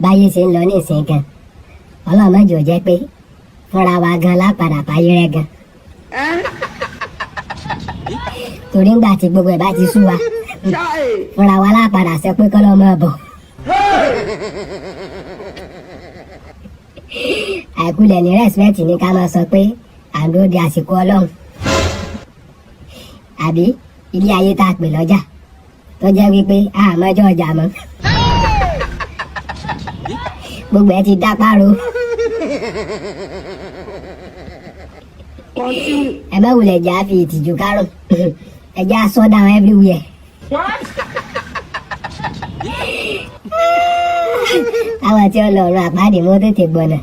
báyé ṣe ń lọ nísìnyí gan Ọlọ́run má jẹ́ ó jẹ́ pé fúnra wa gan lápadà fáyé rẹ gan torí ńgbà tí gbogbo ẹ̀ bá ti sú wa fúnra wa lápadà sọ pé kọ́lọ́ máa bọ̀ àìkúlẹ̀ ní rẹ́sipẹ́tì ní ká máa sọ pé à ń dúró de àsìkò Ọlọ́run àbí ilé ayé tá a pè lọ́jà tó jẹ́ wípé àmọ́jọ́ ọjà mọ́ gbogbo ẹ ti dá páro ẹ bá wulẹ̀ jà fi ìtìjú kárùn ẹ já sọ́dà everywhere. Àwọn tí ó lọ ọ̀run àpáàdé mọ́ tètè gbọ̀nà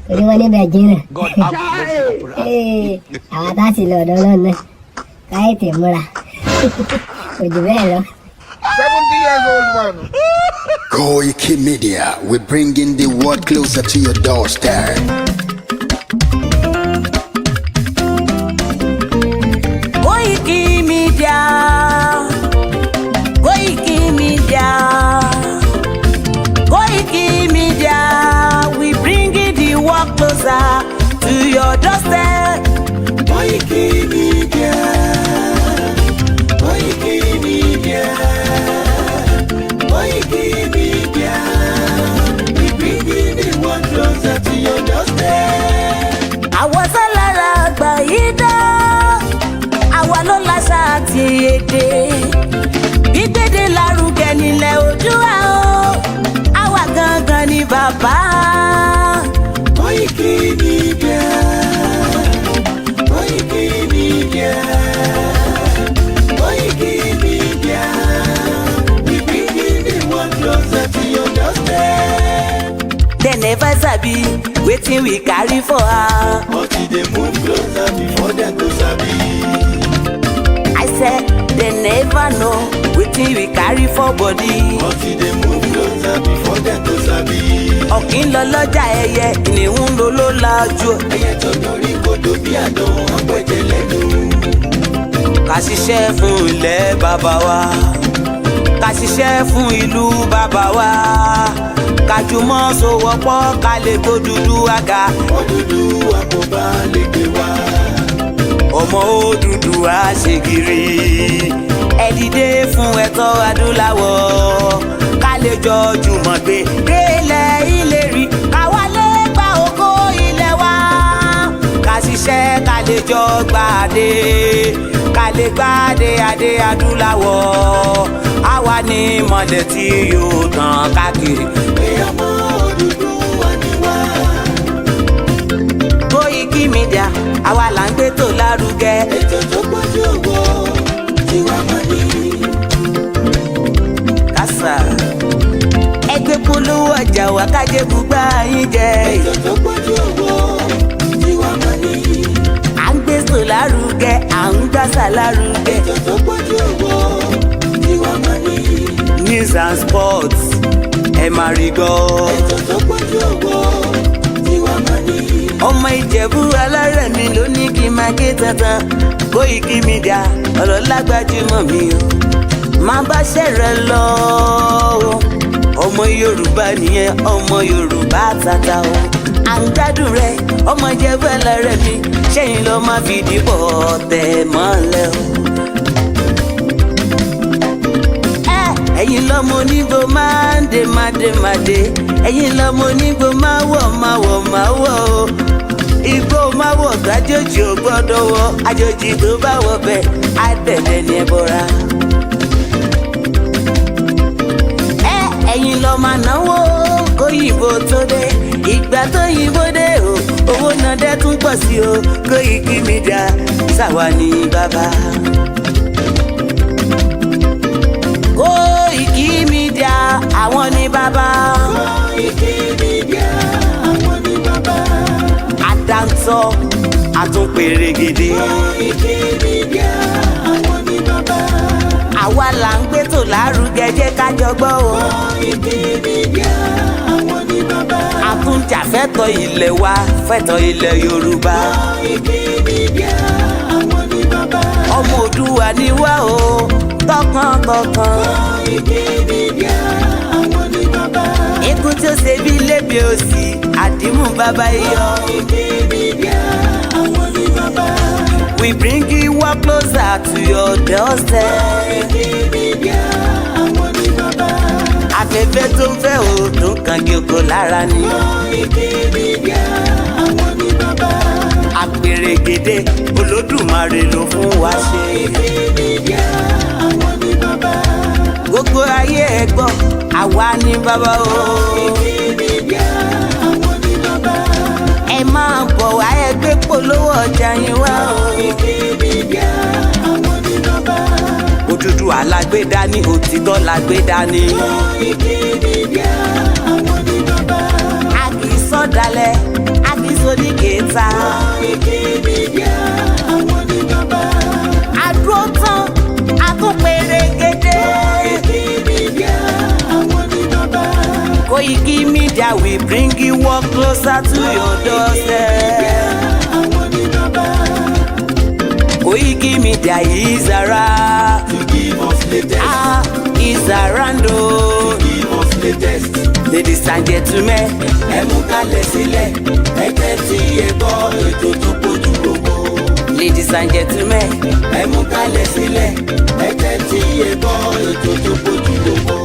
torí wọ́n níbẹ̀ jìnnà àwọn tá a sì lọ ọ̀dọ̀ náà káyé tè múra kò jù bẹ́ẹ̀ lọ. 70 years old man. Koikimedia, we're bringing the world closer to your doorstep. Koikimedia, Koikimedia, Koikimedia, we bringing the world closer to your doorstep. Koikimedia, Koikimedia. Koikimedia, we bringing the world closer to your doorstep. Àwa sálára àgbà yìí dá, àwa ló láṣà àti èdè. Gbígbédè lárugẹ nílẹ̀ Oòduà o, àwa gangan ni bàbá. Koikimedia, Koikimedia, Koikimedia. Closer to your doorstep. They never sabi wetin we carry for her. Until they move closer before they go sabi. I said they never know wetin we carry for body. Until they move closer before they go sabi. Ọ̀kín lọ lọ́jà ẹyẹ, kìnìún ló ló lajú. Ẹyẹ tó dorí kodò bí àdán ọ̀pẹ̀jẹ̀ lẹ́nu. Ká ṣiṣẹ́ fún ilẹ̀ bàbá wa. Ká ṣiṣẹ́ fún ìlú bàbá wa. Ká jùmọ̀ sowọ́pọ̀ ká lè kó Odùduwà. Odùduwà kò bá lè gbé wa. Ọmọ Odùduwà ṣe gírí. Ẹ dìde fún ẹ̀tọ́ adúláwọ̀. Ká lè jọ jùmọ̀ gbé délẹ̀ ìlérí. Ká wálé gba ògo ilẹ̀ wa. Ká ṣiṣẹ́ ká lè jọ gbàdé. Ká lè gbàdé adé adúláwọ̀. Àwa ni mọ̀lẹ̀ tí yóò tàn káàkiri. Ọmọ Odùduwà ni wá. Koikimedia, àwa là ń gbé tó lárugẹ. Ètò tó pọ̀jù owó tiwa mọ́ ni. Kásá ẹgbẹ́ polówó ọjà wá kájé bùgbà yín jẹ. Ètò tó pọ̀jù owó tiwa mọ́ ni. À ń gbé tó lárugẹ, à ń gbàsà lárugẹ. Ètò tó pọ̀jù owó tiwa mọ́ ni. News and sports ẹ máa rí gbọ́. Ètò tó pọ̀jù owó tiwa mọ́ ni. Ọmọ Ìjẹ̀bú alárẹ̀ mi ló ní kí n máa ké tantan. Koikimedia ọ̀rọ̀ lágbájúmọ̀ mi o. Máa bá ṣẹ̀rẹ̀ lọ o. Ọmọ Yorùbá nìyẹn, ọmọ Yorùbá tata o. À ń gbádùn rẹ, ọmọ Ìjẹ̀bú alárẹ̀ mi. Ṣẹ́yìn ló máa fi dìbò tẹ̀ mọ́lẹ̀ o. Ẹ̀yin lọ́mọ onígbò máa ń dé máa dé. Ẹ̀yin lọ́mọ onígbò máa wọ̀ o. Igbó máa wọ̀ tó àjòjì ò gbọ́dọ̀ wọ̀. Àjòjì tó bá wọ̀ bẹ́ẹ̀ á tẹ̀lé ní ẹbọra. Ẹ̀yin lọ máa náwó kóyìnbó tó dé. Ìgbà tó yìnbó dé o, owó náà dẹ́ tún pọ̀ sí o. Koikimedia ṣàwa ní bàbá. Koikimedia àwọn ní bàbá. Koikimedia àwọn ní bàbá. Àdáńtọ́ àtúnpèrègèdè. Koikimedia àwọn ní bàbá. Àwa là ń gbé tó lárugẹ jẹ́ ká jọ gbọ́ o. Koikimedia àwọn ní bàbá. Àtúnjà fẹ́tọ̀ ilẹ̀ wa, fẹ́tọ̀ ilẹ̀ Yorùbá. Koikimedia àwọn ní bàbá. Ọmọ Oòduà ni wá o, tọkàntọkàn. Koikimedia àwọn ní bàbá. Ikú lébi òsì àdìmú bàbá iyọ̀. Koikimedia, àwọn ní bàbá. We bring you up closer to your doorstep. Koikimedia, àwọn ní bàbá. Afẹ́fẹ́ tó ń fẹ́ o tó ń kan kí oko lára ni. Koikimedia, àwọn ní bàbá. Àpèrègèdè Olódùmarè ló fún wa ṣe. Koikimedia, àwọn ní bàbá. Gbogbo ayé ẹ gbọ́ àwa ní bàbá o. Koikimedia, àwọn ní bàbá. Ẹ máa bọ̀ wá ẹ gbé polówó ọjà yín wá o. Koikimedia, àwọn ní bàbá. Òdúdúwà lágbédá ní òtítọ́ lágbédá ní. Koikimedia, àwọn ní bàbá. A kì í sọ̀dálẹ̀, a kì í sóníkèéta. Koikimedia, àwọn ní bàbá. A dúró tán, a tún pèrègèdè. Koikimedia, àwọn ní bàbá. Koikimedia, we bring you up closer to your doorstep. Àwọn ní bàbá. Koikimedia is around. To give us latest. Ah, is around o. Give us latest. Ladies and gentlemen, Ẹ mú kalẹ̀ sílẹ̀. Ẹ tẹ́tí ẹ gbọ́ ètò tó kojú gbogbo. ladies and gentlemen, Ẹ mú kalẹ̀ sílẹ̀. Ẹ tẹ́tí ẹ gbọ́ ètò tó kojú gbogbo.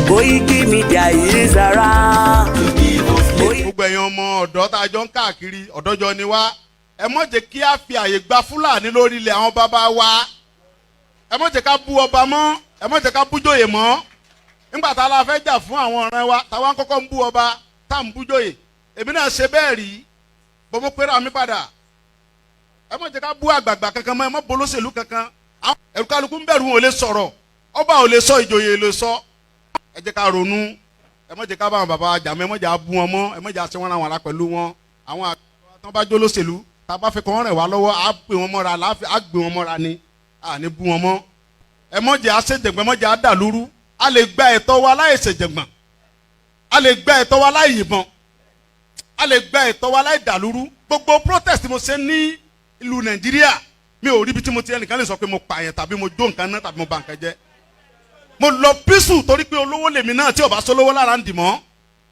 Koikimedia is around. To give us latest. gbogbo ẹ̀yin ọmọ ọ̀dọ́ tá a jọ ń káàkiri ọ̀dọ́jọ́ ni wá ẹ mọ̀ jẹ́ kí a fi àyè gba fúlàní lórí ilẹ̀ àwọn bàbá wa ẹ mọ̀ jẹ́ ká bú ọba mọ́ ẹ mọ̀ jẹ́ ká bú jòyè mọ́ nígbà tá a la fẹ́ jà fún àwọn ọ̀rẹ́ wa táwa ń kọ́kọ́ ń bú ọba tá à ń bú jòyè èmi náà ṣe bẹ́ẹ̀ rí bó mo pera mi padà ẹ mọ̀ jẹ́ ká bú àgbààgbà kankan mọ́ ẹ mọ̀ bolóṣèlú kankan àwọn ẹ̀rù kálukú ń bẹ̀rù wọn ò lè sọ̀rọ̀ ọba ò lè sọ ìjòyè lè sọ ẹ jẹ́ ká ronú ẹ mọ̀ jẹ́ ká bá àwọn bàbá wa jà mọ́ ẹ mọ̀ jẹ́ á bú wọn mọ́ ẹ mọ̀ jẹ́ á ṣe wọn ra wọn ra pẹ̀lú wọn àwọn àgbà tó bá jó lóṣèlú tá a bá fẹ́ kọ́ wọn rẹ̀ wá lọ́wọ́ á gbé wọn mọ́ra á gbé wọn mọ́ra ni à ní bú wọn mọ́ ẹ mọ̀ jẹ́ á ṣèjẹ̀gbọ́n ẹ mọ̀ jẹ́ á dàlúrú a lè gba ẹ̀tọ́ wa láì ṣèjẹ̀gbọ́n a lè gba ẹ̀tọ́ wa láì yìnbọn a lè gba ẹ̀tọ́ wa láì dàlúrú gbogbo protest mo ṣe ní ìlú Nàìjíríà mi ò rí ibi tí mo ti ẹnìkan lè sọ pé mo pààyàn tàbí mo jó nǹkan náà tàbí mo bà nǹkan jẹ́ mo lọ písù torí pé olówó lèmi náà tí ò bá sólówó lára ń dì mọ́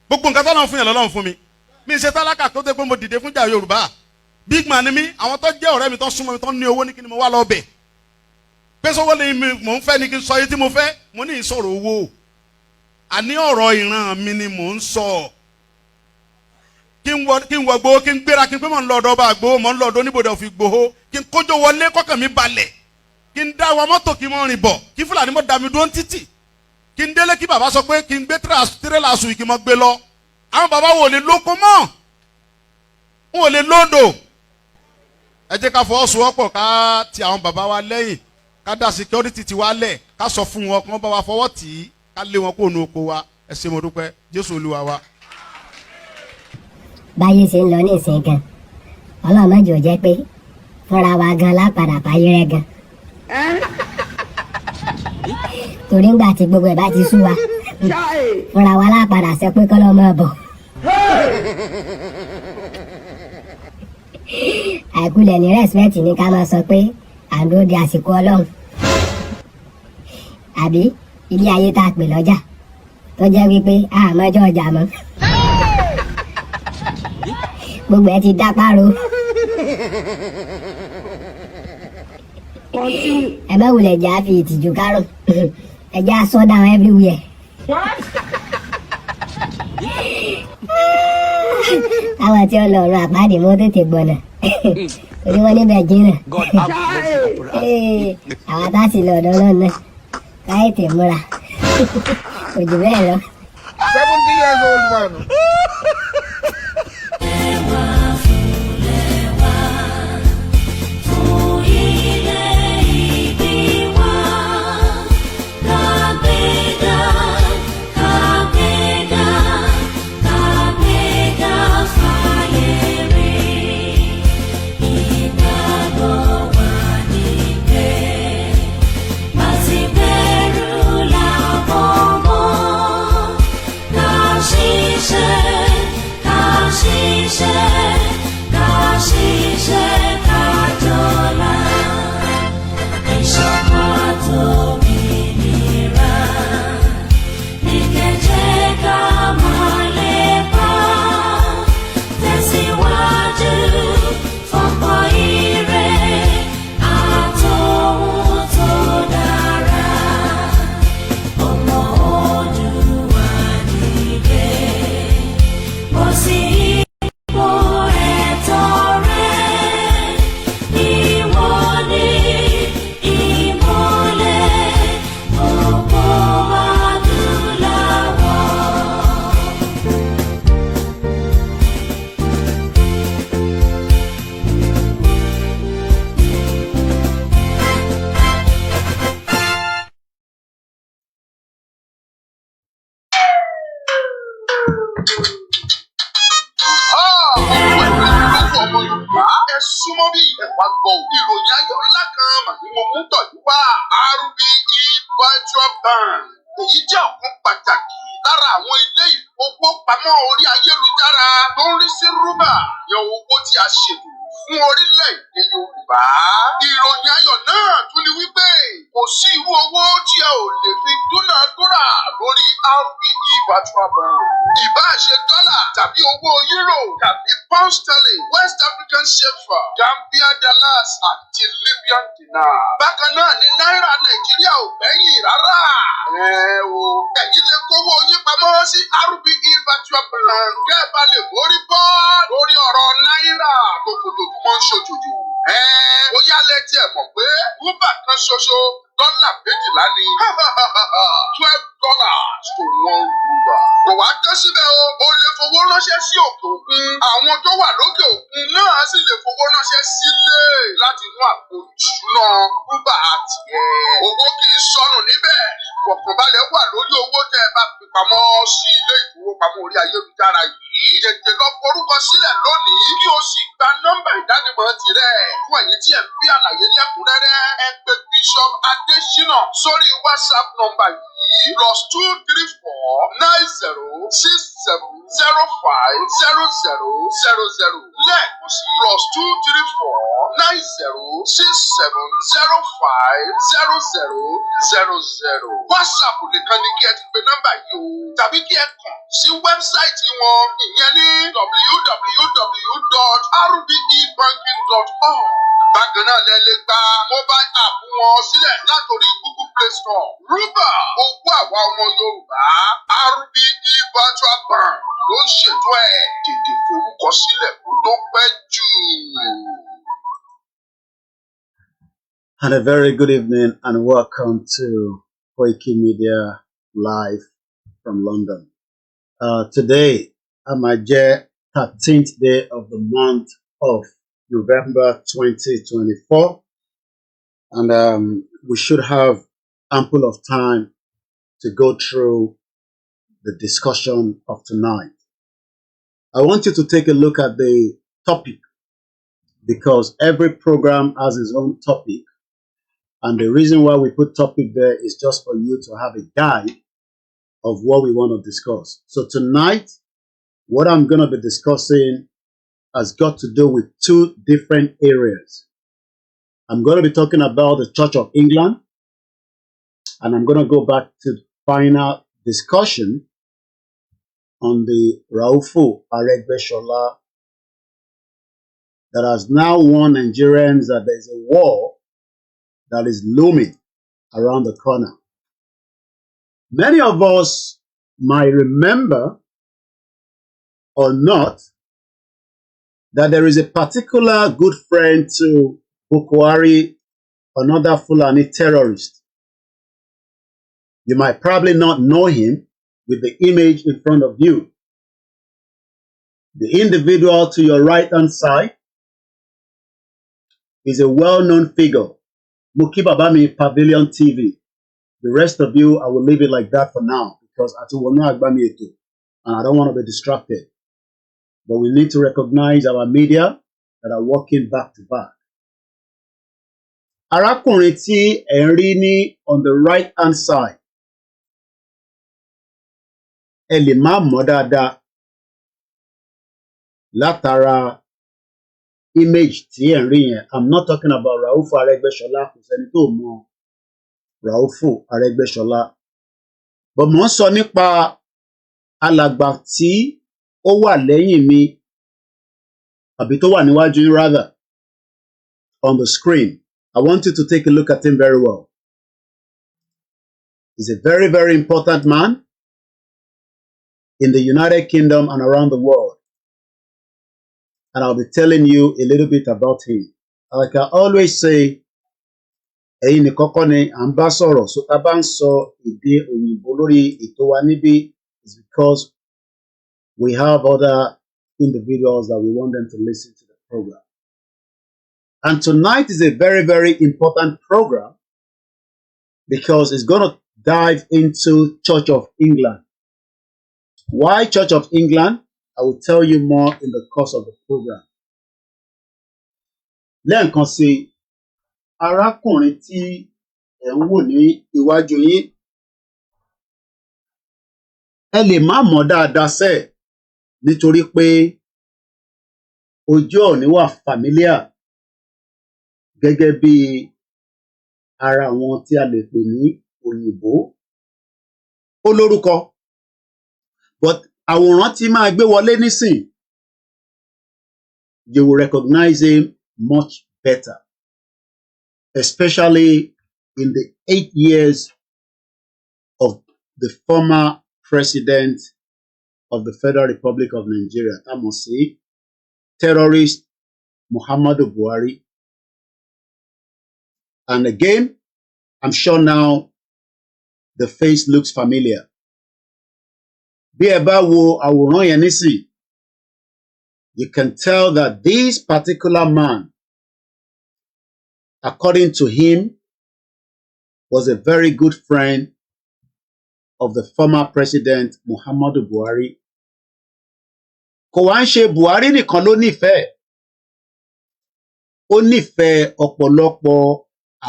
gbogbo nǹkan tọ́lọ́run fún yàn lọ́lọ́run fún mi mi ṣe tálákà tó dé pé mo dìde fún jà Yorùbá big man ni mi àwọn tó jẹ́ ọ̀rẹ́ mi tó súnmọ́ mi tó ní owó ní kí ni mo wá lọ bẹ̀ pé sọ́wọ́ lè mi mò ń fẹ́ ni kí n sọ yìí tí mo fẹ́ mo ní ìsọ̀rọ̀ owó àní ọ̀rọ̀ ìran mi ni mò ń sọ kí n wọ gbowó kí n gbéra kí n pé mò ń lọ ọ̀dọ̀ ọba gbowó mò ń lọ ọ̀dọ̀ oníbodè òfin gbowó kí n kójó wọlé kọ́kàn mi balẹ̀ kí n dá wa mọ́tò kí n mọ́ rìn bọ̀ kí Fúlàní mọ́ da mi dúró títì kí n délé kí bàbá sọ pé kí n gbé tírélà sùn kí n mọ́ gbé lọ àwọn bàbá wo lè lóko mọ́ wọn ò lè lóńdò ẹ jẹ́ ká fọwọ́sowọ́pọ̀ ká ti àwọn bàbá wa lẹ́yìn ká dá security ti wá lẹ̀ ká sọ fún wọn kí wọ́n bá wa fọwọ́ tì í ká lé wọn kó nu oko wa ẹ ṣé mo dúpẹ́ Jésù Olúwa wa. báyé ṣe ń lọ ní ìsìn gan Ọlọ́run má jẹ́ ó jẹ́ pé fúnra wa gan lápadà fàyè rẹ gan torí ńgbà tí gbogbo ẹ̀ bá ti sú wa fúnra wa lápadà sọ pé kọ́ lọ́ mọ́ bọ̀ àìkulẹ̀ ní respect ní ká máa sọ pé à ń dúró de àsìkò Ọlọ́run àbí ilé ayé tá a pè lọ́jà tó jẹ́ wípé àmọ́jọ́ ọjà mọ́ gbogbo ẹ ti dá páro ẹ má wulẹ̀ jà fi ìtìjú kárùn ẹ já sọ down everywhere. àwọn tí ó lọ ọ̀run àpáàdé mọ́ tètè gbọ̀nà orí wọn níbẹ̀ jìnnà àwọn tá a sì lọ ọ̀dọ́ náà náà káyé tè múra òjò bẹ́ẹ̀ lọ. 70 years old man. Share. ìròyìn ayọ̀ ńlá kan màní mo mú tọ̀ yí wá RBE virtual bank. Èyí jẹ́ ọ̀kan pàtàkì lára àwọn ilé ìfowópamọ́ orí ayélujára tó ń rí sí rúbà yan owó tí a ṣètò fún orílẹ̀-èdè Yorùbá. Ìròyìn ayọ̀ náà tún ni wípé kò sí irú owó tí ẹ ò lè fi dúnàádúrà lórí RBE virtual bank. Ìbá ṣe dọ́là tàbí owó euro tàbí pound sterling, West African CFA, Gambia dollars àti Libyan dinar. Bákan náà ni náírà Nàìjíríà ò gbẹ́yìn rárá. Ẹ̀yin lè kówó yín pamọ́ sí RBE virtual bank. Kẹ́ ẹ bá lè borí bọ́ lórí ọ̀rọ̀ náírà tó mọ́ ń ṣòjòjò. Ó yálẹ̀ tí ẹ mọ̀ pé rúbà kan ṣoṣo dọ́là 12 ni. $12 to 1 rúbà. Kò wá tán síbẹ̀ o. O lè fowó ránṣẹ́ sí òkè òkun. Àwọn tó wà lókè òkun náà sì lè fowó ránṣẹ́ sílé láti inú àpò ìṣúná rúbà àti ẹ̀. Owó kì í sọnù níbẹ̀. Ìfọ̀kànbalẹ̀ wà lórí owó tẹ́ ẹ bá fi pamọ́ sí ilé ìfowópamọ́ orí ayélujára yìí. Tètè lọ forúkọ sílẹ̀ lónìí kí o sì gba nọ́mbà ìdánimọ̀ tirẹ̀. Fún ẹ̀yin tí ẹ ń fi àlàyé lẹ́kùnrẹ́rẹ́, ẹ pè Bishop Adesina sórí WhatsApp nọ́mbà yìí +234 90 67 05 0000. Lẹ́ẹ̀kan sí +234 90 67 05 0000. WhatsApp nìkan ni kí ẹ ti pe nọ́mbà yìí o. Tàbí kí ẹ kàn sí wẹ́bsáìtì wọn ìyẹn ní www.rbebanking.org. Bákan náà lẹ lè gba mobile app wọn sílẹ̀ látòrí Google Play Store. Rúbà owó àwa ọmọ Yorùbá RBE virtual bank ló ń ṣètò ẹ̀. Tètè forúkọ sílẹ̀ kó tó pẹ́ jù. And a very good evening and welcome to Koikimedia live from London. Today, Amaje, 13th day of the month of November 2024, and we should have ample of time to go through the discussion of tonight. I want you to take a look at the topic, because every program has its own topic, and the reason why we put topic there is just for you to have a guide of what we want to discuss. So tonight, what I'm going to be discussing has got to do with two different areas. I'm going to be talking about the Church of England, and I'm going to go back to the final discussion on the Aregbesola that has now warned Nigerians that there is a war that is looming around the corner. Many of us might remember or not that there is a particular good friend to Boko Haram, another Fulani terrorist. You might probably not know him with the image in front of you. The individual to your right-hand side is a well-known figure, Muki Babami Pavilion TV. The rest of you, I will leave it like that for now, because I will not Agbami Eto, and I don't want to be distracted. But we need to recognize our media that are working back to back. Arákùnrin tí ẹ ń rí ní on the right hand side, ẹ lè má mọ̀ dáadáa látara image tí ẹ ń rí yẹn. I'm not talking about Raufu Aregbesola, kò sẹ́ni tó mọ̀ Raufu Aregbesola. But mo ń sọ nípa alàgbà tí ó wà lẹ́yìn mi, àbí tó wà níwájú yín rather, on the screen. I want you to take a look at him very well. He's a very, very important man in the United Kingdom and around the world. And I'll be telling you a little bit about him. Like I always say, ẹ̀yin nìkan kọ́ ni à ń bá sọ̀rọ̀. So tá bá ń sọ èdè òyìnbó lórí ètò wa níbí is because we have other individuals that we want them to listen to the program. And tonight is a very, very important program because it's going to dive into Church of England. Why Church of England? I will tell you more in the course of the program. Lẹ́ẹ̀kan sí, arákùnrin tí ẹ ń wò ní iwájú yín ẹ lè má mọ̀ dáadáa sẹ́ nítorí pé ojú òní wà familiar gẹ́gẹ́ bí ara àwọn tí a lè pè ní òyìnbó ó lórúkọ but àwòrán tí máa gbé wọlé nísìn you will recognize him much better, especially in the 8 years of the former president of the Federal Republic of Nigeria, Tamosi, terrorist Muhammadu Buhari. And again, I'm sure now the face looks familiar. Bí ẹ bá wo àwòrán yẹn nísìn, you can tell that this particular man, according to him, was a very good friend of the former president Muhammadu Buhari. Kò wá ń ṣe Buhari nìkan ló nífẹ̀ẹ́, ó nífẹ̀ẹ́ ọ̀pọ̀lọpọ̀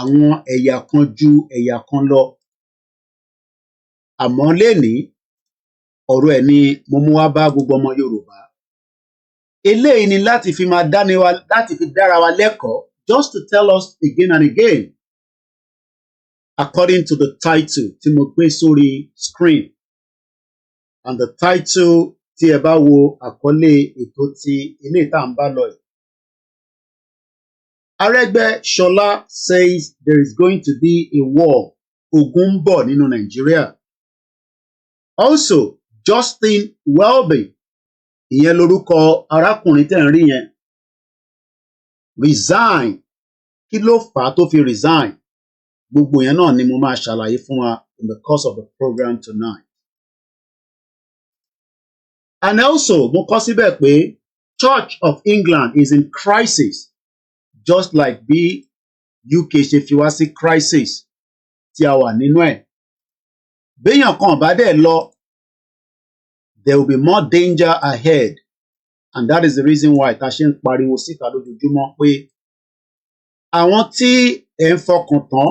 àwọn ẹ̀yà kan ju ẹ̀yà kan lọ. Àmọ́ lénìí, ọ̀rọ̀ ẹ̀ ni mo mú wá bá gbogbo ọmọ Yorùbá. Eléyìí ni láti fi dára wa lẹ́kọ̀ọ́, just to tell us again and again, according to the title tí mo gbé sórí screen. And the title tí ẹ bá wo àkọlé ètò ti ilé ìta ń bá lọ yìí. Aregbesola says there is going to be a war. Ogun ń bọ̀ nínú Nigeria. Also, Justin Welby, ìyẹn lorúkọ arákùnrin tẹ́ ń rí yẹn, resign. Kí ló fà á tó fi resign? Gbogbo yẹn náà ni mo máa ṣàlàyé fún wa in the course of the program tonight. And also, mo kọ síbẹ̀ pé Church of England is in crisis, just like bí UK ṣe fi wá sí crisis tí a wà nínú ẹ̀. Béèyàn kan bá dẹ̀ lọ, there will be more danger ahead, and that is the reason why ta ṣe ń pariwo síta lójoojúmọ́ pé àwọn tí ẹ ń fọkàn tán,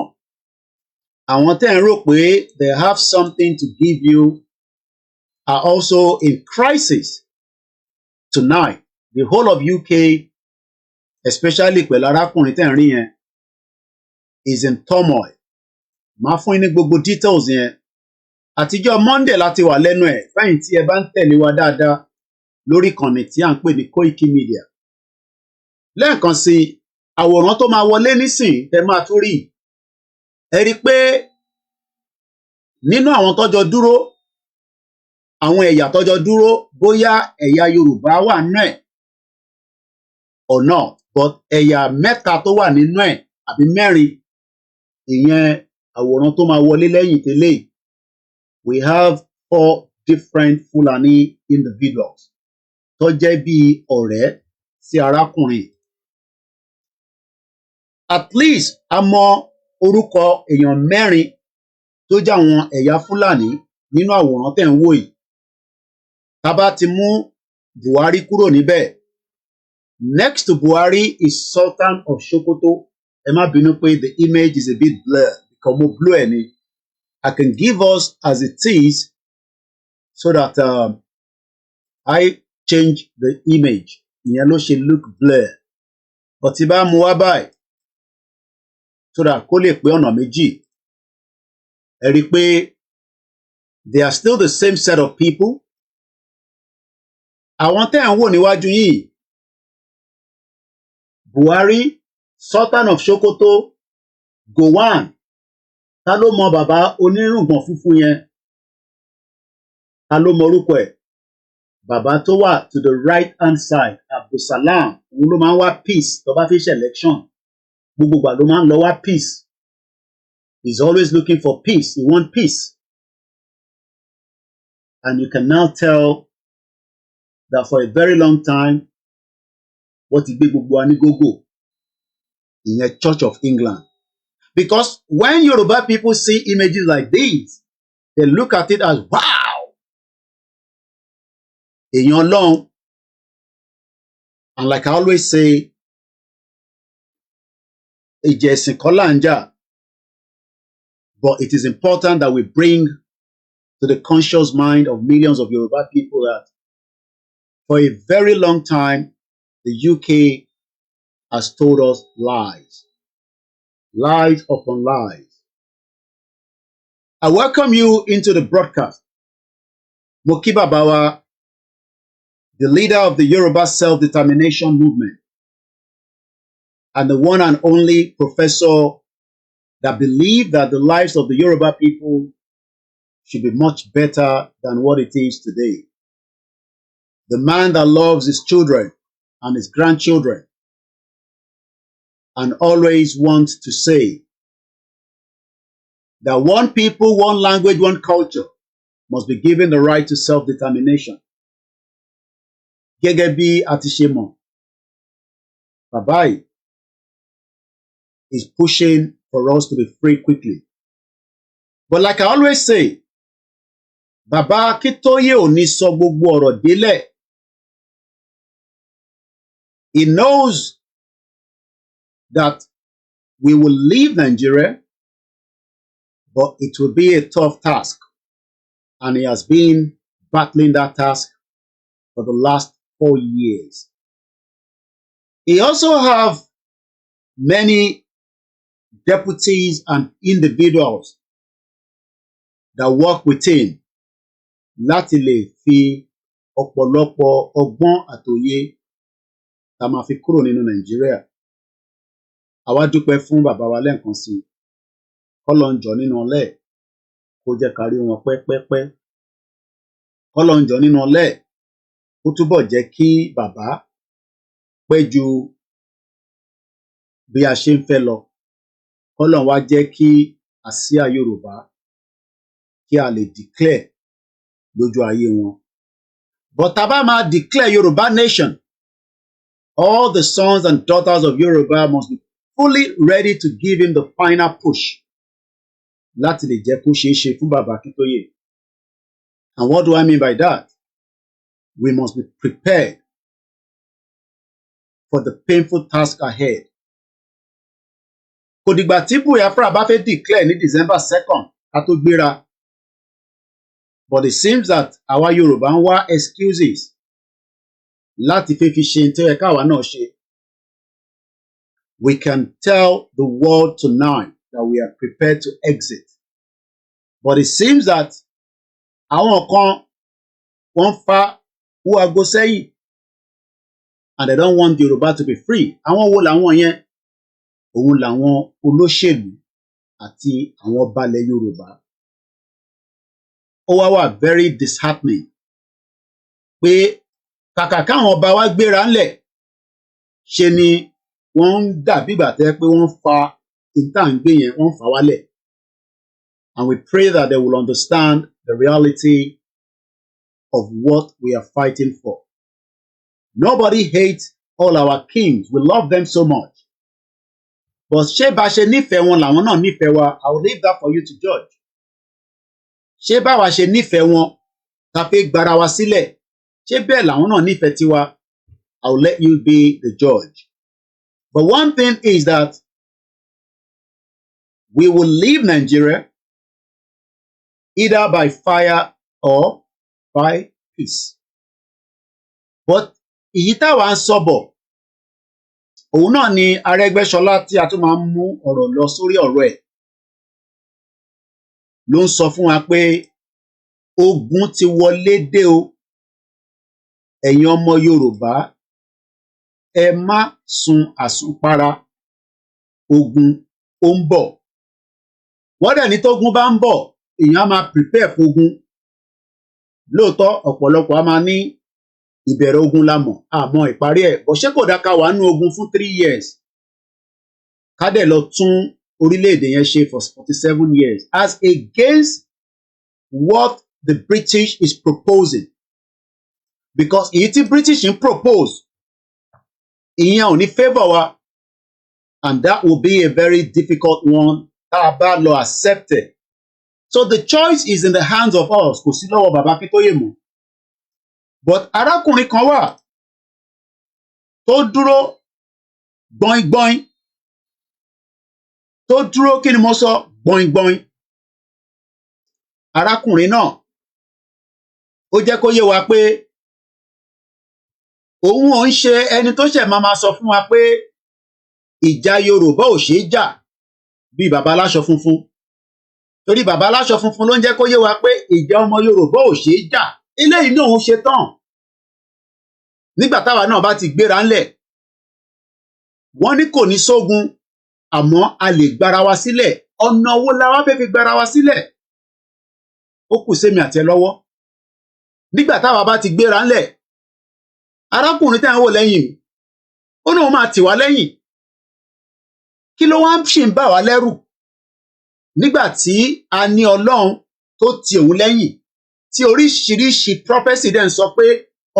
àwọn tẹ́ ń rò pé they have something to give you are also in crisis tonight. The whole of UK, especially pẹ̀lú arákùnrin tẹ́ ń rí yẹn, is in turmoil. Màá fún yín ní gbogbo details yẹn. Àtijọ́ Monday láti wà lẹ́nu ẹ̀ fẹ́yìn tí ẹ bá ń tẹ̀lé wa dáadáa lórí ìkànnì tí à ń pè ní Koikimedia. Lẹ́ẹ̀kan sí, àwòrán tó máa wọlé nísìn tẹ máa tún rí. Ẹ rí pé nínú àwọn tọ́jọ dúró, àwọn ẹ̀yà tọ́jọ dúró, bóyá ẹ̀yà Yorùbá wà nínú ẹ̀ or not, but ẹ̀yà mẹ́ta tó wà nínú ẹ̀ àbí mẹ́rin, ìyẹn àwòrán tó máa wọlé lẹ́yìn tẹ́lẹ̀. We have 4 different Fulani individuals tó jẹ́ bí ọ̀rẹ́ sí arákùnrin. At least a mọ orúkọ èèyàn mẹ́rin tó jẹ́ àwọn ẹ̀yà Fulani nínú àwòrán tẹ́ ń wò yìí. Tá bá ti mú Buhari kúrò níbẹ̀, next to Buhari is Sultan of Sokoto. Ẹ má bínú pé the image is a bit blurred because mo blur ẹ̀ ni. I can give us as it is so that I change the image. Ìyẹn ló ṣe look blur. But tí bá mú wá báyìí so that kó lè pé ọ̀nà méjì. Ẹ rí pé they are still the same set of people. Àwọn tẹ́ ń wò níwájú yìí, Buhari, Sultan of Sokoto, Gowon. Ta ló mọ bàbá onírùngbọ̀n funfun yẹn? Ta ló mọ orúkọ ẹ̀? Bàbá tó wà to the right hand side, Abdulsalam, òun ló máa ń wá peace tó bá fi ṣe election. Gbogbo ìgbà ló máa ń lọ wá peace. He's always looking for peace. He wants peace. And you can now tell that for a very long time, wọ́n ti gbé gbogbo wa ní gógó. Ìyẹn Church of England. Because when Yoruba people see images like these, they look at it as, wow! Èèyàn Ọlọ́run. And like I always say, ìjà ẹ̀sìn kọ́ là ń jà, but it is important that we bring to the conscious mind of millions of Yoruba people that for a very long time, the UK has told us lies, lies upon lies. I welcome you into the broadcast. Moki Babawa, the leader of the Yoruba self-determination movement, and the one and only professor that believed that the lives of the Yoruba people should be much better than what it is today. The man that loves his children and his grandchildren and always wants to say that one people, one language, one culture must be given the right to self-determination. Gẹ́gẹ́ bí a ti ṣe mọ̀, bàbá yìí is pushing for us to be free quickly. But like I always say, Bàbá Akíntóyè ò ní sọ gbogbo ọ̀rọ̀ délẹ̀. He knows that we will leave Nigeria, but it will be a tough task. And he has been battling that task for the last 4 years. He also have many deputies and individuals that work with him láti lè fi ọ̀pọ̀lọpọ̀ ọgbọ́n àtòye tá máa fi kúrò nínú Nàìjíríà. Àwa dúpẹ́ fún bàbá wa lẹ́ẹ̀kan sí i. K'Ọlọ́run jọ̀ọ́ nínú ọlá ẹ̀ kó jẹ́ ká rí wọn pẹ́pẹ́pẹ́. K'Ọlọ́run jọ̀ọ́ nínú ọlá ẹ̀ kó túbọ̀ jẹ́ kí bàbá pẹ́ ju bí a ṣe ń fẹ́ lọ. K'Ọlọ́run wá jẹ́ kí àsíá Yorùbá kí a lè declare lójú ayé wọn. But tá bá máa declare Yorùbá nation, all the sons and daughters of Yoruba must be fully ready to give him the final push láti lè jẹ́ kó ṣeé ṣe fún bàbá Akíntóyè. And what do I mean by that? We must be prepared for the painful task ahead. Kò dìgbà tí Biafra bá fẹ́ declare ní December 2nd ká tó gbéra. But it seems that àwa Yorùbá ń wá excuses láti fẹ́ fi ṣe tó yẹ káwa náà ṣe. We can tell the world tonight that we are prepared to exit. But it seems that àwọn kan wọ́n fa owó ago sẹ́yìn and they don't want Yorùbá to be free. Àwọn wo làwọn yẹn? Òun làwọn olóṣèlú àti àwọn balẹ̀ Yorùbá. Ó wá wà very disheartening pé kàkà káwọn ọba wa gbéra ńlẹ̀ ṣe ni wọ́n ń dàbí ìgbà tẹ́ pé wọ́n fa ìta ń gbé yẹn wọ́n fà wálẹ̀. And we pray that they will understand the reality of what we are fighting for. Nobody hates all our kings. We love them so much. But ṣé bá ṣe nífẹ̀ẹ́ wọn làwọn náà nífẹ̀ẹ́ wa? I will leave that for you to judge. Ṣé báwa ṣe nífẹ̀ẹ́ wọn ká fi gbara wa sílẹ̀? Ṣé bẹ́ẹ̀ làwọn náà nífẹ̀ẹ́ tiwa? I will let you be the judge. But one thing is that we will leave Nigeria either by fire or by peace. But èyí táwa ń sọ bọ̀, òun náà ni Arẹ́gbẹ́ṣọlá tí a tún máa ń mú ọ̀rọ̀ lọ sórí ọ̀rọ̀ ẹ̀ ló ń sọ fún wa pé ogun ti wọlé dé o. Ẹ̀yin ọmọ Yorùbá, ẹ má sun àsunpara. Ogun ó ń bọ̀. Wọ́n dẹ̀ ní tógun bá ń bọ̀, èèyàn á máa prepare fógun. Lóòótọ́ ọ̀pọ̀lọpọ̀ á máa ní ìbẹ̀rẹ̀ ogun la mọ̀, àmọ́ ìparí ẹ̀. Bọ̀ ṣé kò dá ká wà nínú ogun fún 3 years? Ká dẹ̀ lọ tún orílẹ̀-èdè yẹn ṣe for 47 years as against what the British is proposing. Because èyí tí British ń propose, ìyẹn ò ní favour wa, and that will be a very difficult one tá a bá lọ accept it. So the choice is in the hands of us. Kò sí lọ́wọ́ bàbá Akíntóyè mọ́. But arákùnrin kan wà tó dúró gbọ́ngbọ́n tó dúró kí ni mo sọ gbọ̀ngbọ̀n. Arákùnrin náà ó jẹ́ kó yé wa pé òun ò ń ṣe ẹni tó ṣẹ̀ máa sọ fún wa pé ìjà Yorùbá ò ṣeé jà bí bàbá aláṣọ funfun, torí bàbá aláṣọ funfun ló ń jẹ́ kó yé wa pé ìjà ọmọ Yorùbá ò ṣeé jà. Eléyìí náà ń ṣe tán nígbà táwa náà bá ti gbéra ńlẹ̀. Wọ́n ní kò ní sógun àmọ́ a lè gbára wa sílẹ̀. Ọ̀nà wo la wá fẹ́ fi gbára wa sílẹ̀? Ó kù sẹ́mi àti ẹ lọ́wọ́. Nígbà táwa bá ti gbéra ńlẹ̀, arákùnrin tẹ́ ń wò lẹ́yìn ó náà máa tì wá lẹ́yìn. Kí ló wá ṣì ń bà wá lẹ́rù nígbà tí a ní Ọlọ́run tó ti òun lẹ́yìn, tí oríṣiríṣi prophecy dẹ̀ ń sọ pé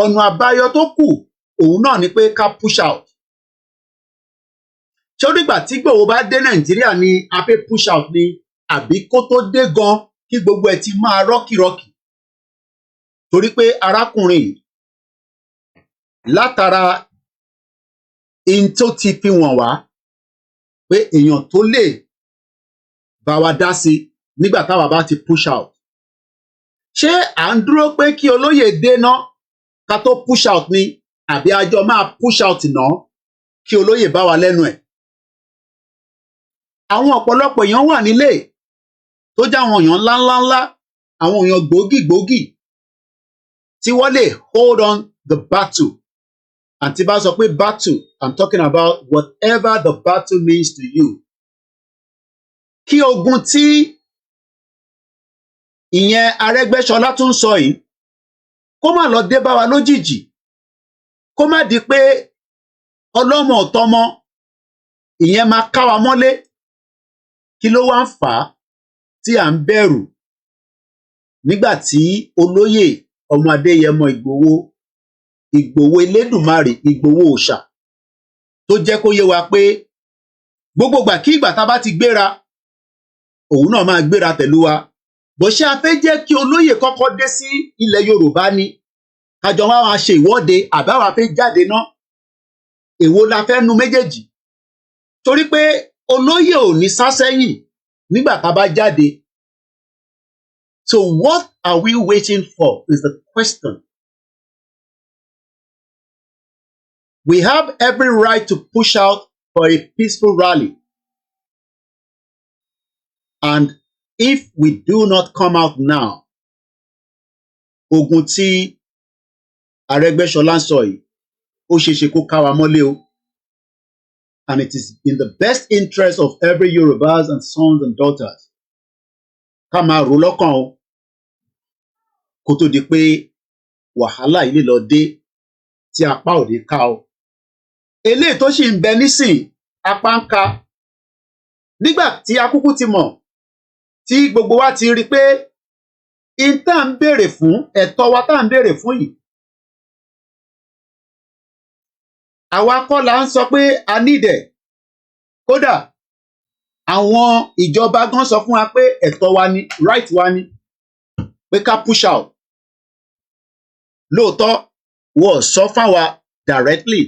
ọ̀nà àbáyọ tó kù òun náà ni pé ká push out. Ṣé ó dìgbà tí Ìgbòho bá dé Nàìjíríà ni a fẹ́ push out ni, àbí kó tó dé gan kí gbogbo ẹ̀ ti máa rọ́kìrọ́kì? Torí pé arákùnrin látara in tó ti fi wọ̀n wá pé èèyàn tó lè bá wa dá sí nígbà táwa bá ti push out. Ṣé à ń dúró pé kí olóyè déná ká tó push out ni, àbí àjọ máa push out náà kí olóyè bá wa lẹ́nu ẹ̀? Àwọn ọ̀pọ̀lọpọ̀ èèyàn wà nílé tó jẹ́ àwọn èèyàn ńláńláńlá, àwọn èèyàn gbòógì tí wọ́n lè hold on the battle. Àti bá sọ pé battle, I'm talking about whatever the battle means to you. Kí ogun tí ìyẹn Arẹ́gbẹ́ṣọlá tún sọ yìí kó má lọ dé bá wa lójijì, kó má di pé ọlọ́mọ ọ̀tọ́mọ ìyẹn máa ká wa mọ́lé. Kí ló wá ń fà á tí à ń bẹ̀rù nígbà tí olóyè ọmọ Adéyẹmọ Ìgbòho Elédùmarè, Ìgbòho òòṣà tó jẹ́ kó yé wa pé gbogbo ìgbà kí ìgbà tá a bá ti gbéra òun náà máa gbéra pẹ̀lú wa. Bó ṣe a fẹ́ jẹ́ kí olóyè kọ́kọ́ dé sí ilẹ̀ Yorùbá ni kájọ wá máa ṣe ìwọ́de, àbáwá fẹ́ jáde ná? Èwo la fẹ́ nu méjèèjì? Torí pé olóyè ò ní sá sẹ́yìn nígbà tá a bá jáde. So what are we waiting for is the question. We have every right to push out for a peaceful rally. And if we do not come out now, ogun tí Arẹ́gbẹ́ṣọlá ń sọ yìí ó ṣeéṣe kó ká wa mọ́lé o. And it is in the best interest of every Yorubas and sons and daughters ká máa rò lọ́kàn o, kó tó di pé wàhálà yìí lè lọ dé tí apá ò ní ká o. Eléyìí tó sì ń bẹ nísìn apá ń ka. Nígbà tí akúkú ti mọ̀, tí gbogbo wa ti rí pé in tá ń béèrè fún, ẹ̀tọ́ wa tá ń béèrè fún yìí, àwa kọ́ la ń sọ pé a nídẹ̀. Kódà àwọn ìjọba gan sọ fún wa pé ẹ̀tọ́ wa ni, right wa ni pé ká push out. Lóòótọ́ wọ́n sọ fáwa directly,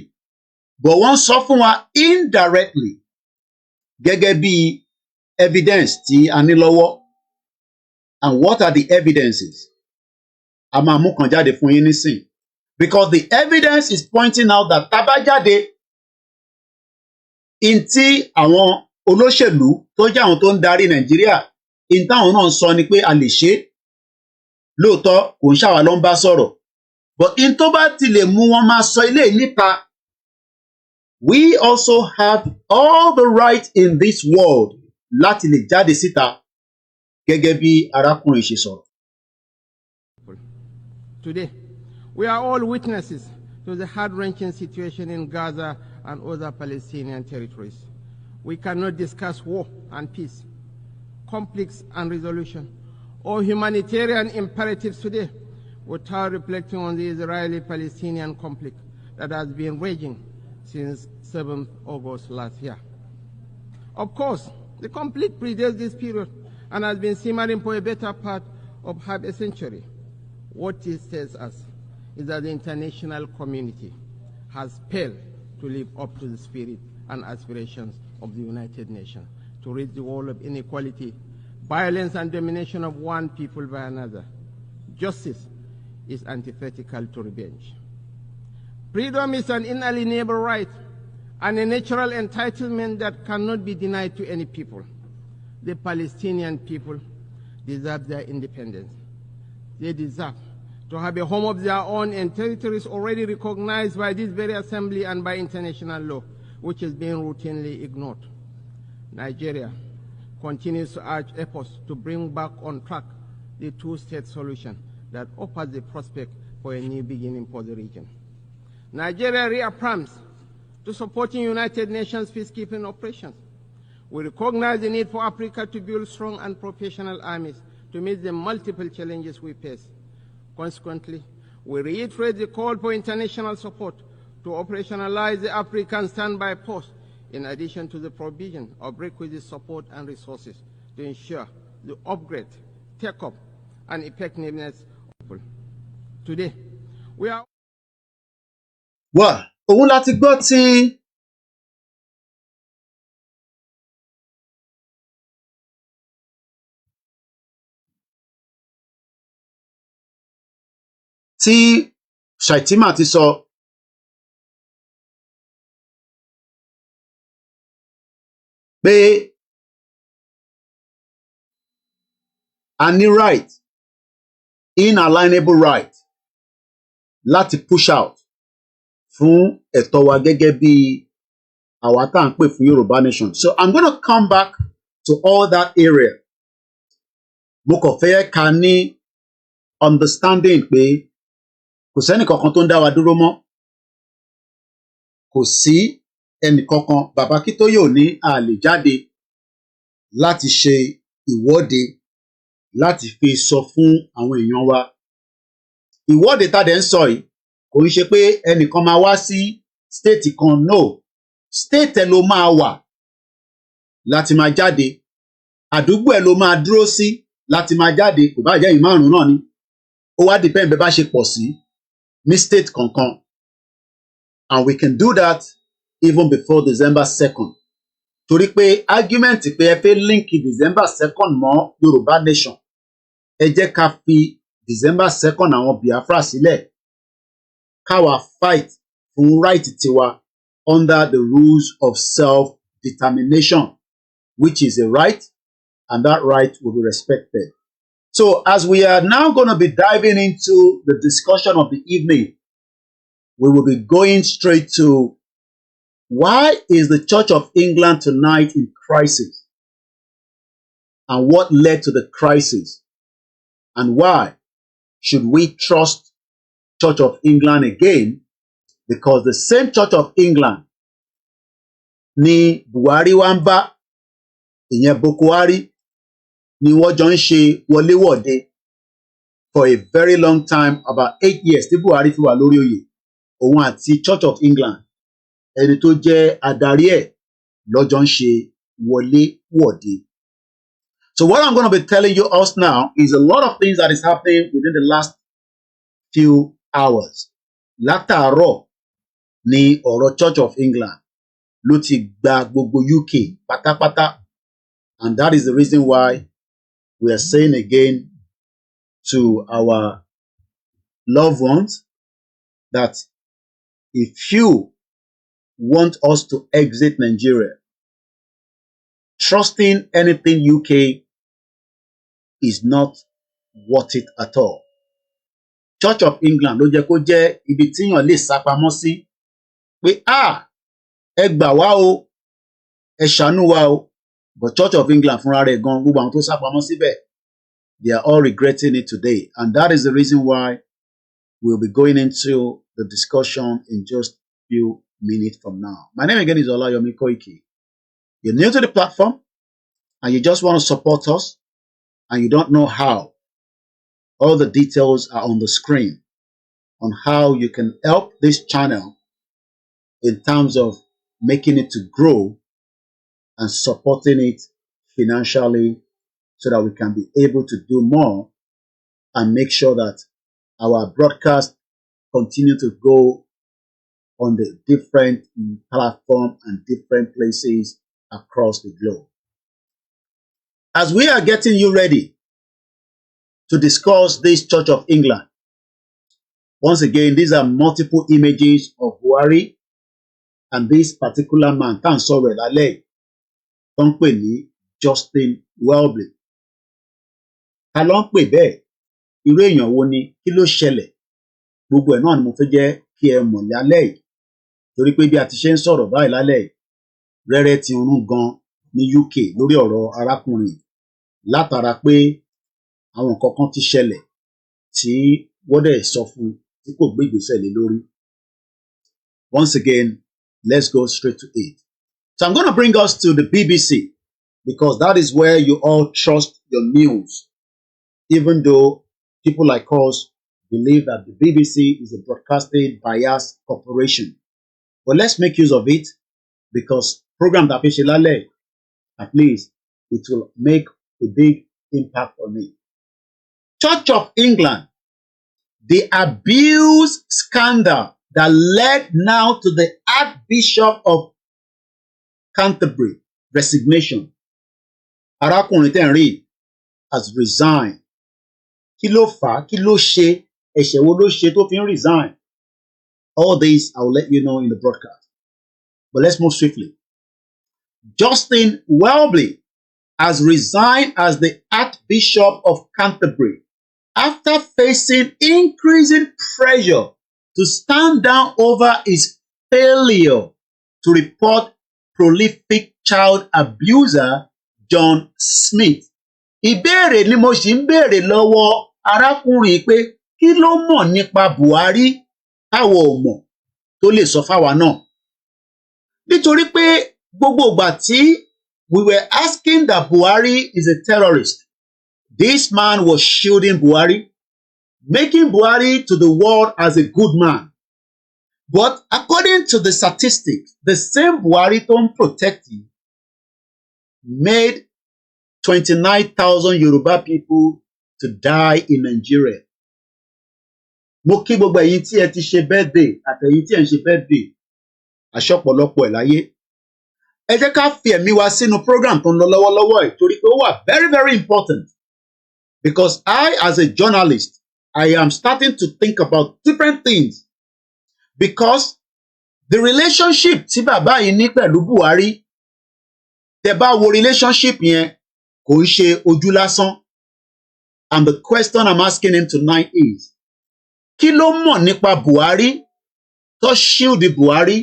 but wọ́n sọ fún wa indirectly gẹ́gẹ́ bí evidence tí a ní lọ́wọ́. And what are the evidences? A máa mú kan jáde fún yín nísìn. Because the evidence is pointing out that tá bá jáde, in tí àwọn olóṣèlú tó jẹ́ àwọn tó ń darí Nàìjíríà, in táwọn náà sọ ni pé a lè ṣe. Lóòótọ́ kò ń ṣàwà ló ń bá sọ̀rọ̀, but in tó bá ti lè mú wọn máa sọ ilé níta. We also have all the right in this world láti lè jáde síta gẹ́gẹ́ bí arákùnrin ṣe sọ̀rọ̀. Today, we are all witnesses to the heart-wrenching situation in Gaza and other Palestinian territories. We cannot discuss war and peace, conflicts and resolution, or humanitarian imperatives today without reflecting on the Israeli-Palestinian conflict that has been raging since 7th August last year. Of course, the conflict predates this period and has been simmering for a better part of half a century. What it tells us is that the international community has failed to live up to the spirit and aspirations of the United Nations. to reach the wall of inequality, violence and domination of one people by another. Justice is antithetical to revenge. Freedom is an inalienable right and a natural entitlement that cannot be denied to any people. The Palestinian people deserve their independence. They deserve to have a home of their own in territories already recognized by this very assembly and by international law, which is being routinely ignored. Nigeria continues to urge efforts to bring back on track the two-state solution that offers the prospect for a new beginning for the region. Nigeria reaffirms to supporting United Nations peacekeeping operations. We recognize the need for Africa to build strong and professional armies to meet the multiple challenges we face. Consequently, we reiterate the call for international support to operationalize the African standby force, in addition to the provision of requisite support and resources to ensure the upgrade, take-up, and effectiveness of people. Today, we are... Well, òun láti gbọ́ tí Shaitima ti sọ pé a ní right, inalienable right láti push out fún ẹ̀tọ́ wa gẹ́gẹ́ bí àwa tá à ń pè fún Yorùbá nation. So I'm going to come back to all that area. Mo kàn fẹ́ ká ní understanding pé kò sẹ́ni kankan tó ń dá wa dúró mọ́. Kò sí ẹnì kankan. Bàbá Akíntóyè ò ní a lè jáde láti ṣe ìwọ́de láti fi sọ fún àwọn èèyàn wa. Ìwọ́de tá dẹ̀ ń sọ yìí kò ń ṣe pé ẹnìkan máa wá sí state kan, no. State ẹ ló máa wà láti máa jáde. Àdúgbò ẹ ló máa dúró sí láti máa jáde. Kò bá jẹ́ ìmárùn náà ni. Ó wá depend bẹ́ẹ̀ bá ṣe pọ̀ sí ní state kankan. And we can do that even before December 2nd. Torí pé argument pé ẹ fẹ́ link December 2nd mọ́ Yorùbá nation. Ẹ jẹ́ ká fi December 2nd àwọn Biafra sílẹ̀. Káwa fight fún right tiwa under the rules of self-determination, which is a right, and that right will be respected. So as we are now going to be diving into the discussion of the evening, we will be going straight to why is the Church of England tonight in crisis? And what led to the crisis? And why should we trust Church of England again? Because the same Church of England ni Buhari wá ń bá, ìyẹn Boko Haram, ni wọ́n jọ ń ṣe wọléwọ̀de for a very long time, about 8 years tí Buhari fi wà lórí oyè. Òun àti Church of England, ẹni tó jẹ́ adarí ẹ̀, lọ́jọ́ ń ṣe wọléwọ̀de. So what I'm going to be telling you us now is a lot of things that is happening within the last few hours. Látàárọ̀ ni ọ̀rọ̀ Church of England ló ti gba gbogbo UK pátápátá. And that is the reason why we are saying again to our loved ones that if you want us to exit Nigeria, trusting anything UK is not worth it at all. Church of England ló jẹ́ kó jẹ́ ibi tíyàn lè sápamọ́ sí pé ẹ gbà wá o, ẹ ṣàánú wa o. But Church of England fúnra rẹ̀ gan, gbogbo àwọn tó sápamọ́ síbẹ̀, they are all regretting it today. And that is the reason why we'll be going into the discussion in just a few minutes from now. My name again is OLAYOMI KOIKI. You're new to the platform and you just want to support us and you don't know how. All the details are on the screen on how you can help this channel in terms of making it to grow and supporting it financially so that we can be able to do more and make sure that our broadcast continue to go on the different platforms and different places across the globe. as we are getting you ready to discuss this Church of England, once again, these are multiple images of Buhari and this particular man, tan sọ̀rọ̀ lálẹ́, tó ń pè ní Justin Welby. Ta ló ń pè bẹ́ẹ̀? Irú èèyàn wo ni? Kí ló ṣẹlẹ̀? Gbogbo ẹ̀ náà ni mo fẹ́ jẹ́ kí ẹ mọ̀ lálẹ́ yìí. Torí pé bí a ti ṣe ń sọ̀rọ̀ báyìí lálẹ́ yìí, rẹ́rẹ́ ti rún gan ní UK lórí ọ̀rọ̀ arákùnrin látara pé àwọn nǹkan kan ti ṣẹlẹ̀ tí wọ́n dẹ̀ sọ fún tí kò gbé ìgbésẹ̀ lé lórí. Once again, let's go straight to it. So I'm going to bring us to the BBC because that is where you all trust your news, even though people like us believe that the BBC is a broadcasting biased corporation. But let's make use of it because program that lálẹ́, at least it will make a big impact on it. Church of England, the abuse scandal that led now to the Archbishop of Canterbury resignation. Arákùnrin tẹ́ ń rí has resigned. Kí ló fà á? Kí ló ṣe? Ẹ̀ṣẹ̀ wo ló ṣe tó fi ń resign? All this I will let you know in the broadcast. But let's move swiftly. Justin Welby has resigned as the Archbishop of Canterbury after facing increasing pressure to stand down over his failure to report prolific child abuser John Smith. Ìbéèrè ni mo ṣì ń béèrè lọ́wọ́ arákùnrin pé kí ló mọ̀ nípa Buhari táwọn ò mọ̀ tó lè sọ fáwa náà. Nítorí pé gbogbo ìgbà tí we were asking that Buhari is a terrorist, this man was shielding Buhari, making Buhari to the world as a good man. But according to the statistics, the same Buhari tó ń protect him made 29,000 Yoruba people to die in Nigeria. Mo kí gbogbo ẹ̀yin tí ẹ ti ṣe birthday àtẹ̀yin tí ẹ ń ṣe birthday àṣọpọ̀lọpọ̀ ẹ̀ láyé. Ẹ jẹ́ ká fi ẹ̀mí wa sínú program tó ń lọ lọ́wọ́lọ́wọ́ ẹ̀ torí pé ó wà very very important because I as a journalist I am starting to think about different things because the relationship tí bàbá yìí ní pẹ̀lú Buhari, tẹ́ bá wo relationship yẹn kò ń ṣe ojú lásán, and the question I'm asking him tonight is kí ló mọ̀ nípa Buhari tó shield Buhari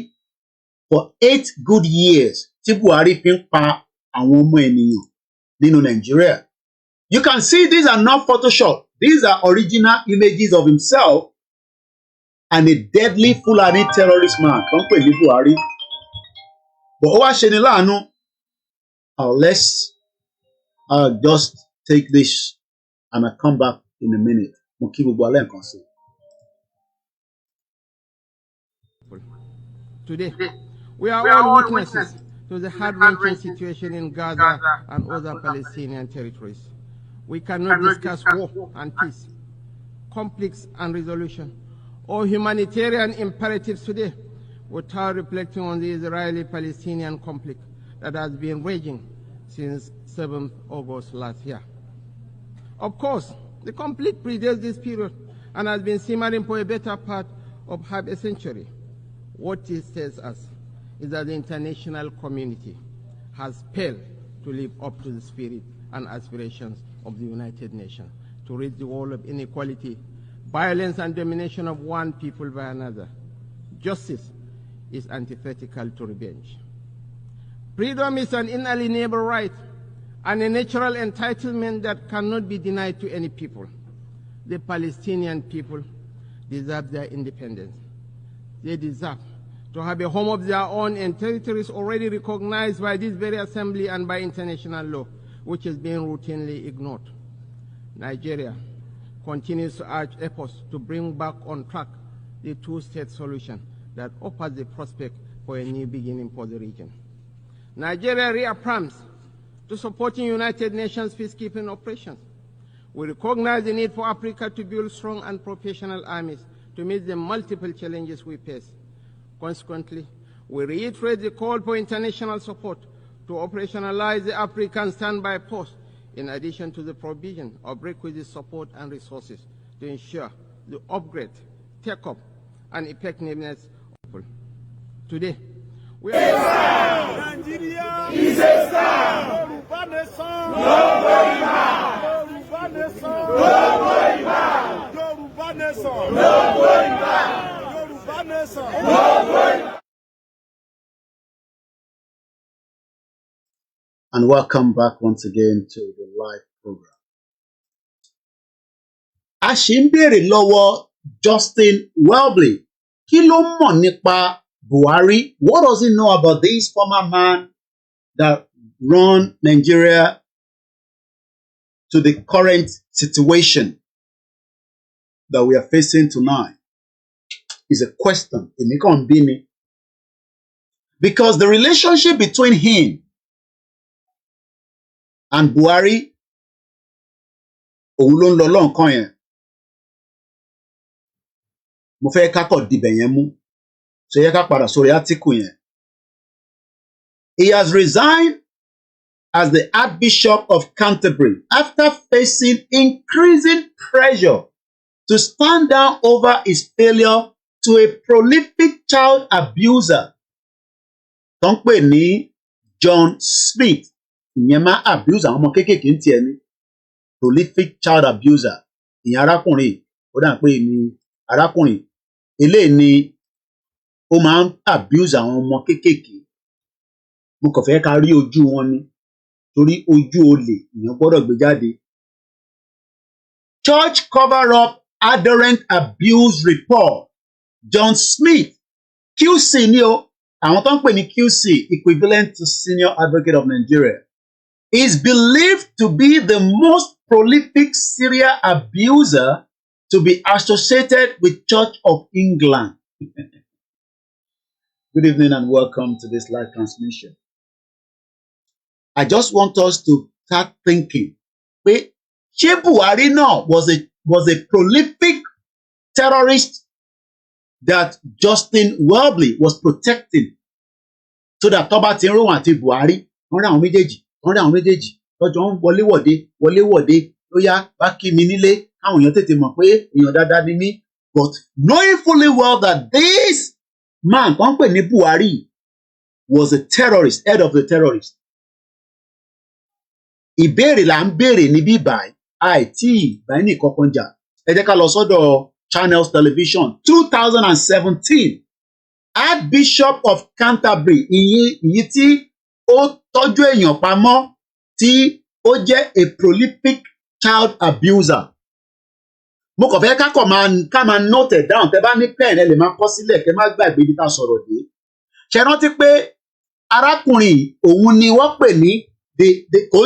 for 8 good years tí Buhari fi ń pa àwọn ọmọ ènìyàn nínú Nigeria. You can see these are not Photoshop. These are original images of himself and a deadly Fulani terrorist man tó ń pè ní Buhari. But ó wá ṣe ni láàánú. Let's just take this and I come back in a minute. Mo kí gbogbo alẹ́ nǹkan sí. Today, we are all witnesses to the heart-wrenching situation in Gaza and other Palestinian territories. We cannot discuss war and peace, conflicts and resolution, or humanitarian imperatives today without reflecting on the Israeli-Palestinian conflict that has been raging since 7th August last year. Of course, the conflict predates this period and has been simmering for a better part of half a century. What it tells us is that the international community has failed to live up to the spirit and aspirations of the United Nations to rid the world of inequality, violence, and domination of one people by another. Justice is antithetical to revenge. Freedom is an inalienable right and a natural entitlement that cannot be denied to any people. The Palestinian people deserve their independence. They deserve to have a home of their own in territories already recognized by this very assembly and by international law, which is being routinely ignored. Nigeria continues to urge efforts to bring back on track the two-state solution that offers the prospect for a new beginning for the region. Nigeria reaffirms to supporting United Nations peacekeeping operations. We recognize the need for Africa to build strong and professional armies to meet the multiple challenges we face. Consequently, we reiterate the call for international support to operationalize the African Standby Force in addition to the provision of requisite support and resources to ensure the upgrade, take-up, and effectiveness of today. We are Nigeria is a star. Yoruba nation. No going back. Yoruba nation. No going back. Yoruba nation. No going back. Yoruba nation. No going back. And welcome back once again to the live program. A ṣì ń béèrè lọ́wọ́ Justin Welby. Kí ló mọ̀ nípa Buhari? What does he know about this former man that run Nigeria to the current situation that we are facing tonight? Is a question. Èmi kàn bí ni. Because the relationship between him and Buhari, òun ló ń lọ lọ́nkàn yẹn. Mo fẹ́ ká kọ̀ dibẹ̀ yẹn mú. So yẹ ká padà sórí átíkù yẹn. He has resigned as the Archbishop of Canterbury after facing increasing pressure to stand down over his failure to a prolific child abuser. Tó ń pè ní John Smith. Ìyẹn máa abuse àwọn ọmọ kéékèèké ń tiẹ̀ ní. Prolific child abuser. Ìyẹn arákùnrin, ó dà pé ní arákùnrin. Eléyìí ni ó máa ń abuse àwọn ọmọ kéékèèké. Mo kàn fẹ́ ká rí ojú wọn ni. Torí ojú olè ìyẹn gbọ́dọ̀ gbé jáde. Church cover-up adherent abuse report. John Smith, QC ni o. Àwọn tó ń pè ní QC, equivalent to Senior Advocate of Nigeria, is believed to be the most prolific serial abuser to be associated with Church of England. Good evening and welcome to this live transmission. I just want us to start thinking, pé ṣé Buhari náà was a prolific terrorist that Justin Welby was protecting, so that tó bá ti ń ròhùn àti Buhari, wọ́n rí àwọn méjèèjì, lọ́jọ́ ń wọléwọ̀de, ó yá bá kí mi nílé, káwọn èèyàn tètè mọ̀ pé èèyàn dáadáa ni mí. But knowing fully well that this man, tó ń pè ní Buhari, was a terrorist, head of the terrorists. Ìbéèrè là ń béèrè níbí báyìí, àìtí ìbáyìí nìkan kan jà. Ẹ jẹ́ ká lọ sọ́dọ̀ Channels Television 2017. Archbishop of Canterbury, ìyí tí ó tọ́jú èèyàn pamọ́, tí ó jẹ́ a prolific child abuser. Mo kàn fẹ́ ká máa note it down. Tẹ́ bá ní pen ẹ lè máa kọ sílẹ̀ kẹ́ má gbàgbé ibi tá a sọ̀rọ̀ dé. Ṣé rántí pé arákùnrin òun ni wọ́n pè ní kò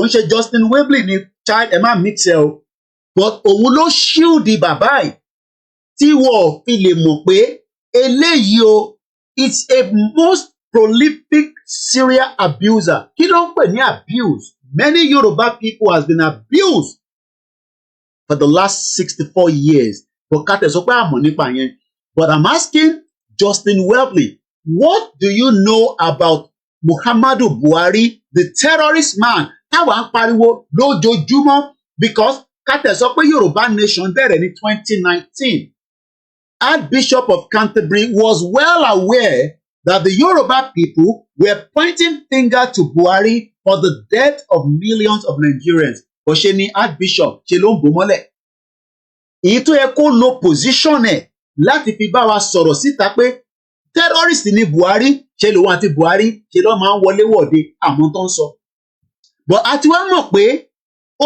ń ṣe Justin Welby ní child, ẹ má mix ẹ o, but òun ló shield bàbá ẹ̀ tí wọ́n fi lè mọ̀ pé eléyìí o, it's a most prolific serial abuser. Kí ló ń pè ní abuse? Many Yoruba people has been abused for the last 64 years. But ká tẹ̀ sọ pé àmọ̀ nípa yẹn. But I'm asking Justin Welby, what do you know about Muhammadu Buhari, the terrorist man? Táwa ń pariwo lójoojúmọ́, because ká tẹ̀ sọ pé Yoruba Nation bẹ̀rẹ̀ ní 2019. Archbishop of Canterbury was well aware that the Yoruba people were pointing finger to Buhari for the death of millions of Nigerians. Bó ṣe ni Archbishop ṣe ló ń bò mọ́lẹ̀. Èyí tó yẹ kó lo position ẹ̀ láti fi bá wa sọ̀rọ̀ síta pé terrorist ni Buhari, ṣe lòun àti Buhari ṣe lọ́ máa ń wọlé wọ̀de àmọ́ tó ń sọ. But a ti wá mọ̀ pé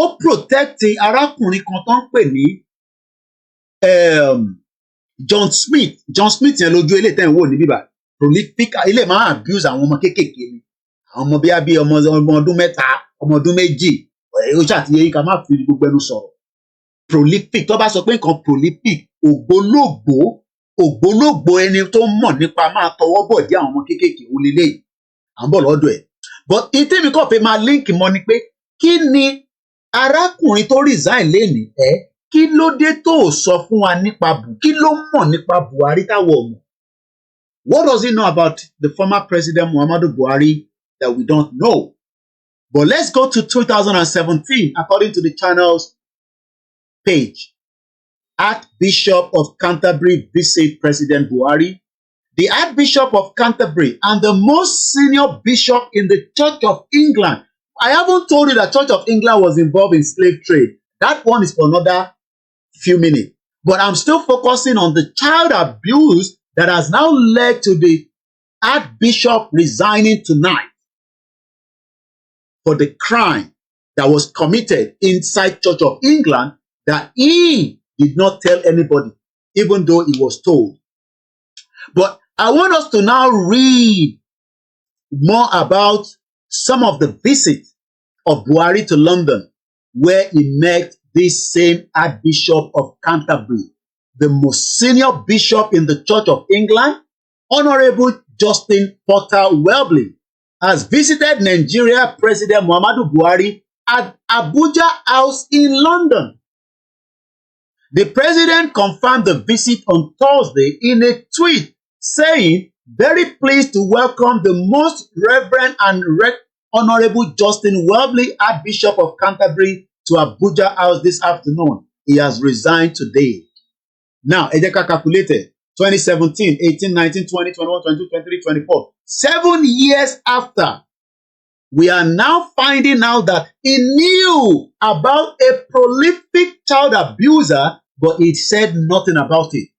ó protect arákùnrin kan tó ń pè ní John Smith yẹn lójú ilé tẹ́ ń wò ní bíbá. Prolific ilé máa abuse àwọn ọmọ kéékèèké ni. Àwọn ọmọ bí ọmọ ọdún mẹ́ta, ọmọ ọdún méjì, ó ṣàtìyẹ yín ká má fi gbogbo ẹnu sọ̀rọ̀. Prolific, tó bá sọ pé nǹkan prolific, ògbólógbò ẹni tó mọ̀ nípa máa tọwọ́ bọ̀ dé àwọn ọmọ kéékèèké ó lélẹ́yìí. À ń bọ̀ lọ́dọ̀ ẹ̀. But ìtẹ́mi kàn fẹ́ máa link mọ́ ni pé kí ni arákùnrin tó resign lénìí kí ló dé tó sọ fún wa nípa kí ló mọ̀ nípa Buhari táwọn ọmọ? What does he know about the former president Muhammadu Buhari that we don't know? But let's go to 2017, according to the channel's page. Archbishop of Canterbury visit President Buhari. The Archbishop of Canterbury and the most senior bishop in the Church of England. I haven't told you that Church of England was involved in slave trade. That one is for another few minutes. But I'm still focusing on the child abuse that has now led to the Archbishop resigning tonight for the crime that was committed inside Church of England that he did not tell anybody, even though he was told. But I want us to now read more about some of the visits of Buhari to London, where he met this same Archbishop of Canterbury, the most senior bishop in the Church of England, Honorable Justin Welby, has visited Nigeria President Muhammadu Buhari at Abuja House in London. The president confirmed the visit on Thursday in a tweet, saying, "Very pleased to welcome the Most Reverend and Honorable Justin Welby, Archbishop of Canterbury, to Abuja House this afternoon. He has resigned today." Now, Edeka calculated 2017, 18, 19, 20, 21, 22, 23, 24. 7 years after, we are now finding out that he knew about a prolific child abuser, but he said nothing about it.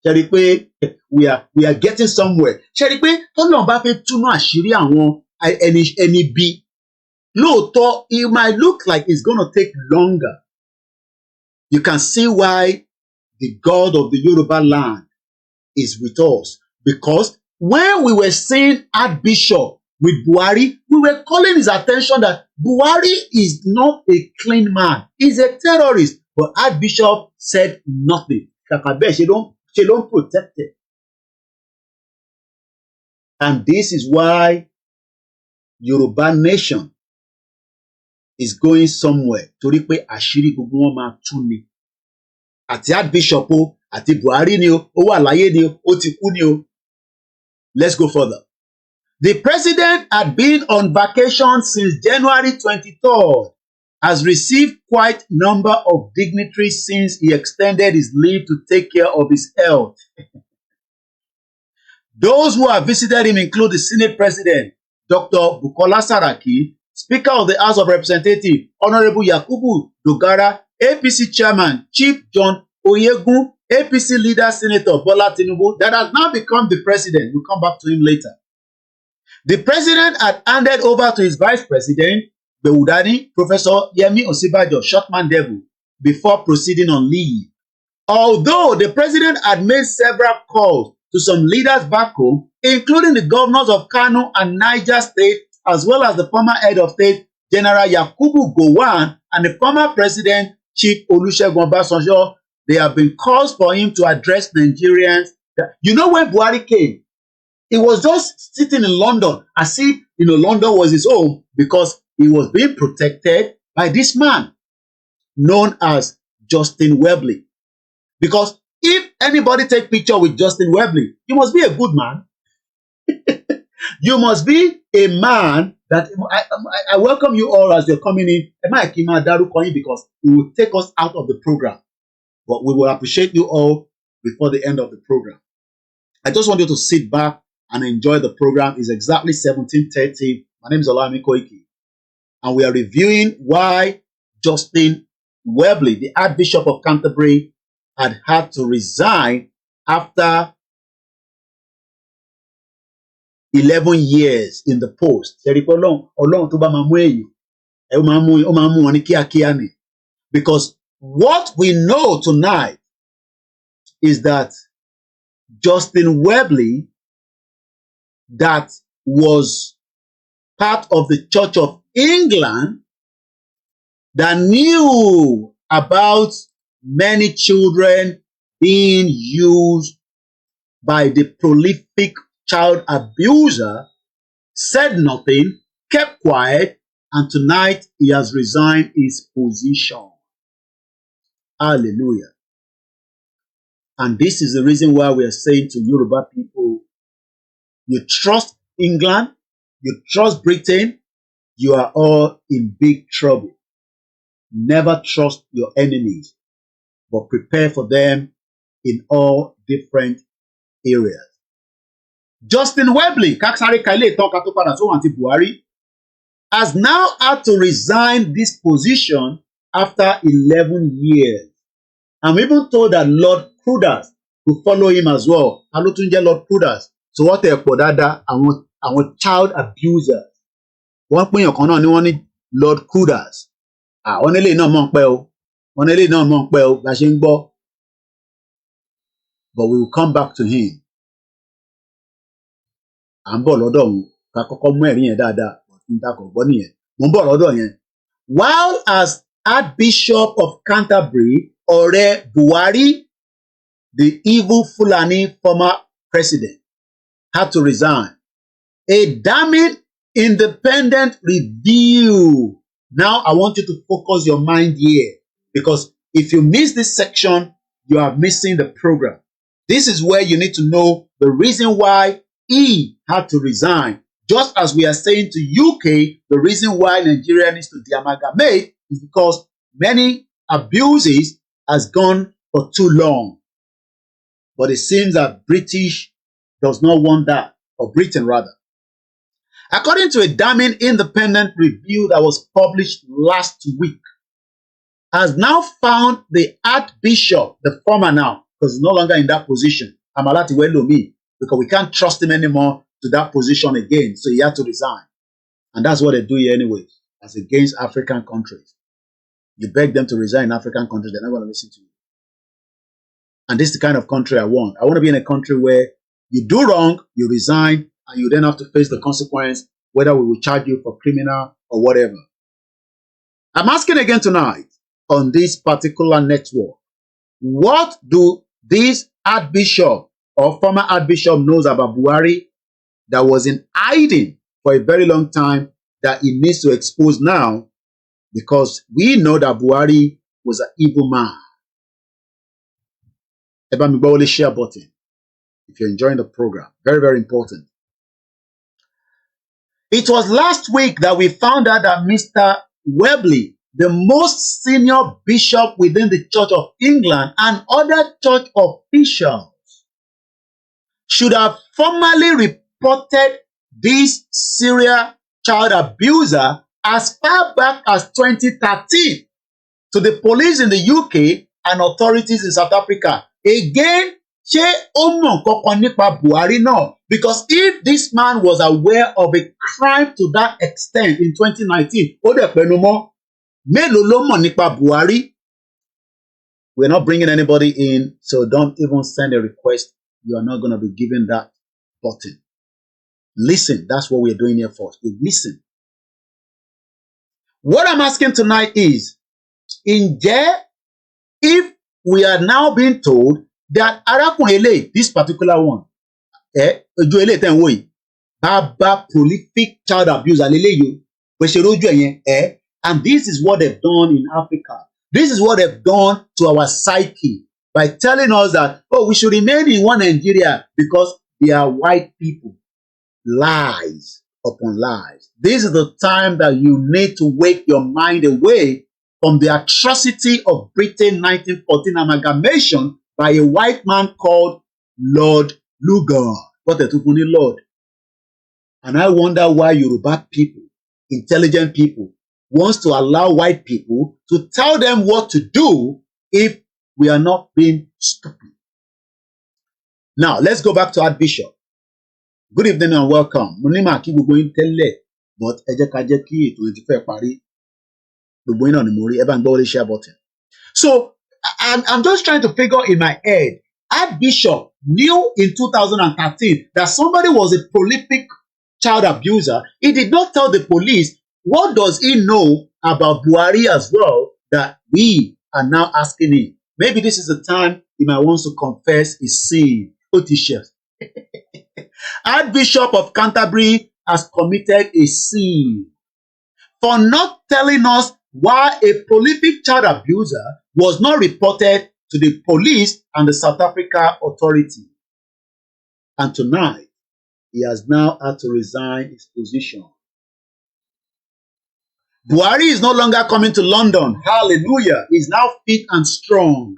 Ṣé we are getting somewhere. Ṣé pé tọ́lọ́run bá fẹ́ túnú àṣírí àwọn ẹni bí, lóòótọ́, it might look like it's going to take longer. You can see why the God of the Yoruba land is with us. Because when we were seeing Archbishop with Buhari, we were calling his attention that Buhari is not a clean man. He's a terrorist. But Archbishop said nothing. She don't protect it. And this is why Yoruba nation is going somewhere. Torí pé àṣírí gbogbo wọn máa tú ni. Àti Archbishop o, àti Buhari ni o, ó wà láyé ni o, ó ti kú ni o. Let's go further. The president had been on vacation since January 23rd, has received quite a number of dignitaries since he extended his leave to take care of his health. Those who have visited him include the Senate President, Dr. Bukola Saraki, Speaker of the House of Representatives, Honorable Yakubu Dogara, APC Chairman, Chief John Oyegun, APC Leader, Senator Bola Tinubu, that has now become the President. We'll come back to him later. The President had handed over to his Vice President, Beudani, Professor Yemi Osibajo, Shotman Devil, before proceeding on leave. Although the President had made several calls to some leaders back home, including the governors of Kano and Niger State, as well as the former head of state, General Yakubu Gowon, and the former President, Chief Olusegun Obasanjo, there have been calls for him to address Nigerians. You know, when Buhari came, he was just sitting in London as if, London was his home, because he was being protected by this man known as Justin Welby. Because if anybody take picture with Justin Welby, you must be a good man. You must be a man that I welcome you all as you're coming in. Because it will take us out of the program. But we will appreciate you all before the end of the program. I just want you to sit back and enjoy the program. It's exactly 17:30. My name is OLAYOMI KOIKI. And we are reviewing why Justin Welby, the Archbishop of Canterbury, had to resign after 11 years in the post. Because what we know tonight is that Justin Welby, that was part of the Church of England, that knew about many children being used by the prolific child abuser, said nothing, kept quiet, and tonight he has resigned his position. Hallelujah. And this is the reason why we are saying to Yoruba people, you trust England, you trust Britain, you are all in big trouble. Never trust your enemies, but prepare for them in all different areas. Justin Welby, Kaksari Kaile Toka to padà sóhun àti Buhari, has now had to resign this position after 11 years. I'm even told that Lord Kudas will follow him as well. Alotunje Lord Kudas. So what ẹ pọ̀ dáadáa àwọn child abusers. Wọ́n pín ọ̀kan náà ni wọ́n ní Lord Kudas. Wọ́n nílé náà mọ̀ ń pẹ́ o. Wọ́n nílé náà mọ̀ ń pẹ́ o. La ṣe ń gbọ́. But we will come back to him. À ń bọ̀ lọ́dọ̀ òun. Ká kọ́kọ́ mú ẹ̀rí yẹn dáadáa. Nítakọ̀ gbọ́ nìyẹn. Mo ń bọ̀ lọ́dọ̀ yẹn. While as Archbishop of Canterbury, Ọ̀rẹ́ Buhari, the evil Fulani former president, had to resign. A damning independent review. Now I want you to focus your mind here, because if you miss this section, you are missing the program. This is where you need to know the reason why he had to resign. Just as we are saying to UK, the reason why Nigeria needs to de-amalgamate is because many abuses has gone for too long. But it seems that British does not want that, or Britain rather. According to a damning independent review that was published last week, has now found the Archbishop, the former now, because he's no longer in that position, Amalati Welomi, because we can't trust him anymore to that position again, so he had to resign. And that's what they do here anyway, as against African countries. You beg them to resign in African countries, they're not going to listen to you. And this is the kind of country I want. I want to be in a country where you do wrong, you resign, and you then have to face the consequence, whether we will charge you for criminal or whatever. I'm asking again tonight on this particular network, what do this Archbishop or former Archbishop knows about Buhari that was in hiding for a very long time that he needs to expose now, because we know that Buhari was an evil man. Eba mi gbọ́ wọlé share button if you're enjoying the program. Very, very important. It was last week that we found out that Mr. Welby, the most senior bishop within the Church of England and other church officials, should have formally reported this serial child abuser as far back as 2013 to the police in the UK and authorities in South Africa. Again, ṣé ó mọ̀ kankan nípa Buhari náà? Because if this man was aware of a crime to that extent in 2019, ó dẹ̀ pẹnu mọ́, mélòó ló mọ̀ nípa Buhari? We're not bringing anybody in, so don't even send a request. You are not going to be given that button. Listen, that's what we're doing here for. Listen. What I'm asking tonight is, ǹjẹ́ if we are now being told that Arakunle, this particular one, ojú ele ten wo yìí, baba prolific child abuser leleyo, bó ṣe rojú ẹ̀yẹn, and this is what they've done in Africa. This is what they've done to our psyche by telling us that, oh, we should remain in one Nigeria because they are white people. Lies upon lies. This is the time that you need to wake your mind away from the atrocity of Britain 1914 amalgamation by a white man called Lord Lugard. What a tupuni Lord. And I wonder why Yoruba people, intelligent people, wants to allow white people to tell them what to do if we are not being stupid. Now, let's go back to Archbishop. Good evening and welcome. Mo ní màá kí gbogbo yín tẹ́lẹ̀, but ẹ jẹ́ ká jẹ́ kí ètò yìí ti fẹ́ parí. Gbogbo yín náà ni mo rí, ẹ bá ń gbọ́ wọlé share button. So, I'm just trying to figure in my head, Archbishop knew in 2013 that somebody was a prolific child abuser. He did not tell the police. What does he know about Buhari as well that we are now asking him? Maybe this is the time he might want to confess his sin. Archbishop of Canterbury has committed a sin for not telling us why a prolific child abuser was not reported to the police and the South Africa authority. And tonight, he has now had to resign his position. Buhari is no longer coming to London. Hallelujah. He's now fit and strong.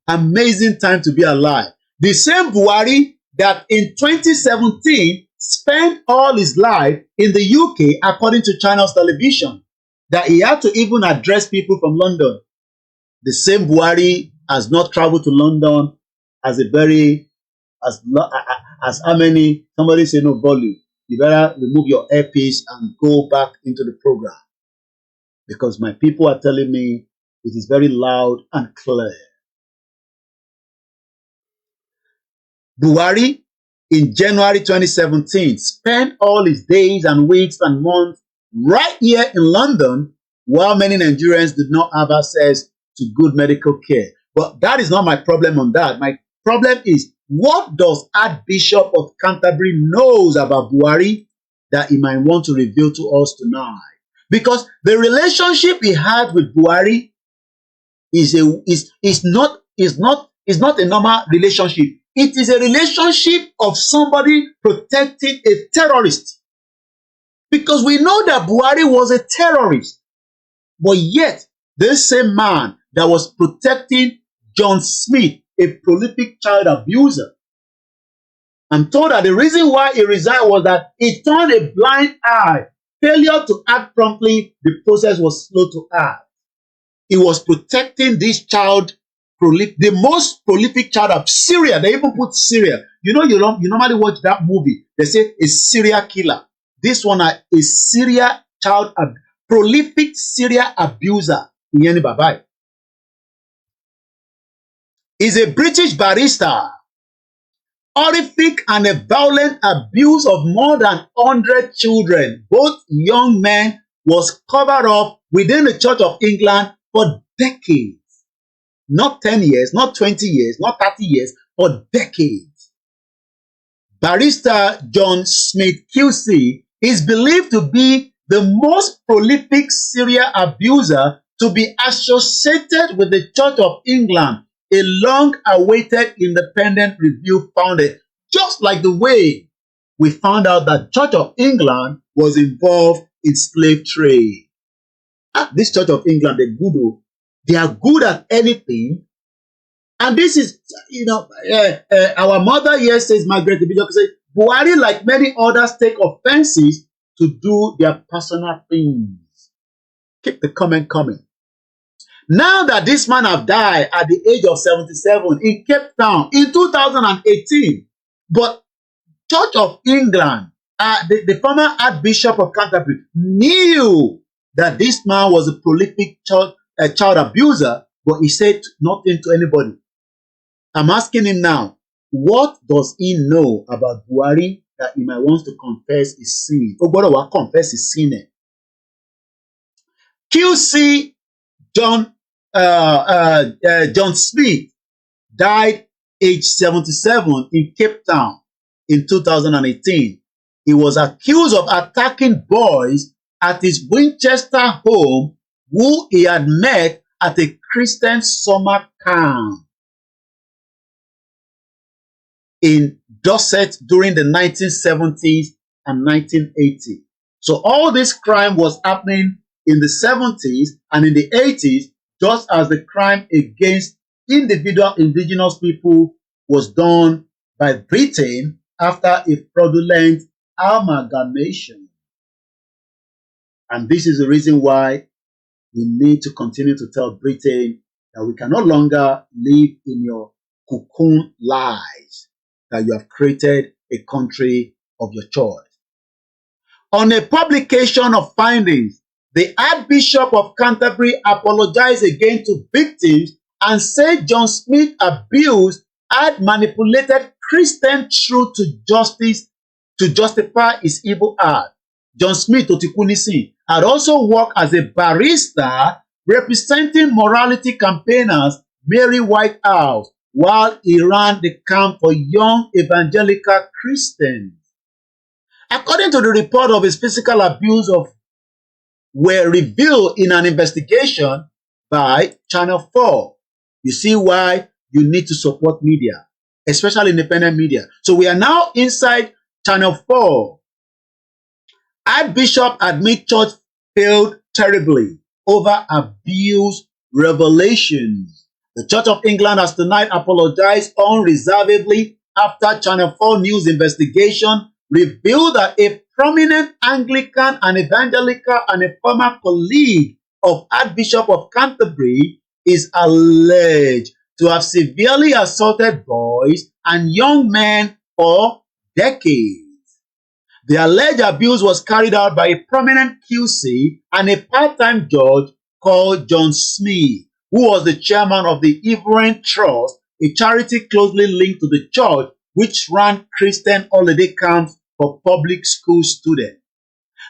Amazing time to be alive. The same Buhari that in 2017 spent all his life in the UK, according to Channels Television, that he had to even address people from London. The same Buhari has not traveled to London as how many, somebody say no volume. You better remove your earpiece and go back into the program. Because my people are telling me it is very loud and clear. Buhari, in January 2017, spent all his days and weeks and months right here in London, while many Nigerians did not have access to good medical care. But that is not my problem on that. My problem is, what does Archbishop of Canterbury knows about Buhari that he might want to reveal to us tonight? Because the relationship he had with Buhari is not a normal relationship. It is a relationship of somebody protecting a terrorist. Because we know that Buhari was a terrorist. But yet, this same man that was protecting John Smith, a prolific child abuser, I'm told that the reason why he resigned was that he turned a blind eye. Failure to act promptly, the process was slow to act. He was protecting this child, the most prolific child of Syria. They even put Syria. You know, you normally watch that movie. They say a serial killer. This one is Syria child, prolific Syria abuser. Is a British barrister. Horrific and a violent abuse of more than 100 children, both young men, was covered up within the Church of England for decades. Not 10 years, not 20 years, not 30 years, for decades. Barrister John Smith QC is believed to be the most prolific Syria abuser to be associated with the Church of England. A long-awaited independent review found it, just like the way we found out that Church of England was involved in slave trade. This Church of England, they are good at anything. And this is, our mother here says, Margaret Bishop says, Buhari, like many others, take offenses to do their personal things. Keep the comment coming. Now that this man have died at the age of 77 in Cape Town in 2018, but Church of England, the former Archbishop of Canterbury, knew that this man was a prolific child abuser, but he said nothing to anybody. I'm asking him now, what does he know about Buhari that he might want to confess his sin? Oh, confess his sin. QC John Smith died age 77 in Cape Town in 2018. He was accused of attacking boys at his Winchester home who he had met at a Christian summer camp in Dorset during the 1970s and 1980s. So all this crime was happening in the 70s and in the 80s, just as the crime against individual indigenous people was done by Britain after a fraudulent amalgamation. And this is the reason why we need to continue to tell Britain that we can no longer live in your cocoon lies, that you have created a country of your choice. On a publication of findings, the Archbishop of Canterbury apologized again to victims and said John Smith's abuse had manipulated Christian truth to justice to justify his evil act. John Smith Otikunisi had also worked as a barrister representing morality campaigners Mary Whitehouse while he ran the camp for young evangelical Christians. According to the report of his physical abuse were revealed in an investigation by Channel 4. You see why you need to support media, especially independent media. So we are now inside Channel 4. Archbishop admit church failed terribly over abuse revelations. The Church of England has tonight apologized unreservedly after Channel 4 News investigation revealed that a prominent Anglican and evangelical and a former colleague of Archbishop of Canterbury is alleged to have severely assaulted boys and young men for decades. The alleged abuse was carried out by a prominent QC and a part-time judge called John Smith, who was the chairman of the Everett Trust, a charity closely linked to the church which ran Christian holiday camps for public school students.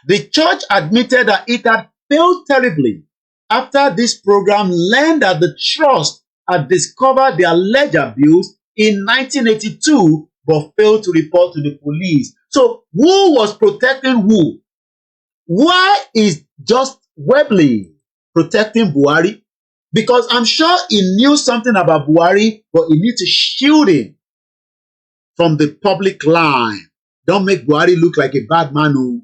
The church admitted that it had failed terribly after this program learned that the trust had discovered the alleged abuse in 1982 but failed to report to the police. So who was protecting who? Why is Just Welby protecting Buhari? Because I'm sure he knew something about Buhari, but he needs to shield him from the public line. Don't make Buhari look like a bad man who.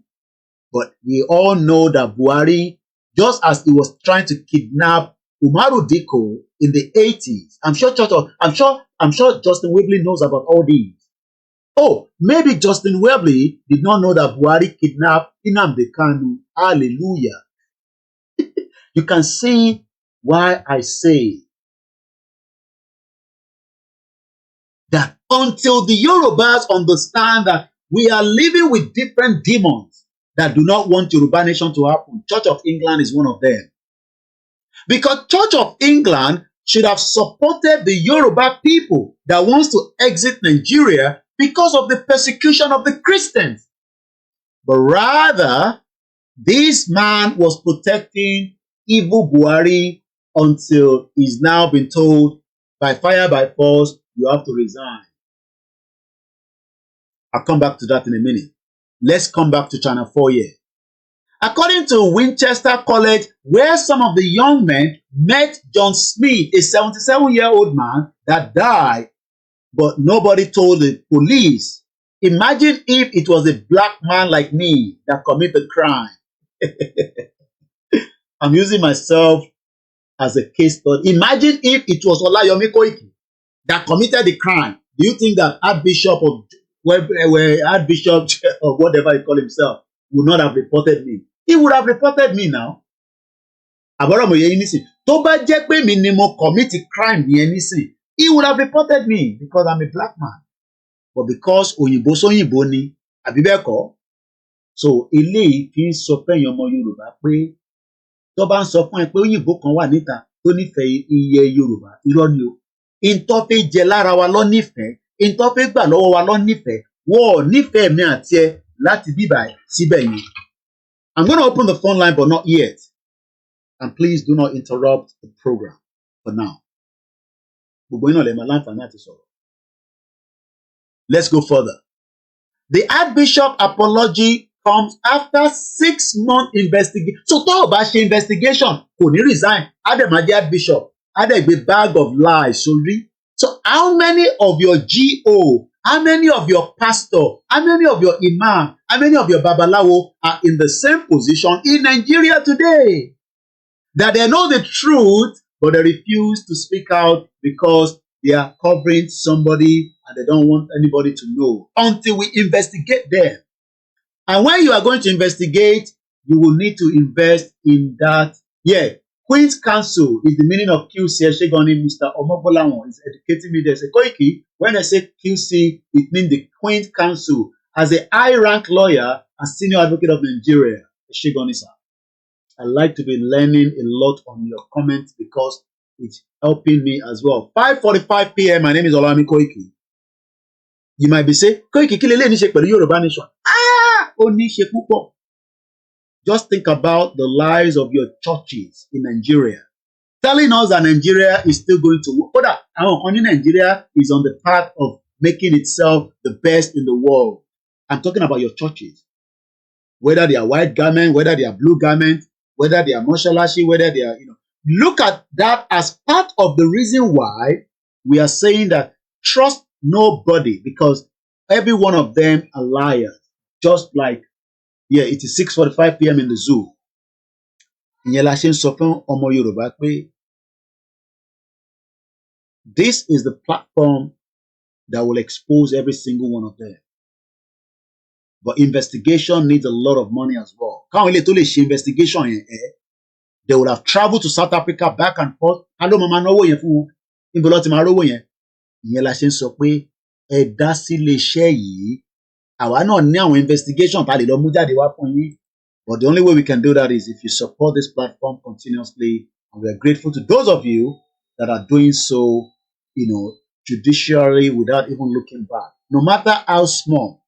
But we all know that Buhari, just as he was trying to kidnap Umaru Diko in the 80s, I'm sure Justin Welby knows about all these. Oh, maybe Justin Welby did not know that Buhari kidnapped Nnamdi Kanu. Hallelujah. You can see why I say that until the Yorubas understand that we are living with different demons that do not want Yoruba nation to happen, Church of England is one of them. Because Church of England should have supported the Yoruba people that wants to exit Nigeria because of the persecution of the Christians. But rather, this man was protecting evil Buhari until he's now been told by fire, by force, you have to resign. I'll come back to that in a minute. Let's come back to Channel 4 here. According to Winchester College, where some of the young men met John Smith, a 77-year-old man that died, but nobody told the police. Imagine if it was a black man like me that committed crime. I'm using myself as a case study. Imagine if it was OLAYOMI KOIKI that committed the crime. Do you think that Archbishop of Archbishop or whatever he called himself would not have reported me? He would have reported me now. Tó bá jẹ́ pé mi ni mo commit crime yẹn nísìn, he would have reported me because I'm a black man. But because òyìnbó sóyìnbó ni, àbí bẹ́ẹ̀ kọ́? So eléyìí kì í sọ fún ẹ̀yin ọmọ Yorùbá pé tó bá ń sọ fún ẹ pé òyìnbó kan wà níta tó nífẹ̀ẹ́ iye Yorùbá, irọ́ ni o. Ìntọ́ fẹ́ jẹ lára wa lọ nífẹ̀ẹ́, ìntọ́ fẹ́ gbà lọ́wọ́ wa lọ nífẹ̀ẹ́, wọ́n nífẹ̀ẹ́ mi àti ẹ láti bíbà síbẹ̀ yẹn. I'm going to open the phone line, but not yet. And please do not interrupt the program for now. Let's go further. The Archbishop apology comes after 6-month investigation. So talk about investigation. Kò ní resign. Ademaji Archbishop. Adegbe bag of lies. Sorry. So how many of your GO, how many of your pastor, how many of your imam, how many of your babalawo are in the same position in Nigeria today? That they know the truth, but they refuse to speak out because they are covering somebody and they don't want anybody to know until we investigate them. And when you are going to investigate, you will need to invest in that. Yeah, Queen's Counsel is the meaning of QC. Mr. Omobolawon is educating me. They say, Koiki, when I say QC, it means the Queen's Counsel as a high-rank lawyer and senior advocate of Nigeria. I like to be learning a lot on your comments because it's helping me as well. 5:45 p.m. My name is OLAYOMI KOIKI. You might be saying, Koiki, kí lélẹ́yìí ní ṣe pẹ̀lú Yoruba nation? Ó ní ṣe púpọ̀. Just think about the lives of your churches in Nigeria. Telling us that Nigeria is still going to work. But only Nigeria is on the path of making itself the best in the world. I'm talking about your churches. Whether they are white garment, whether they are blue garment, whether they are moshalashi, whether they are, look at that as part of the reason why we are saying that trust nobody, because every one of them are liars, just like Yeah, it is 6:45 p.m. in the zoo. Ìyẹn la ṣe ń sọ fún ọmọ Yorùbá pé this is the platform that will expose every single one of them. But investigation needs a lot of money as well. Káwọn ilé tó lè ṣe investigation yẹn, they would have traveled to South Africa back and forth. Hello, mama náwó yẹn fún wọn. Níbo ló ti máa rówó yẹn? Ìyẹn la ṣe ń sọ pé ẹ dá sí iléeṣẹ́ yìí. Àwa náà ní àwọn investigation tá a lè lọ mú jáde wá fún yín. But the only way we can do that is if you support this platform continuously. And we are grateful to those of you that are doing so, judicially without even looking back. No matter how small.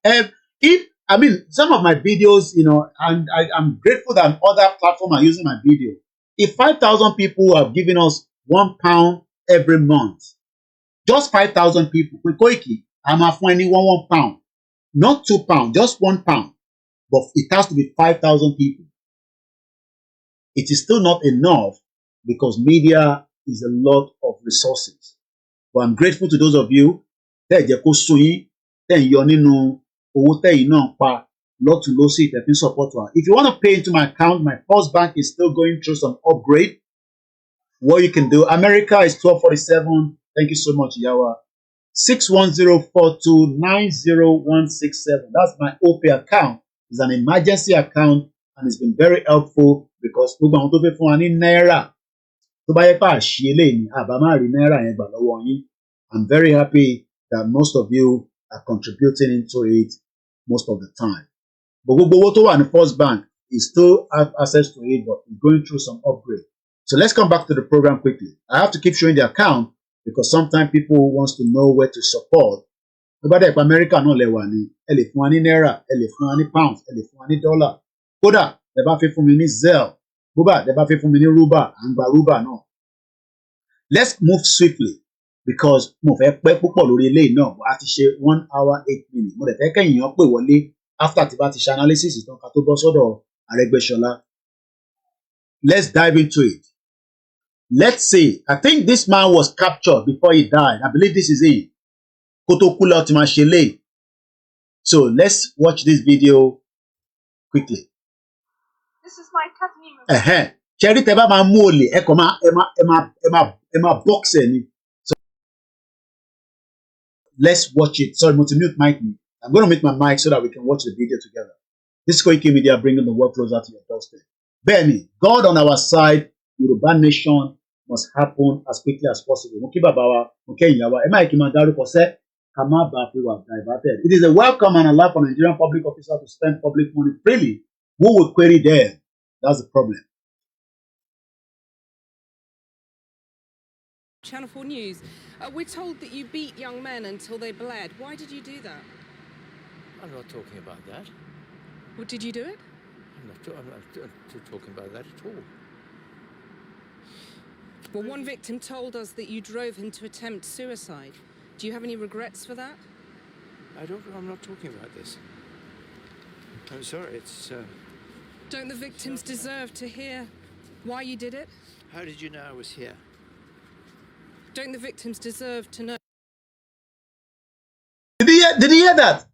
Some of my videos, and I'm grateful that other platforms are using my video. If 5,000 people have given us £1 every month, just 5,000 people, with Koiki, I'm offering £1 not £2, just £1. But it has to be 5,000 people. It is still not enough because media is a lot of resources. But I'm grateful to those of you that support. If you want to pay into my account, my first bank is still going through some upgrade. What you can do, America is 1247. Thank you so much, Yawa. 61042901167. That's my OP account. It's an emergency account and it's been very helpful because I'm very happy that most of you are contributing into it most of the time. But the first bank is still have access to it, but it's going through some upgrade. So let's come back to the program quickly. I have to keep showing the account because sometimes people wants to know where to support. Nobody America no le wa ni, ẹ lè fún wa ní naira, ẹ lè fún wa ní pounds, ẹ lè fún wa ní dollar. Kódà, tẹ́ bá fẹ́ fún mi ní Zelle, bóbá tẹ́ bá fẹ́ fún mi ní Ruba, à ń gba Ruba náà. Let's move swiftly because mo fẹ́ pẹ́ púpọ̀ lórí eléyìí náà. A ti ṣe 1 hour 8 minutes. Mo dẹ̀ fẹ́ kẹ́yìn yàn pè wọlé after tí bá ti ṣe analysis ìtàn ká tó bọ́ sọ́dọ̀ Aregbesola. Let's dive into it. Let's see. I think this man was captured before he died. I believe this is it. So let's watch this video quickly. This is my cousin. Cherry teba ma mú olè, ẹ kàn máa box ẹ ni. So let's watch it. Sorry, mo ti mute mic me. I'm going to mute my mic so that we can watch the video together. This is Koikimedia bringing the world closer to your doorstep. Benny, God on our side, Yoruba nation must happen as quickly as possible. Mo kí bàbá wa, mo kí ìyá wa, ẹ má kí máa dárúkọ sẹ́. It is a welcome and allowed for Nigerian public officers to spend public money freely. Who will query them? That's the problem. Channel 4 News. We're told that you beat young men until they bled. Why did you do that? I'm not talking about that. Well, did you do it? I'm not talking about that at all. Well, one victim told us that you drove him to attempt suicide. Do you have any regrets for that? I'm not talking about this. I'm sorry, it's... Don't the victims deserve to hear why you did it? How did you know I was here? Don't the victims deserve to know? Did you hear that?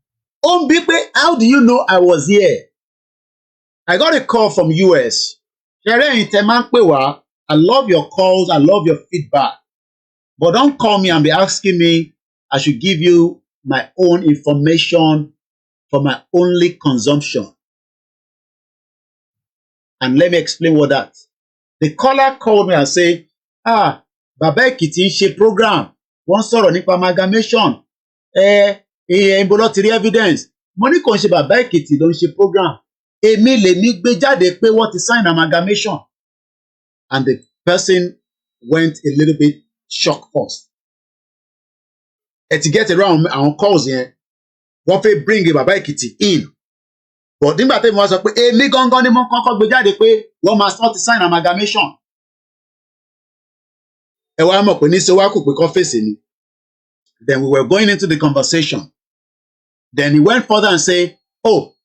How do you know I was here? I got a call from US. I love your calls. I love your feedback. But don't call me and be asking me I should give you my own information for my only consumption. And let me explain what that. The caller called me and said, Baba Ekiti ń ṣe program. Wọ́n sọ̀rọ̀ nípa amalgamation. Ibo ló ti rí evidence. Mo ní kò ń ṣe Baba Ekiti ló ń ṣe program. Èmi lèmi gbé jáde pé wọ́n ti sign amalgamation. And the person went a little bit shocked first. To get around our calls here, wọ́n fẹ́ bring Baba Ekiti in. But nígbà tí mo sọ pé èmi gangan ni mo kọ́kọ́ gbé jáde pé wọ́n máa start to sign amalgamation. Ẹ wá mọ̀ pé ní ṣe wá kò pé kọ́ fèsì ni. Then we were going into the conversation. Then he went further and said,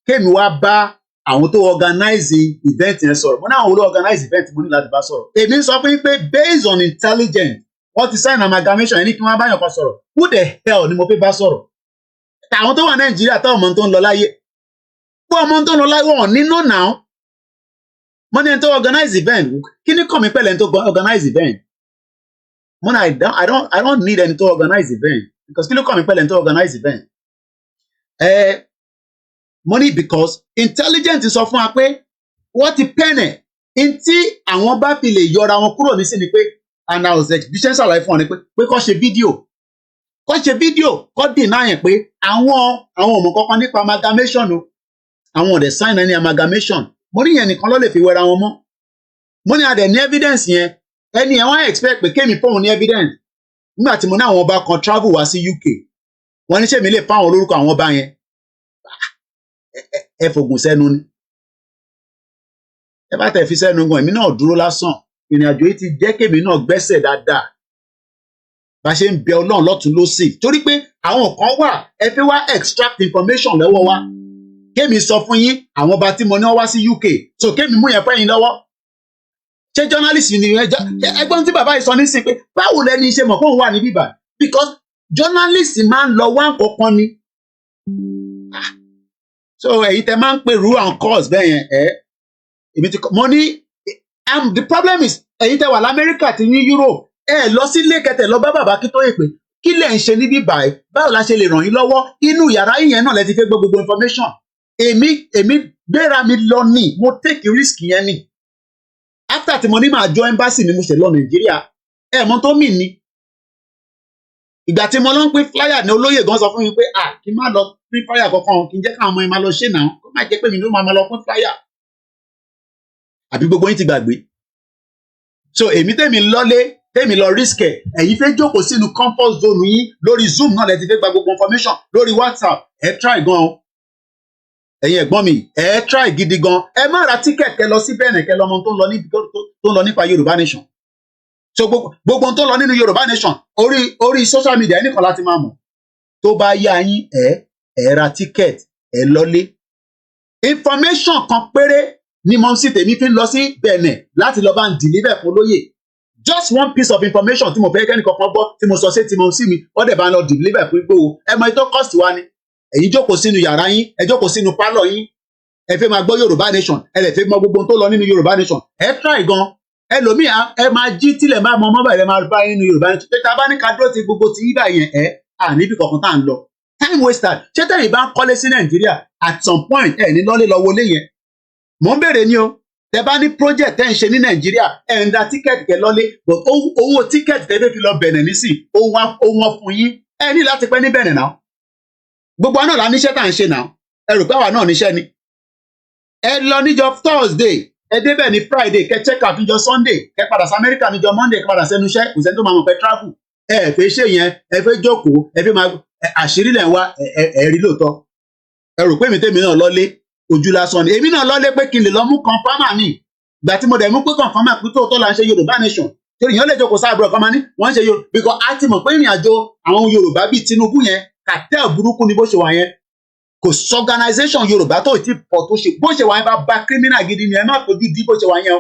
kémi wá bá àwọn tó organize event yẹn sọ̀rọ̀. Mo ní àwọn tó organize event mo ní láti bá sọ̀rọ̀. Èmi sọ fún yín pé based on intelligence, wọ́n ti sign amalgamation ẹni kí wọ́n bá yàn kan sọ̀rọ̀. Who the hell ni mo fi bá sọ̀rọ̀? Àwọn tó wà Nàìjíríà táwọn ọmọ tó ń lọ láyé. pé ọmọ tó ń lọ láì wọ́n nínú náà mo ní ẹni tó organize event kí ni kàn mí pẹ̀lú ẹni tó organize event mo ní I don't need ẹni tó organize event because kí ló kàn mí pẹ̀lú ẹni tó organize event mo ní because intelligent sọ fún wa pé wọ́n ti pẹ́ẹ̀nẹ̀ ntí àwọn bá fi lè yọra wọn kúrò ní sí ni pé and I was exhibition ṣàlàyé fún ọ ni pé kọ́ ṣe fídíò kọ́ dènà yẹn pé àwọn ọmọ kankan nípa amalgamation o àwọn ọ̀dẹ̀ sign any amalgamation mo ní yẹn nìkan ló lè fi wẹra wọn mọ́ mo ní adẹ̀ ní evidence yẹn ẹni ẹ̀ wọ́n expect pé kémi fóun ní evidence nígbà tí mo ní àwọn ọba kan travel wá sí UK wọ́n ní sẹ́mi lè fáwọn olórúkọ àwọn ọba yẹn ẹ fògùn sẹ́nu ni ẹ bá tẹ̀ fi sẹ́nu gan èmi náà dúró lásán ìrìn àjò yìí ti jẹ́ kémi náà gbẹ́sẹ̀ dáadáa bá ṣe ń bẹ Ọlọ́run lọ́tún lósì torí pé àwọn kan wà ẹ fẹ́ wá extract information lọ́wọ́ wa kémi sọ fún yín àwọn ọba tí mo ní wọ́n wá sí UK so kémi mú yẹn fẹ́ yín lọ́wọ́ ṣé journalist ni ẹgbọ́n tí bàbá yìí sọ nísìnyí pé báwo lẹni ṣe mọ̀ fóun wà ní bíbá because journalist máa ń lọ wá nǹkan ni so èyí tẹ máa ń pè ru and cause bẹ́ẹ̀ yẹn èmi ti mo ní the problem is èyí tẹ wà lamẹ́ríkà ti ní Europe lọ sí ilé kẹtẹ lọ bá bàbá kí tó yẹ pé kí lẹ̀ ń ṣe ní bíbá ẹ báwo la ṣe lè ràn yín lọ́wọ́ inú yàrá yìnyẹn náà lẹ ti fẹ́ gbọ́ gbogbo information èmi gbéra mi lọ ní mo take risk yẹn ni after tí mo ní máa jọ embassy ni mo ṣe lọ Nàìjíríà mọ tó mì ní ìgbà tí mo lọ ń pín flyer ní olóyè gan sọ fún mi pé kí n má lọ pín flyer kankan kí n jẹ́ káwọn ọmọ yẹn máa lọ ṣe náà kó má jẹ́ pé mi ló máa lọ pín flyer àbí gbogbo yín ti gbàgbé so èmi tèmi lọ risk ẹ̀yin fẹ́ jókòó sínú comfort zone yín lórí Zoom náà lẹ ti fẹ́ gba gbogbo information lórí WhatsApp try gan o ẹ̀yin ẹ̀gbọ́n mi try gidi gan ẹ má ra ticket kẹ lọ sí Benin kẹ lọmọ tó ń lọ nípa Yorùbá nation so gbogbo tó ń lọ nínú Yorùbá nation orí social media ẹnìkan láti máa mọ̀ tó bá yá yín ra ticket lọlé information kan péré ni mo sì tèmi fi ń lọ sí Benin láti lọ bá ń deliver fún lóyè just one piece of information tí mo fẹ́ kẹ́ni kankan gbọ́ tí mo sọ sí tí mo sí mi wọ́n dẹ̀ bá ń lọ deliver fún Ìgbòho mọ ètò cost wa ni èyí jókòó sínú yàrá yín ẹ jókòó sínú pálọ̀ yín ẹ fẹ́ máa gbọ́ Yorùbá nation ẹ lè fẹ́ mọ gbogbo tó lọ nínú Yorùbá nation try gan ẹlòmíì ẹ máa jí tílẹ̀ máa mọ mọ́bà ẹ máa bá nínú Yorùbá nation pé tá a bá ní ká dúró ti gbogbo ti yíbà yẹn níbi kankan tá à ń lọ time waster ṣé tẹ̀yìn bá ń kọ́lé sí Nàìjíríà at some point ní lọ́lé lọ wọlé yẹn mò ń béèrè ni o tẹ bá ní project tẹ́ ń ṣe ní Nàìjíríà ń da ticket kẹ lọ́lé but owó ticket tẹ́ fẹ́ fi lọ Benin nísìn ó wọ́n fún yín ní láti pẹ́ ní Benin náà gbogbo àná la níṣẹ́ tá à ń ṣe náà ẹ rò pé àwa náà níṣẹ́ ni ẹ lọ níjọ́ Thursday ẹ débẹ̀ ní Friday kẹ check out níjọ́ Sunday kẹ padà sí America níjọ́ Monday kẹ padà sẹ́nu iṣẹ́ kò sẹ́ni tó máa mọ̀ pé travel fẹ́ ṣe yẹn ẹ fẹ́ jókòó ẹ fẹ́ máa àṣírí lẹ̀ ń wá rí lóòótọ́ ẹ rò pé tèmi náà lọ́lé ojú lásán ni èmi náà lọ́lé pé kí n lè lọ mú confirmer ní ìgbà tí mo dẹ̀ mú pé confirmer pé tóòtọ́ la ń ṣe Yorùbá nation torí èèyàn lè jókòó sáà búrọ̀ kan máa ní wọ́n ń ṣe Yorùbá because a ti mọ̀ pé ìrìn àjò àwọn Yorùbá bíi Tinubu yẹn cartel burúkú ni bó ṣe wà yẹn kò sí organisation Yorùbá tó ti pọ̀ tó ṣe bó ṣe wà yẹn bá criminal gidi ni ẹ má fojú di bó ṣe wà yẹn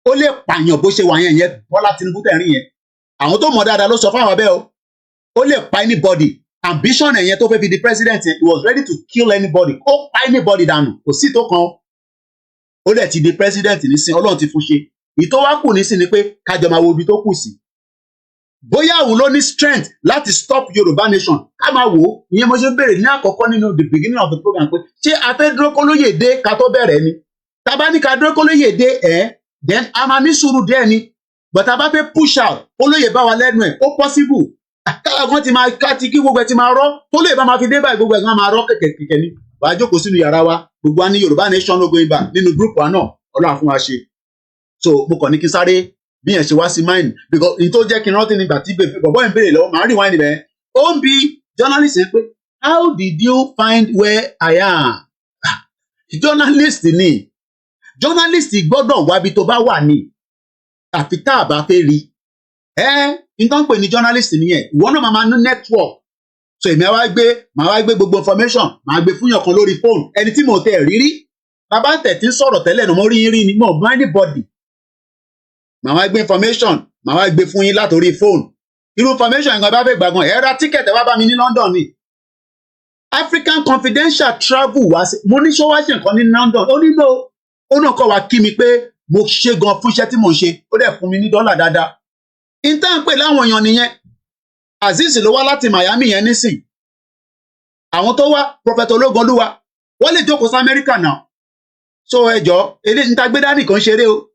ó lè pààyàn bó ṣe wà yẹn Bọ́lá Tinubu tẹ̀ rí yẹn àwọn tó mọ̀ dáadáa ló sọ fáwọn abẹ́ ó lè pa anybody ambition ẹ̀yẹn tó fẹ́ fi di president yẹn he was ready to kill anybody ó pa anybody dànù kò sí tó kan ó lè ti di president nísìn Ọlọ́run ti fún ṣe ìtọ́wákù nísìn ni pé kájọ máa wo ibi tó kù sí bóyá òun ló ní strength láti stop Yorùbá nation ká máa wò ó ìyẹn mo ṣe ń béèrè ní àkọ́kọ́ nínú the beginning of the program pé ṣé a fẹ́ dúró kólóyè dé ká tó bẹ̀rẹ̀ ni tá bá ní ká dúró kólóyè dé then a máa ní sùúrù díẹ̀ ni but tá bá fẹ́ push out kólóyè bá wa lẹ́nu ẹ̀ ó possible káàkiri ti máa ká ti kí gbogbo ẹ̀ ti máa rọ́ kólóyè bá máa fi dé báyìí gbogbo ẹ̀ máa rọ́ kẹ̀kẹ́ ni wàá jókòó sínú yàrá wa gbogbo wa ní Yorùbá nation lógo ibà nínú group wa náà Ọlọ́run fún wa ṣe so mo kàn ní kí sáré bí yẹn ṣe wá sí mind because n tó jẹ́ kí n rántí nígbà tí bọ̀bọ́ yẹn béèrè lọ́wọ́ màá rí wáyé níbẹ̀ ó ń bi journalist yẹn pé how did you find where I am journalist gbọ́dọ̀ wábi tó bá wà ní àfi tá a bá fẹ́ rí nǹkan pè ní journalist nìyẹn ìwọ náà máa ní network so èmi máa wá gbé gbogbo information máa gbé fún yàn kan lórí phone ẹni tí mo tẹ̀ rírí bàbá tẹ̀ tí ń sọ̀rọ̀ tẹ́lẹ̀ náà mo rí ni mo bá anybody màá wá gbé information màá wá gbé fún yín látòrí fóònù irú information nǹkan bá fẹ́ gbàgbọ́n ẹ ra ticket ẹ wá bá mi ní London ni African Confidential travel wá sí mo ní ṣó wá ṣe nǹkan ní London ó ní no ó náà kọ́ wa kí mi pé mo ṣe gan fún iṣẹ́ tí mo ń ṣe ó dẹ̀ fún mi ní dọ́là dáadáa intan pè láwọn èèyàn nìyẹn Azeez ló wá láti Miami yẹn nísìn àwọn tó wá Prophet Ológunlúwa wọ́n lè jókòó sí Amẹ́ríkà náà so ẹjọ́ eléyìí níta gbé dání kan ṣeré o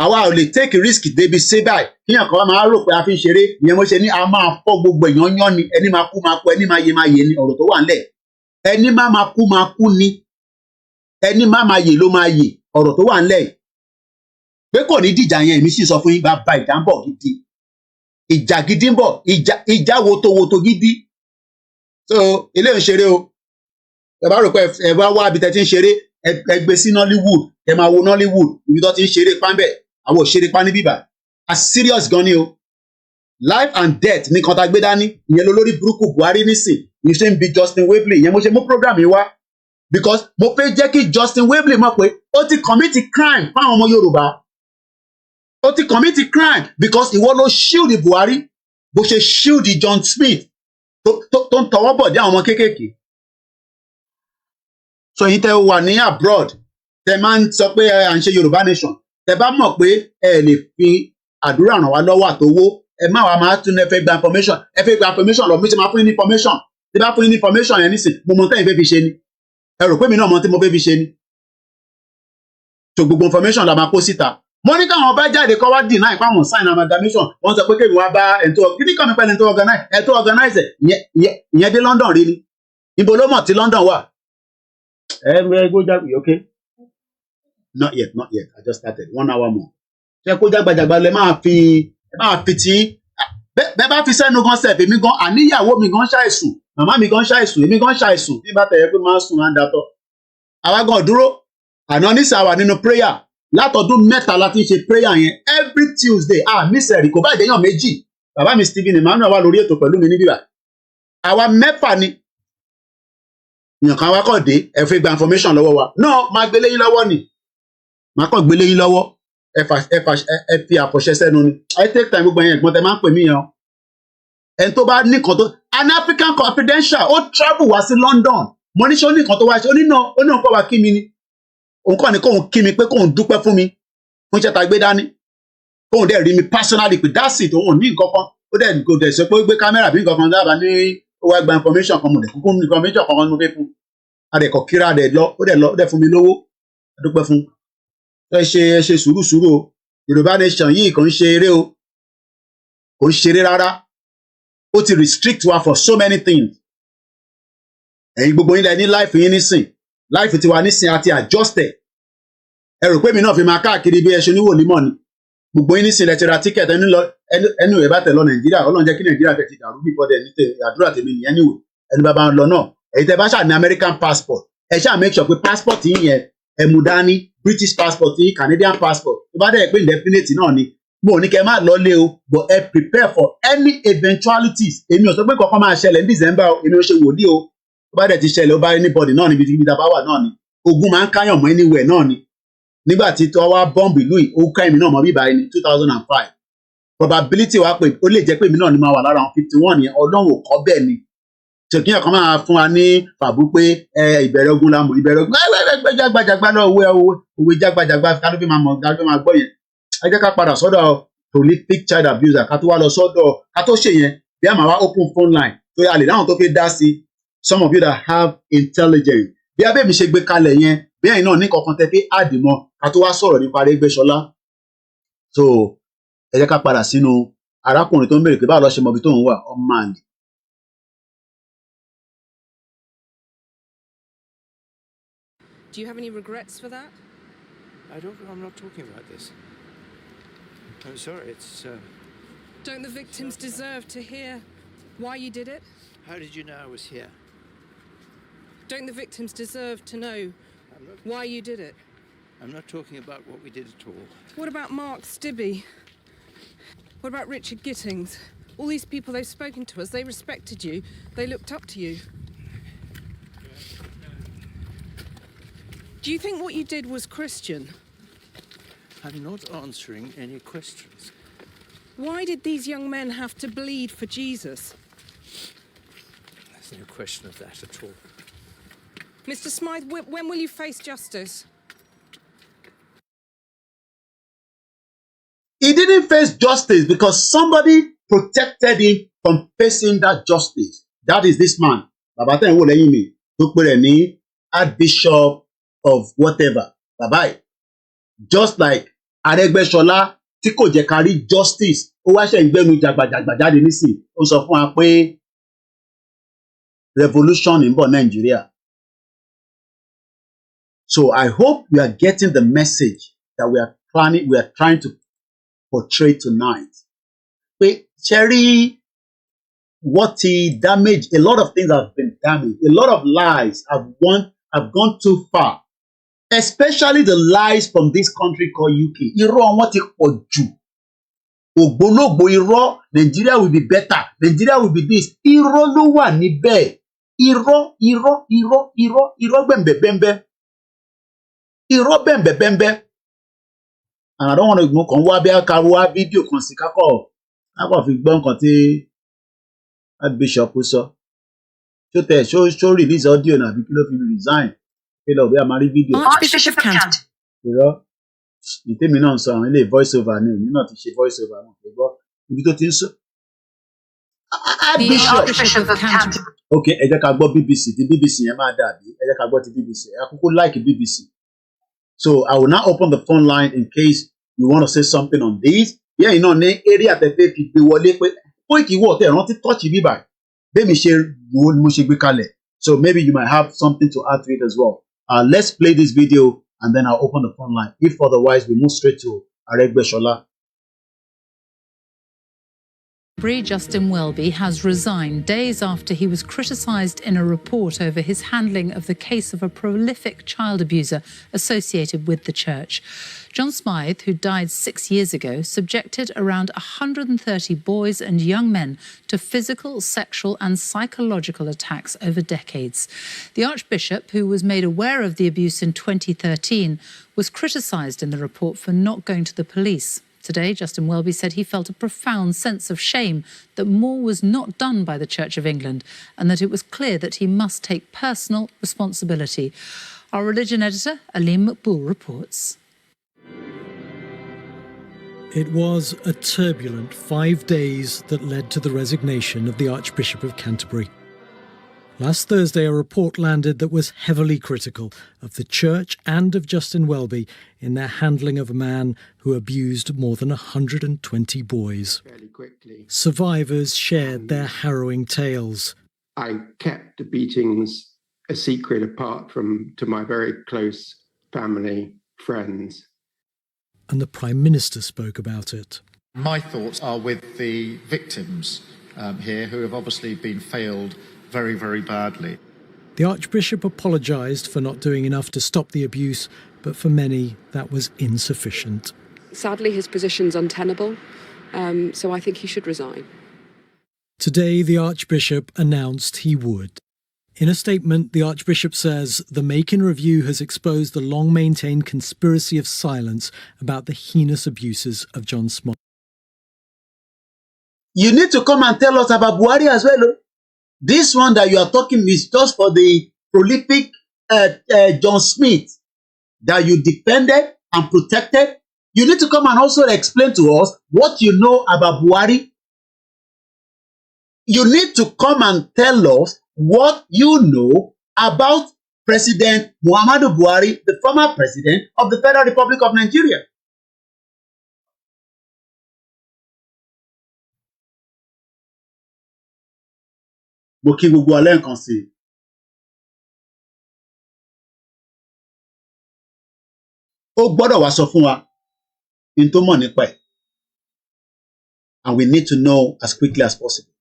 àwa ò lè take risk débi ṣe báyìí kíyàn kan máa rò pé a fi ń ṣeré ìyẹn mo ṣe ní a máa fọ́ gbogbo èèyàn yán ni ẹni máa kú ẹni máa yè ni ọ̀rọ̀ tó wà ńlẹ̀ ẹni máa kú ni ẹni máa yè ló máa yè ọ̀rọ̀ tó wà ńlẹ̀ pé kò ní dìjà yẹn èmi sì sọ fún yín bá ìjà ń bọ̀ gidi ìjà gidi ń bọ̀ ìjà wotowoto gidi so ilé ń ṣeré o ẹ bá rò pé ẹ bá wá ibi tẹ́ ti ń ṣeré ẹ gbé sí Nollywood ẹ máa wo Nollywood ibi tó ti ń ṣeré pánbẹ àwọn òṣèré pa ní bíbà a serious gan ni o life and death ní kan tá gbé dání ìyẹn ló lórí burúkú Buhari nísìn ní ṣe ń bi Justin Welby ìyẹn mo ṣe mú program yìí wá because mo fẹ́ jẹ́ kí Justin Welby mọ̀ pé ó ti commit crime fáwọn ọmọ Yorùbá ó ti commit crime because ìwọ ló shield Buhari bó ṣe shield John Smith tó ń tọwọ́ bọ̀ dé àwọn ọmọ kéékèèké so yìí tẹ́ wà ní abroad tẹ́ máa ń sọ pé à ń ṣe Yorùbá nation tẹ́ bá mọ̀ pé ẹ lè fi àdúrà ràn wá lọ́wọ́ àtowó ẹ má wàá máa tún ẹ fẹ́ gba information lọ mi ti máa fún yín ní information tí bá fún yín ní information yẹn nísìn mo mọ tẹ́yìn fẹ́ fi ṣe ni ẹ rò pé mi náà mọ tí mo fẹ́ fi ṣe ni so gbogbo information la máa kó síta mo ní káwọn bá jáde kọ́ wá deny fáwọn sign amalgamation wọ́n sọ pé kéwì wá bá ẹ̀ńtọ́ kíní kan mi pẹ̀lú ẹ̀ńtọ́ organize ìyẹn dé London rí ni ibo ló mọ̀ tí London wà go jágbe okay not yet I just started 1 hour more ṣe kó jágbajàgba lẹ máa fi tí bẹ́ẹ̀ bá fi sẹ́nu gan sẹ̀f èmi gan àníyàwó mi gan ṣàìsùn màmá mi gan ṣàìsùn èmi gan ṣàìsùn bí bá tẹ̀yẹ pé máa ń sùn máa ń datọ́ àwa gan dúró àná nísà wà nínú prayer látọdún 3 la ti ń ṣe prayer yẹn every Tuesday mísẹ̀rì kò bá ìdẹ́yàn méjì bàbá mi Stephen Emmanuel wà lórí ètò pẹ̀lú mi níbí bá àwa 4 ni èèyàn kan wá kọ̀ dé ẹ fẹ́ gba information lọ́wọ́ wa náà máa gbélé yín lọ́wọ́ ni máa kàn gbélé yín lọ́wọ́ ẹ fi àfọ̀ṣẹ sẹ́nu ni I take time gbogbo ẹ̀yìn ẹ̀gbọ́n tẹ máa ń pè mí yẹn ẹni tó bá nìkan tó an African Confidential ó travel wá sí London mo ní ṣe ó nìkan tó wá ṣe ó ní nǹkan wá kí mi ni òun kàn ní kóun kí mi pé kóun dúpẹ́ fún mi fún iṣẹ́ ta gbé dání kóun dẹ̀ rí mi personally pé that's it òun ní nǹkan kan ó dẹ̀ kò dẹ̀ sọ pé ó gbé kámẹ́rà bí nǹkan kan dábàá ní ó wá gba information kan mo dẹ̀ kúkú information kan mo fẹ́ fún adẹ̀kọ̀ kíra dẹ̀ lọ ó dẹ̀ fún mi lówó dúpẹ́ fún ẹ ṣe sùúrù o Yorùbá nation yìí kò ń ṣe eré o kò ń ṣeré rárá ó ti restrict wa for so many things ẹ̀yin gbogbo yín lẹ ní life yín nísìn life tiwa nísìn àti adjusted ẹ rò pé mi náà fi máa káàkiri bí ẹṣin níwò nímọ̀ ni gbogbo yín nísìn lẹ ti ra ticket ẹnu ẹ̀ bá tẹ̀ lọ Nàìjíríà Ọlọ́run jẹ́ kí Nàìjíríà tẹ̀ ti dàrú bí bọ́dẹ̀ ní àdúrà tèmi nìyẹn níwò ẹni bàbá ń lọ náà èyí tẹ bá ṣáà ní American passport ẹ ṣáà make sure pé passport yín yẹn ẹ mú dání British passport yín Canadian passport tó bá dẹ̀ pé indefinite náà ni mo ní kẹ́ máa lọ lé o but ẹ prepare for any eventualities èmi ò sọ pé kankan máa ṣẹlẹ̀ ní December èmi ò ṣe wòlíì o tó bá dẹ̀ ti ṣẹlẹ̀ ó bá anybody náà níbi tí tá a bá wà náà ni ogun máa ń káyàn mọ́ anywhere náà ni nígbà tí tó wá bọ́ǹbù ìlú yìí ó ká èmi náà mọ́ bíbá ẹni 2005 probability wa pé ó lè jẹ́ pé èmi náà ni máa wà lára àwọn 51 yẹn Ọlọ́run ò kọ́ bẹ́ẹ̀ ni ṣèkíyàn kan máa fún wa ní fàbú pé ìbẹ̀rẹ̀ ogun la mọ̀ ìbẹ̀rẹ̀ ogun gbẹ́ jágbajàgba náà òwe jágbajàgba kálófin máa mọ̀ kálófin máa gbọ́ yẹn ẹ jẹ́ ká padà sọ́dọ̀ prolific child abuser ká tó wá lọ sọ́dọ̀ ká tó ṣe yẹn bí a máa wá open phone line tó yà lè dáhùn tó fi dá sí some of you that have intelligence bí abẹ́mi ṣe gbé kalẹ̀ yẹn bí ẹ̀yin náà ní kankan tẹ́ fi àdìmọ́ ká tó wá sọ̀rọ̀ nípa Aregbesola so ẹ jẹ́ ká padà sínú arákùnrin tó ń béèrè pé báwo lọ ṣe mọ ibi tó ń wà ọmọ àlè. Do you have any regrets for that? I'm not talking about this. I'm sorry, it's... Don't the victims deserve to hear why you did it? How did you know I was here? Don't the victims deserve to know why you did it? I'm not talking about what we did at all. What about Mark Stibbe? What about Richard Gittings? All these people, they've spoken to us, they respected you, they looked up to you. Do you think what you did was Christian? I'm not answering any questions. Why did these young men have to bleed for Jesus? There's no question of that at all. Mr. Smythe, when will you face justice? He didn't face justice because somebody protected him from facing that justice. That is this man. Bàbá tẹ̀ ń wò lẹ́yìn mi tó pè rẹ̀ ní Archbishop of whatever. Bàbá yìí. Just like Aregbesola tí kò jẹ́ ká rí justice. Ó wá ṣe ń gbẹ́nu jàgbàjàgbà jáde nísìn. Ó sọ fún wa pé revolution ń bọ̀ Nigeria. So I hope you are getting the message that we are trying to portray tonight. But Cherry, what he damaged, a lot of things have been damaged. A lot of lies have gone too far. Especially the lies from this country called UK. Irọ́ wọn ti pọ̀ jù. Ògbólógbò irọ́, Nigeria will be better. Nigeria will be this. Irọ́ ló wà níbẹ̀. Irọ́ bẹ́mbẹ̀bẹ́mbẹ́. Irọ́ bẹ́mbẹ̀bẹ́mbẹ́. And I don't want to go kan wá bí aka wá fídíò kan sí kákọ̀ fi gbọ́ nǹkan tí Archbishop sọ. Ṣó release audio náà àbí kí ló fi resign? Kí lọ bí a máa rí fídíò. Archbishop of Canterbury. Irọ́ ìtẹ́mi náà ń sọ àwọn ilé voice over ní èmi náà ti ṣe voice over náà pé gbọ́ ibi tó ti ń sọ. Archbishop of Canterbury. Okay, ẹ jẹ́ ká gbọ́ BBC tí BBC yẹn máa dàbí ẹ jẹ́ ká gbọ́ ti BBC ẹ kúkú like BBC. So I will now open the phone line in case you want to say something on this. Yeah, you know, ní area tẹ́fẹ́ fi gbé wọlé pé Koiki wọ̀ tẹ̀ rántí touch bíbà bẹ́ẹ̀mi ṣe wo ni mo ṣe gbé kalẹ̀. So maybe you might have something to add to it as well. Let's play this video and then I'll open the phone line. If otherwise, we move straight to Aregbesola. Nigeria Justin Welby has resigned days after he was criticised in a report over his handling of the case of a prolific child abuser associated with the church. John Smythe, who died 6 years ago, subjected around 130 boys and young men to physical, sexual and psychological attacks over decades. The Archbishop, who was made aware of the abuse in 2013, was criticised in the report for not going to the police. Today, Justin Welby said he felt a profound sense of shame that more was not done by the Church of England and that it was clear that he must take personal responsibility. Our religion editor, Aleem Makbul, reports. It was a turbulent 5 days that led to the resignation of the Archbishop of Canterbury. Last Thursday, a report landed that was heavily critical of the church and of Justin Welby in their handling of a man who abused more than 120 boys. Fairly quickly. Survivors shared their harrowing tales. I kept the beatings a secret apart to my very close family, friends. And the Prime Minister spoke about it. My thoughts are with the victims here who have obviously been failed very, very badly. The Archbishop apologised for not doing enough to stop the abuse, but for many that was insufficient. Sadly, his position's untenable, so I think he should resign. Today, the Archbishop announced he would. In a statement, the Archbishop says the Macon Review has exposed the long-maintained conspiracy of silence about the heinous abuses of John Smythe. You need to come and tell us about Buhari as well. This one that you are talking is just for the prolific John Smith that you defended and protected. You need to come and also explain to us what you know about Buhari. You need to come and tell us what you know about President Muhammadu Buhari, the former president of the Federal Republic of Nigeria. Mo kí gbogbo alẹ́ nǹkan sí i. Ó gbọ́dọ̀ wá sọ fún wa in tó mọ̀ nípa ẹ̀. And we need to know as quickly as possible.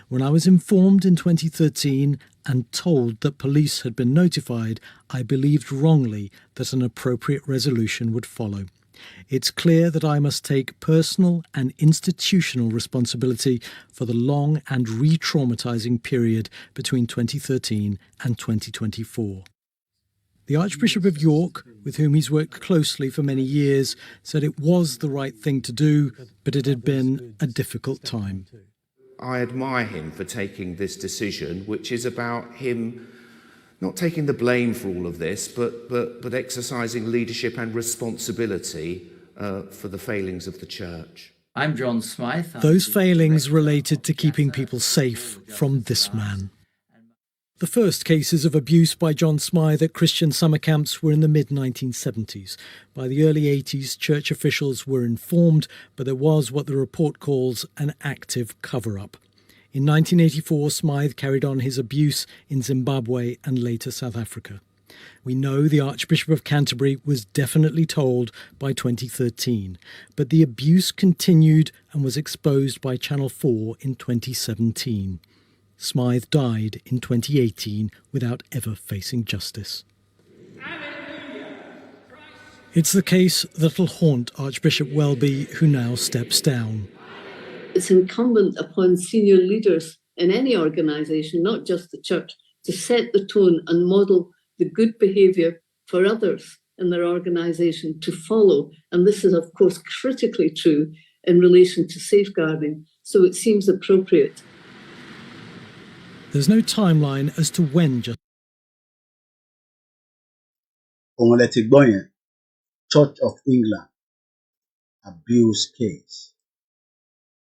When I was informed in 2013 and told that police had been notified, I believed wrongly that an appropriate resolution would follow. It's clear that I must take personal and institutional responsibility for the long and re-traumatizing period between 2013 and 2024. The Archbishop of York, with whom he's worked closely for many years, said it was the right thing to do, but it had been a difficult time. I admire him for taking this decision, which is about him not taking the blame for all of this, but exercising leadership and responsibility for the failings of the church. I'm John Smythe. Those failings related to keeping people safe from this man. The first cases of abuse by John Smythe at Christian summer camps were in the mid-1970s. By the early 80s, church officials were informed, but there was what the report calls an active cover-up. In 1984, Smythe carried on his abuse in Zimbabwe and later South Africa. We know the Archbishop of Canterbury was definitely told by 2013, but the abuse continued and was exposed by Channel 4 in 2017. Smythe died in 2018 without ever facing justice. It's the case that'll haunt Archbishop Welby, who now steps down. It's incumbent upon senior leaders in any organisation, not just the church, to set the tone and model the good behaviour for others in their organisation to follow. And this is, of course, critically true in relation to safeguarding. So it seems appropriate. There's no timeline as to when just... Church of England abuse case.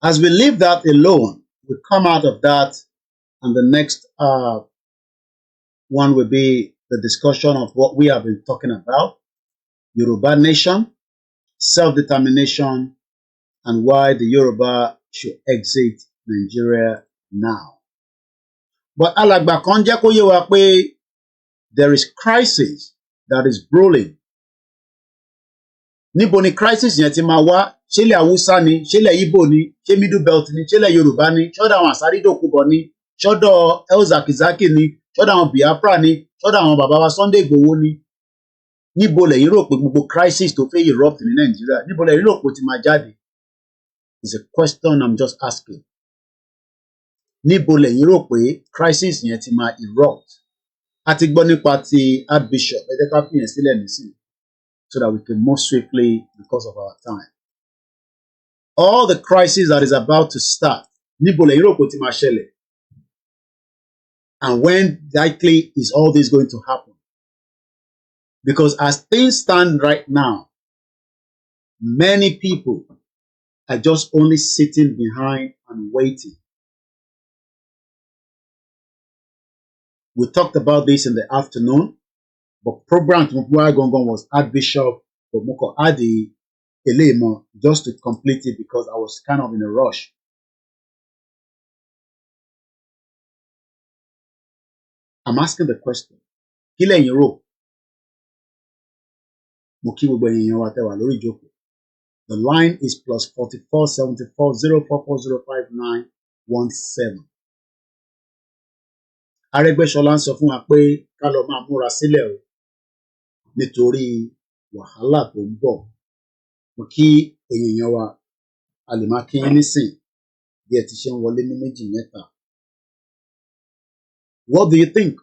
As we leave that alone, we come out of that, and the next one will be the discussion of what we have been talking about: Yoruba nation, self-determination, and why the Yoruba should exit Nigeria now. But alàgbà kan jẹ́ kó yé wa pé there is crisis that is brewing. Níbo ni crisis yẹn ti máa wá? Ṣé ilẹ̀ Haúsá ni? Ṣé ilẹ̀ Igbo ni? Ṣé Middle Belt ni? Ṣé ilẹ̀ Yorùbá ni? Ṣọ́dọ̀ àwọn Àsárídòkúbọ̀ ni? Ṣọ́dọ̀ El-Zakizaki ni? Ṣọ́dọ̀ àwọn Biafra ni? Ṣọ́dọ̀ àwọn bàbá wa Sunday Igboho ni? Níbo lẹ̀yin rò pé gbogbo crisis tó fẹ́ erupt ní Nàìjíríà? Níbo lẹ̀yin rò pé ó ti máa jáde? It's a question I'm just asking. Níbo lẹ̀yin rò pé crisis yẹn ti máa erupt? A ti gbọ́ nípa ti Archbishop, ẹ jẹ́ ká fi yẹn sílẹ̀ nísìnyí, so that we can move swiftly because of our time. All the crisis that is about to start, níbo lẹ̀yin rò pé ó ti máa ṣẹlẹ̀? And when likely is all this going to happen? Because as things stand right now, many people are just only sitting behind and waiting. We talked about this in the afternoon, but program was Archbishop Omoko Adi Elemo just to complete it because I was kind of in a rush. I'm asking the question. Kí lẹ̀yin rò? Mo kí gbogbo ènìyàn wa tẹ́ wà lórí ìjókòó. The line is +44 74 044 05917. Aregbesola ń sọ fún wa pé ká lọ máa múra sílẹ̀ o nítorí wàhálà tó ń bọ̀. Mo kí ènìyàn wa a lè máa kí yín nísìn bí ẹ ti ṣe ń wọlé ní méjì mẹ́ta. What do you think?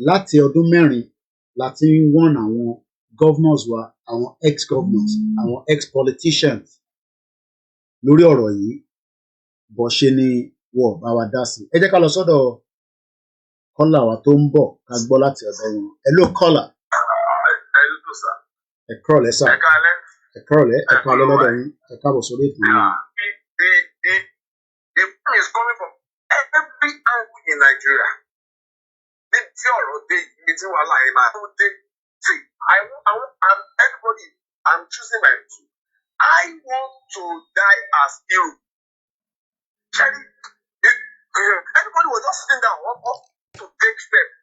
Láti ọdún mẹ́rin la ti ń wọ́n àwọn governors wa, àwọn ex-governors, àwọn ex-politicians lórí ọ̀rọ̀ yìí, bó ṣe ni wọ́n bá wa dá sí. Ẹ jẹ́ ká lọ sọ́dọ̀ kọ́là wa tó ń bọ̀ ká gbọ́ láti ọ̀dọ̀ wọn. Hello kọ́là. Hello sir. Ẹ kúrọ̀lẹ́ sà. Ẹ káalẹ́. Ẹ kúrọ̀lẹ́, ẹ káalẹ́ lọ́dọ̀ yín. Ẹ káàbọ̀ sórí ètò yìí. The problem is coming from every angle in Nigeria. Níbi tí ọ̀rọ̀ dé, ibi tí wàhálà yẹn máa tó dé. See, I'm everybody, I'm choosing my two. I want to die as hero. Cherry, everybody was just sitting down to take steps.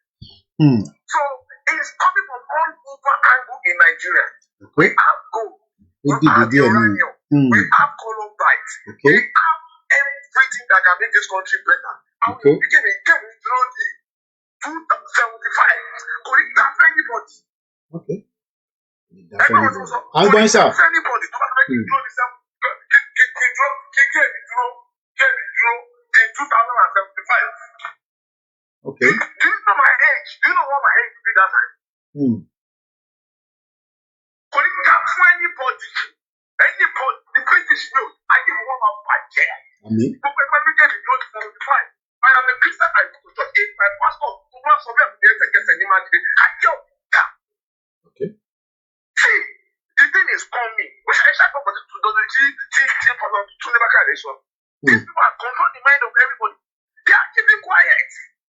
So it's coming from all over angle in Nigeria. We have gold, we have uranium, we have columbite, we have everything that can make this country better. And we became a game in 275. Could it have anybody? Okay. Everyone was I'm going, sir. Anybody to make it draw this out. In 2075. Okay. Do you know my age? Do you know what my age would be that time? selfish mi ò ayé mi wọ́n máa bàjẹ́. Àmín. Gbogbo ẹgbẹ́ méjèèjì ló ti fọwọ́ fine. I am a Christian, I go to church. If my pastor tó bá sọ bẹ́ẹ̀ fún ẹsẹ̀kẹsẹ̀ ní máa dìde, ayé ò dá. See, the thing is coming. Which I shall go to the back election. These people are controlling the mind of everybody. They are keeping quiet.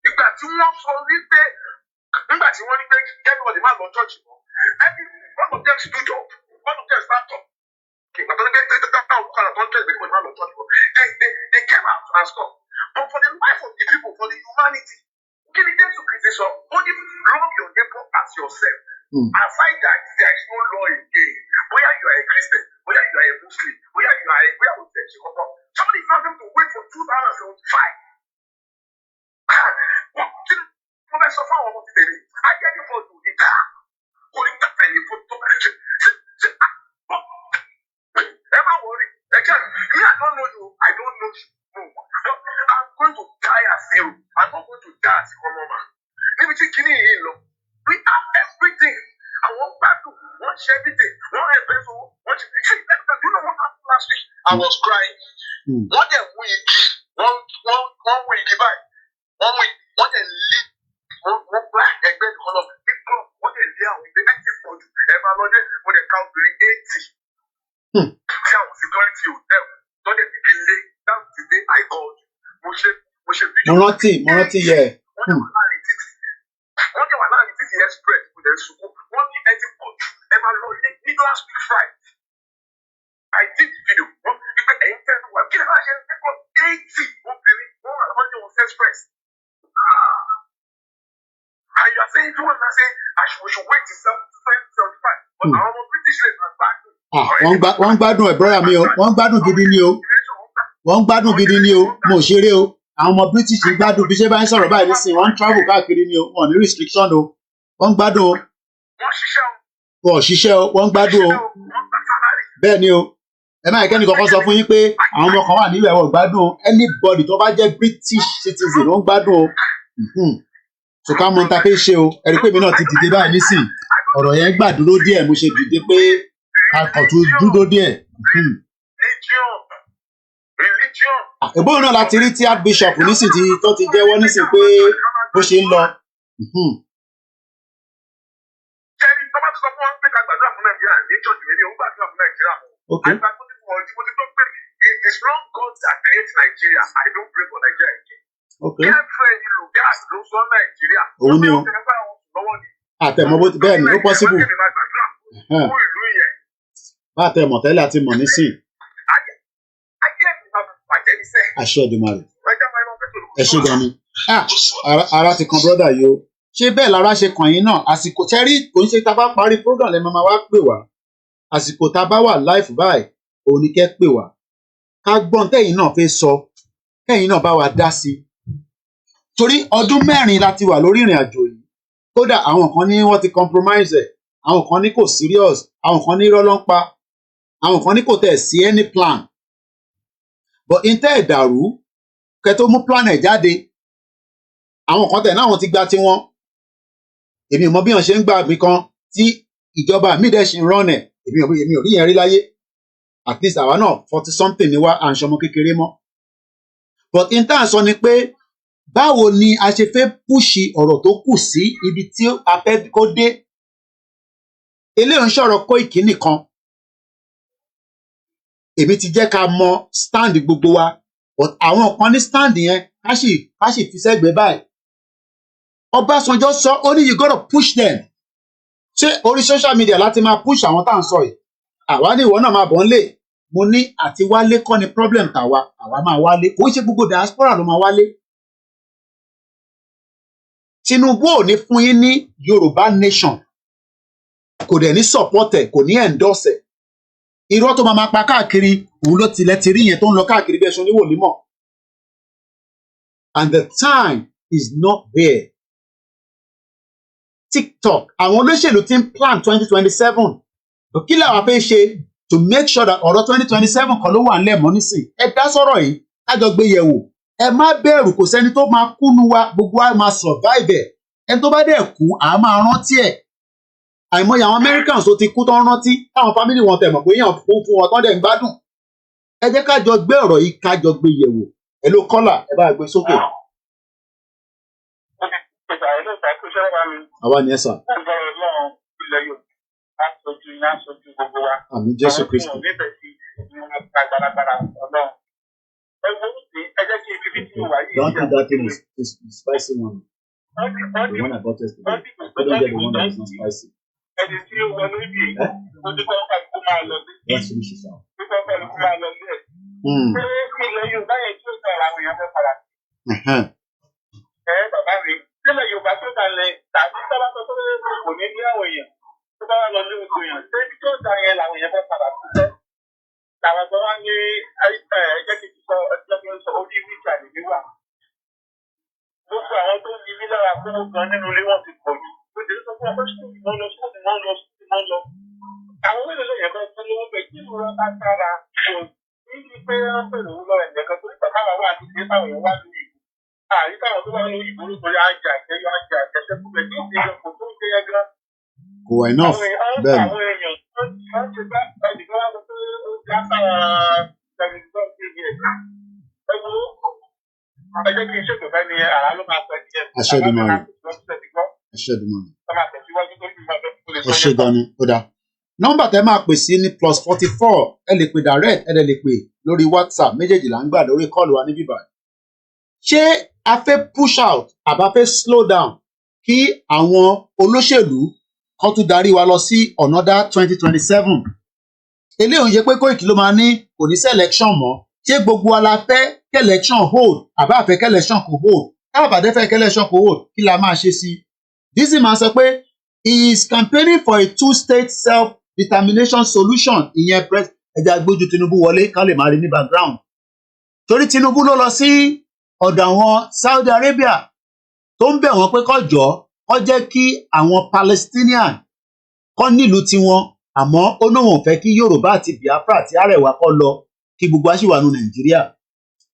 Ìgbà tí wọ́n sọ wípé nígbà tí wọ́n ní pé everybody máa lọ church mọ́. One of them stood up. One of them stand up. But they came out and stopped. But for the life of the people, for the humanity, give it to criticism. Only love your neighbor as yourself. Aside that, there is no law again. Whether you are a Christian, whether you are a Muslim, whether you are a somebody is not going to wait for 2075. Professor Fawon wants to say, I get you for you. Never worry. Again, me, I don't know you. I don't know you. No. I'm going to die as you. I'm not going to die as a common man. Let me take it in. We have everything. I want battle. Want everything. Want a vessel. Want you know what happened last week? I was crying. One day week. One week. Goodbye. 1 week. One day leave. One black egg all of people. One day there with the active for you. Ever when they count 80. Security hotel. Don't they begin late? That's the day I called you. Morati, yeah. One day when I did the express with the school, one day I did ever last week Friday. I did the video. Express. And you are saying to us, we should wait till 75. But our British is back. Wọ́n gbádùn ẹ̀ brọ́dà mi o, wọ́n gbádùn gidi ni o, wọ́n gbádùn gidi ni o, mo ṣeré o, àwọn ọmọ British ń gbádùn bí ṣe bá ń sọ̀rọ̀ báyìí nísìnyí, wọ́n ń travel káàkiri ni o, wọ́n ní restriction o, wọ́n gbádùn o, wọ́n ṣiṣẹ́ o, wọ́n gbádùn o, bẹ́ẹ̀ ni o, ẹ máa kẹ́ni kankan sọ fún yín pé àwọn ọmọ kan wà nílùú ẹ̀wọ̀n gbádùn o, anybody tó bá jẹ́ British citizen wọ́n gbádùn o, so ká mọ ta fẹ́ ṣe o, ẹ̀rí pé mi náà ti dìde báyìí nísìnyí, ọ̀rọ̀ yẹn gbàdúró díẹ̀ mo ṣe dìde pé akọ̀tún dúró díẹ̀. Ìbọn náà láti rí tí Archbishop nísìnyí tó ti jẹ́wọ́ nísìnyí pé bó ṣe ń lọ. Okay. It's not God that creates Nigeria. I don't pray for Nigeria again. Okay. Nigeria. Òun ni o. Àtẹ̀mọ́ bó bẹ́ẹ̀ ni ó possible. Bá àtẹ̀mọ̀ tẹ́lẹ̀ àti mọ̀ nísìn. Àṣẹ Èdùmàrè. Ẹ ṣé gan ni. Ara ti kan brọ́dà yìí o. Ṣé bẹ́ẹ̀ lára ṣe kàn yín náà? Àsìkò tẹ́rí kò ń ṣe tá a bá parí program lẹ́ máa wá pè wá. Àsìkò tá a bá wà live báyìí, òun ni kẹ́ pè wá. Ká gbọ́n tẹ́yìn náà fẹ́ sọ, kẹ́yìn náà bá wa dá sí. Torí ọdún 4 la ti wà lórí ìrìn àjò yìí. Kódà àwọn kan ní wọ́n ti compromise ẹ̀, àwọn kan ní kò serious, àwọn kan ní irọ́ ló ń pa, àwọn kan ní kò tẹ̀ sí any plan. But intẹ́ ìdàrú kẹ́ tó mú plan ẹ̀ jáde, àwọn kan tẹ̀ náà wọ́n ti gba tiwọn. Èmi ò mọ bí wọ́n ṣe ń gbà mí kan tí ìjọba mi dẹ̀ ṣe ń rán ẹ̀, èmi ò rí yẹn rí láyé. At least àwa náà 40 something ni wá à ń ṣọmọ kékeré mọ́. But intẹ́ sọ ni pé báwo ni a ṣe fẹ́ púṣì ọ̀rọ̀ tó kù sí ibi tí a fẹ́ kó dé. Eléyìí ń sọ̀rọ̀ Koiki nìkan. Èmi ti jẹ́ ká mọ stand gbogbo wa, but àwọn kan ní stand yẹn ká sì fi sẹ́gbẹ̀ẹ́ báyìí. Ọbásanjọ́ sọ ó ní you gotta push them. Ṣé orí social media láti máa push àwọn tá à ń sọ yìí? Àwa ní ìwọ náà máa bọ̀ ń lè. Mo ní àti wálé kọ́ ni problem tàwa, àwa máa wálé. Kò ń ṣe gbogbo diaspora ló máa wálé. Tinubu ò ní fún yín ní Yorùbá nation, kò dẹ̀ ní support ẹ̀, kò ní endorse ẹ̀. Irọ́ tó máa pa káàkiri òun ló tilẹ̀ ti rí yẹn tó ń lọ káàkiri bí ẹṣin oníwò nímọ̀. And the time is not there. TikTok àwọn olóṣèlú ti ń plan 2027. Kí làwọn fẹ́ ṣe to make sure that ọ̀rọ̀ 2027 kan ló wà nílẹ̀ mọ́ nísìn. Ẹ dá sọ̀rọ̀ yìí kájọ gbé yẹ̀wò. Ẹ má bẹ̀rù, kò sẹ́ni tó máa kúnú wa, gbogbo wa máa survive ẹ̀. Ẹni tó bá dẹ̀ kú à máa rántí ẹ̀. Àìmọye àwọn Americans tó ti kú tó ń rántí táwọn family wọn tẹ̀ mọ̀ pé èèyàn kú fún wọn tó dẹ̀ ń gbádùn. ẹ jẹ́ ká jọ gbé ọ̀rọ̀ yìí ká jọ gbé yẹ̀wò. Ẹ ló kọ́là ẹ bá gbé sókè. Àwa ni ẹ sà. Àmín Jésù Kristi. Don't do that thing is spicy one. The one I bought yesterday. I couldn't get the one that is not spicy. Let's finish this out. Kò enough bẹ́ẹ̀ ni. Aṣẹ́dùmarè. Ó ṣe gan ni, ó dáa. Nọ́mbà tẹ́ máa pè sí ní +44 ẹ lè pè direct ẹ lè pè lórí WhatsApp méjèèjì là ń gbà lórí kọ́ọ̀lù wa níbí báyìí. Ṣé a fẹ́ push out àbá fẹ́ slow down kí àwọn olóṣèlú kan tún darí wa lọ sí another 2027? Eléyìí ò ń ṣe pé Koiki ló máa ní kò ní sí election mọ́. Ṣé gbogbo wa la fẹ́ kí election hold àbá fẹ́ kí election kò hold? Káàbàdé fẹ́ kí election kò hold kí la máa ṣe sí? Dizzy máa sọ pé he is campaigning for a two-state self-determination solution. Ìyẹn ẹja gbójú Tinubu wọlé ká lè máa rí ní background. Torí Tinubu ló lọ sí ọ̀dọ̀ àwọn Saudi Arabia tó ń bẹ̀ wọ́n pé kó jọ kó jẹ́ kí àwọn Palestinian kó nílùú tiwọn, àmọ́ ó náà wọ́n fẹ́ kí Yorùbá àti Biafra àti Arewa kó lọ kí gbogbo wa sì wà ní Nàìjíríà.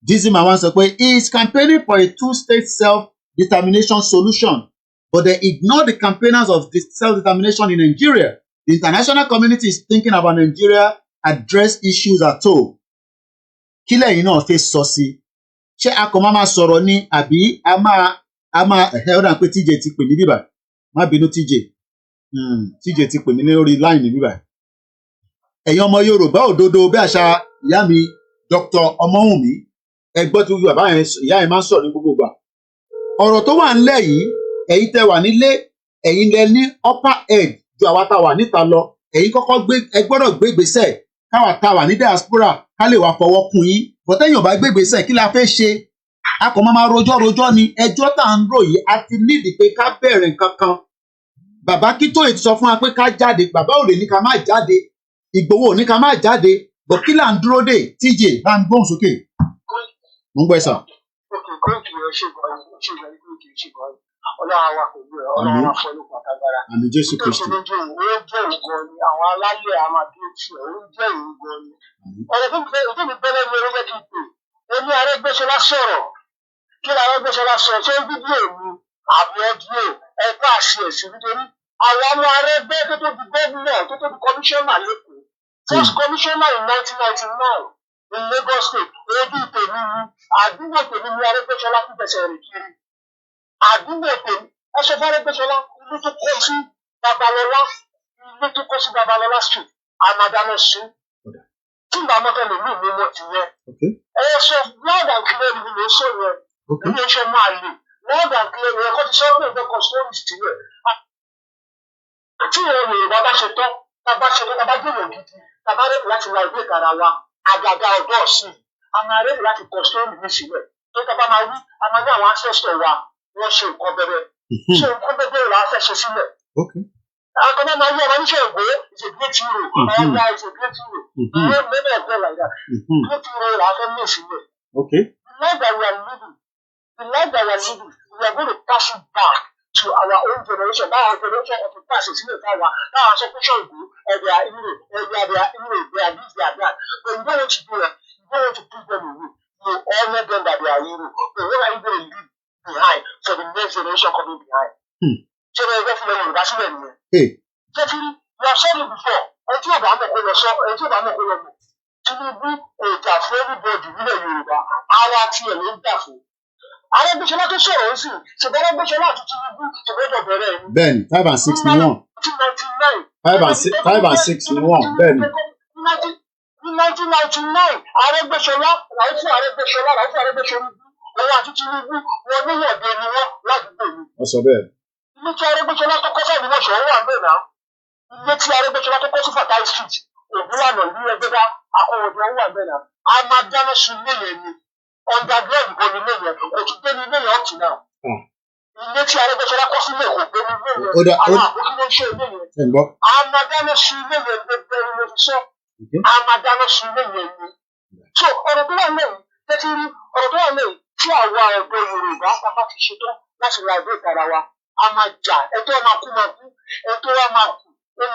Dizzy máa wá sọ pé he is campaigning for a two-state self-determination solution, but they ignore the campaigners of the self-determination in Nigeria. The international community is thinking about Nigeria address issues at all. Kí lẹ́yìn náà fẹ́ sọ sí? Ṣé a kò máa sọ̀rọ̀ ni àbí a máa ọ̀dà pé TJ ti pè ní bíbà? Má bínú TJ. TJ ti pè mí lórí line ní bíbà. Ẹ̀yin ọmọ Yorùbá òdodo bí àṣà ìyá mi Dr. Ọmọwùnmí ẹgbọ́n tí bàbá yẹn ìyá yẹn máa ń sọ̀rọ̀ ní gbogbo ìgbà. Ọ̀rọ̀ tó wà ńlẹ̀ yìí ẹ̀yin tẹ́ wà nílé ẹ̀yin lẹ ní upper edge ju àwa tá wà níta lọ. Ẹ̀yin kọ́kọ́ ẹ gbọ́dọ̀ gbé ìgbésẹ̀ káwa tá wà ní diaspora ká lè wá fọwọ́ kún yín. Bọ́tẹ́yìn ò bá gbé ìgbésẹ̀ kí la fẹ́ ṣe? A kò máa rojọ́ ni ẹjọ́ tá à ń rò yìí a ti nídìí pé ká bẹ̀rẹ̀ nǹkan kan. Bàbá Kítóyè ti sọ fún wa pé ká jáde, bàbá ò lè ní ká má jáde, Ìgbòho ò ní ká má jáde, bọ̀ kí là ń dúró dè? TJ bá ń gbóhùn sókè. Mo ń gbọ́ ẹ sà. Àmín Jésù Kristi. Àwọn alálẹ̀ àmàdéjì ọ̀hún jẹ́ ìlú gan ni. Ọ̀rọ̀ tó mi bẹ́lẹ̀ ní orí jẹ́ kí n pè. Ó ní Arẹ́gbẹ́ṣọlá sọ̀rọ̀. Kí ni Arẹ́gbẹ́ṣọlá sọ? Ṣé fídíò mi àbí ọdún ẹgbẹ́ àṣẹ ẹ̀sìn nítorí àwọn ọmọ Arẹ́gbẹ́ tó tó di gómìnà tó tó di kọmíṣánná lẹ́kọ̀ọ́. First commissioner in 1999 in Lagos State. Ojú tèmi ni àdúgbò tèmi ni Arẹ́gbẹ́ṣọlá kú fẹsẹ̀ rìn kiri. Àdúgbò tèmi ẹ sọ fún Arẹ́gbẹ́ṣọlá ilé tó kọ́ sí Babalọlá street Amadana street. Tí màmá kan lè mú ìlú mọ́ ti yẹn. Ẹ sọ loud and clear ni mo sọ yẹn. Ilé iṣẹ́ máa lè loud and clear ni ẹ̀kọ́ ti sọ pé ìjọ kan story sílẹ̀. Tí ìrìn Yorùbá bá ṣe tán, tá a bá gbèrò gidi, tá a bá rẹ̀ láti ra ìwé ìkara wa, àgàgà ọ̀dọ́ ọ̀sìn, a máa rẹ̀ láti kọ story mi sílẹ̀. Tó tá a bá máa wí, a máa ní àwọn ancestor wa, wọ́n ṣe nǹkan bẹ̀rẹ̀. Ṣé nǹkan bẹ̀rẹ̀ la fẹ́ ṣe sílẹ̀? Akọ́nà máa yí ọmọ oníṣẹ́ ìgbó is a great hero. Ọ̀gá is a great hero. Many of them like that. Great hero la fẹ́ mú sílẹ̀. The life that we are living, we are going to pass it back to our own generation. That our generation of the past is still power. That our separation go, they are hero, they are this, they are that. But you don't want to do that. You don't want to put them away. You honor them that they are hero. But what are you going to leave behind for the next generation coming behind? So they are definitely Yorùbá sílẹ̀ nìyẹn. Tẹ́tí, you have said it before. Ẹni tí Yorùbá mọ̀ kó lọ sọ, ẹni tí Yorùbá mọ̀ kó lọ mọ̀. Tinubu ìjà fún everybody nílẹ̀ Yorùbá ara tiẹ̀ ló ń jà fún. Arẹ́gbẹ́ṣọlá tó sọ̀rọ̀ ó sì ṣùgbọ́n Arẹ́gbẹ́ṣọlá àti Tinubu ṣùgbọ́n bẹ̀rẹ̀ ẹ̀yìn. Bẹ́ẹ̀ni 5 and 6 ni wọ́n. 5 and 6 ni wọ́n bẹ́ẹ̀ni. Ní 1999 Arẹ́gbẹ́ṣọlá Ràúfù Arẹ́gbẹ́ṣọlá òun àti Tinubu wọn níwọ̀de ni wọ́n ládùúgbò mi. Wọ́n sọ bẹ́ẹ̀. Ilé tí Arẹ́gbẹ́ṣọlá tó kọ́ sáà níwọ̀n ṣọ̀rọ̀ wà bẹ́ẹ̀ náà. Ilé tí Arẹ́gbẹ́ṣọlá tó kọ́ sí Fatai Street Ògúnlànà ní Ẹgbẹ́dá Akọ̀wọ̀dé wà bẹ́ẹ̀ náà. A máa dáná sun ilé yẹn ni. Underground kò ní ilé yẹn kò tún gbé ní ilé yẹn ọ̀tún náà. Ilé tí Arẹ́gbẹ́ṣọlá kọ́ sílẹ̀ kò gbé ní ilé yẹn. Àwọn àbókí ló ń ṣe ilé yẹn. A máa dáná sun ilé yẹn gbẹgbẹ ní oṣù sọ. A máa dáná sun ilé yẹn ni. So ọ̀rọ̀ tó wà lẹ́yìn tẹ́tí rí ọ̀rọ̀ tó wà lẹ́yìn tí àwa ọ̀dọ́ Yorùbá bá ti ṣetán láti ra ìwé ìtara wa a máa jà ẹjọ́ máa kú ẹjọ́ wa máa kú ó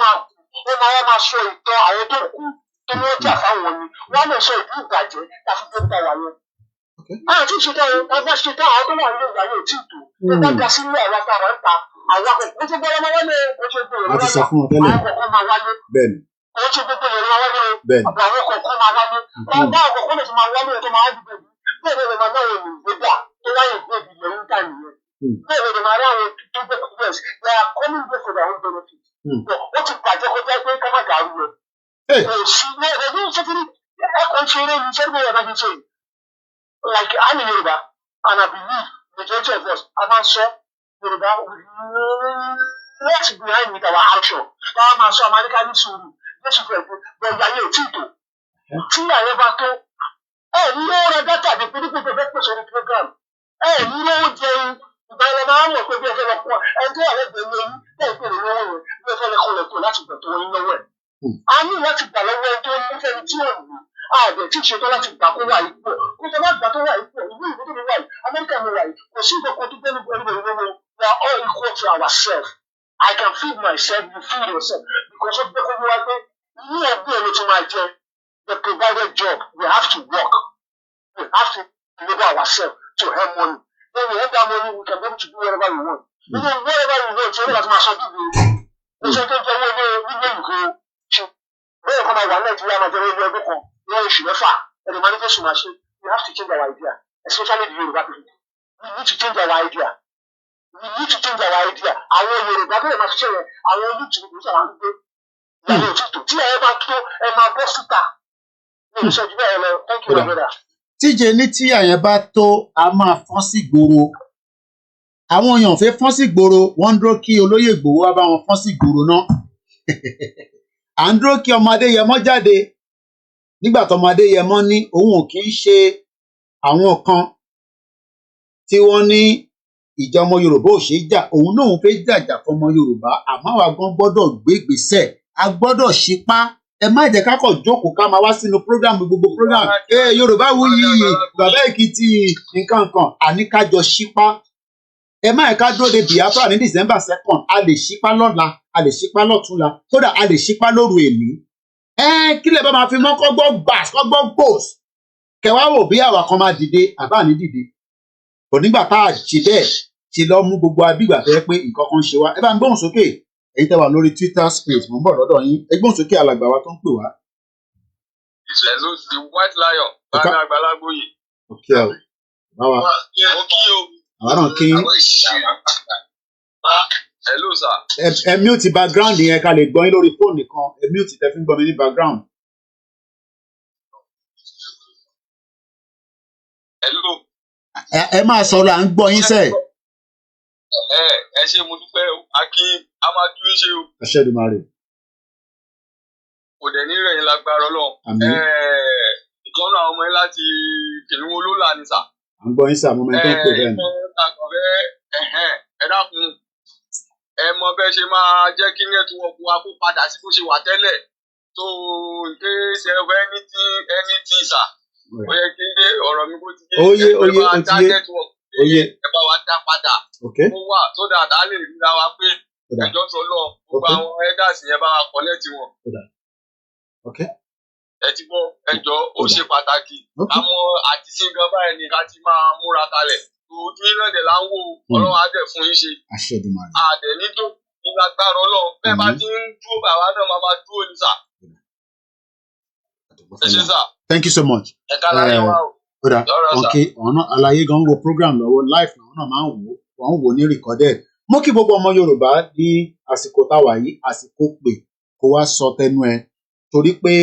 máa sọ ìtàn àwọn tó kú tó ní wọ́n jà fáwọn ni wọ́n lè sọ ìlú ìbàjẹ́ láti tó ń ta wà yẹn. Àti ìṣetán yẹn a bá ṣetán àwọn tó wà ní ìgbà yóò tí ì tó tó bá ga sínú àwa tá a máa ń ta àwa kò tó gbọ́dọ̀ máa wálé oṣù tó yẹ lọ́wọ́ àwọn kọ̀ọ̀kan máa wálé. Àwọn tó gbogbo yẹn máa wálé àwọn kọ̀ọ̀kan máa wálé. Ọgbà ọ̀kọ̀ọ̀kan lè fi máa wálé tó máa dìbò bẹ́ẹ̀ ni màmá náà wò ní ìgbéga tó láyé ìgbé ìdílé ń tà nìyẹn. Bẹ́ẹ̀ ni màmá náà wò tó gbé yes they are coming there for their own benefit. Ó ti bàjẹ́ kọjá pé ká má dàrú rẹ̀. Kò sí ní ẹ̀rọ ní sẹ́kìrì ẹ̀kọ́ ń ṣe eré ní sẹ́kìrì ẹ̀rọ bá ti ṣe. Like I'm in Yoruba and I believe majority of us a máa ń sọ Yorùbá left behind with our action. Táwọn máa sọ Amẹ́ríkà ní sùúrù Jésù fẹ́ gbé bẹ́ẹ̀ yáyé ò tí ì tó. Tí àyẹ̀ bá tó ní ó rẹ dátà ní pínípín tó fẹ́ pèsè orí program ní ó jẹun ìgbà ilẹ̀ máa ń mọ̀ pé bí ẹ fẹ́ lọ pọ̀ ẹni tó wà lẹ́gbẹ̀ẹ́ ní eyín bẹ́ẹ̀ pé lọ́wọ́ rẹ̀ bí ẹ fẹ́ lọ kọlẹ̀ kó láti gbà tó wọ́n lọ́wọ́ ẹ̀. A ní láti gbà lọ́wọ́ ẹni tó ń fẹ́ tí ò ní ààbẹ̀ tí ìṣètò láti gbà kó wà ipò kó tó bá gbà tó wà ipò ìlú ìlú tó wà yìí Amẹ́ríkà mi wà yìí kò sí ìkọ̀kọ̀ tó gbẹ́nu gbẹ́nu gbẹ́nu we are all equal to ourselves. I can feed myself you feed yourself because ó gbé kó wá pé ní ẹgbẹ́ ẹni tó máa jẹ the provided job we have to work. We have to enable ourselves to earn money. When we earn that money, we can be able to do whatever we want. Even whatever we want, so that's my son to do. So to get away, we will go. When you come out one night, we are not going to go. We are sure far. And the manifestation machine, we have to change our idea, especially the Yoruba people. We need to change our idea. We need to change our idea. Our Yoruba people must change. Our YouTube, we shall have to do. Tí ẹ bá tó ẹ máa bọ́ síta. Mi ò sọ jù bẹ́ẹ̀ lọ. Thank you, my brother. Tíjẹ ní tí àyẹn bá tó a máa fọ́n sí gbòòrò àwọn èèyàn fẹ́ fọ́n sí gbòòrò wọ́n ń dúró kí olóyè Ìgbòho wá bá wọn fọ́n sí gbòòrò náà à ń dúró kí ọmọ Adéyẹmọ jáde nígbà tọmọ Adéyẹmọ ní òun ò kì í ṣe àwọn kan tí wọ́n ní ìjà ọmọ Yorùbá ò ṣe é jà òun náà òun fẹ́ jàjà fọmọ Yorùbá àmọ́ àwa gan gbọ́dọ̀ gbé ìgbésẹ̀ a gbọ́dọ̀ ṣípá ẹ má jẹ́ ká kọ̀ jókòó ká máa wá sínú program gbogbo program Yorùbá Wuyì Bàbá Èkìtì nǹkan kan àní ká jọ ṣípá ẹ má ẹ ká dúró de Biafra ní December 2nd a lè ṣípá lọ́la a lè ṣípá lọ́túnla kódà a lè ṣípá lóru èní kí lè bá máa fi mọ́ kọ́gbọ́ gbàs kọ́gbọ́ gbòs kẹwàá wò bí àwa kan máa dìde àbá ní dìde kò nígbà tá a ṣe bẹ́ẹ̀ ṣe lọ mú gbogbo abígbà fẹ́ pé nǹkan kan ṣe wá ẹ bá ń gbóhùn sókè èyí tẹ́ wà lórí Twitter space mo ń bọ̀ lọ́dọ̀ yín ẹ gbóhùn sókè alàgbà wa tó ń pè wá. Hello, the white lion bá mi Àgbàlagbóyè. Okay o báwa àwọn náà kí. Hello sir. ẹ mute background yẹn ká lè gbọ́ yín lórí fóònù nìkan ẹ mute tẹ́ fi ń gbọ́ mi ní background. Hello. ẹ máa sọ̀rọ̀ à ń gbọ́ yín sẹ́ẹ̀. Ẹ ṣé mo dúpẹ́ o akin a máa tún ṣe o. ẹ ṣé Èdùmàrè. Kò dẹ̀ ní rẹ̀yìn lágbára Ọlọ́run. Ìkànnì àwọn ọmọ yẹn láti kìnìún olólà ni sà. à ń gbọ́ yín sà mo mẹ́tọ́ pè bẹ́ẹ̀ ni. Ẹ dákun ẹ mọ bẹ́ẹ̀ ṣe máa jẹ́ kí nẹ́tíwọ́ọ̀kù wa kó padà sí bó ṣe wà tẹ́lẹ̀ tó ǹké ṣe anything sà. Ó yẹ kí ọ̀rọ̀ mi kó ti dé ẹ bá wa dá padà. Ó wà so that a lè ríra wa pé ẹjọ́ tó lọ gbogbo àwọn elders yẹn bá wa connect wọn. Ẹ ti gbọ́ ẹjọ́ ó ṣe pàtàkì àmọ́ àti sí gan báyìí ni ká ti máa múra kalẹ̀ ojú iná dẹ̀ là ń wò Ọlọ́run á dẹ̀ fún yín ṣe. Àdẹ̀ nídò nígbàgbára Ọlọ́run bẹ́ẹ̀ bá ti ń dúró bàbá náà máa dúró ní sà. Thank you so much. Okay, ọ̀nà àlàyé gan wo program lọ́wọ́ live náà ọ̀nà máa ń wò ní recorded. Mo kí gbogbo ọmọ Yorùbá ní àsìkò táwa yìí àsìkò pé kó wá sọ tẹnu ẹ torí pé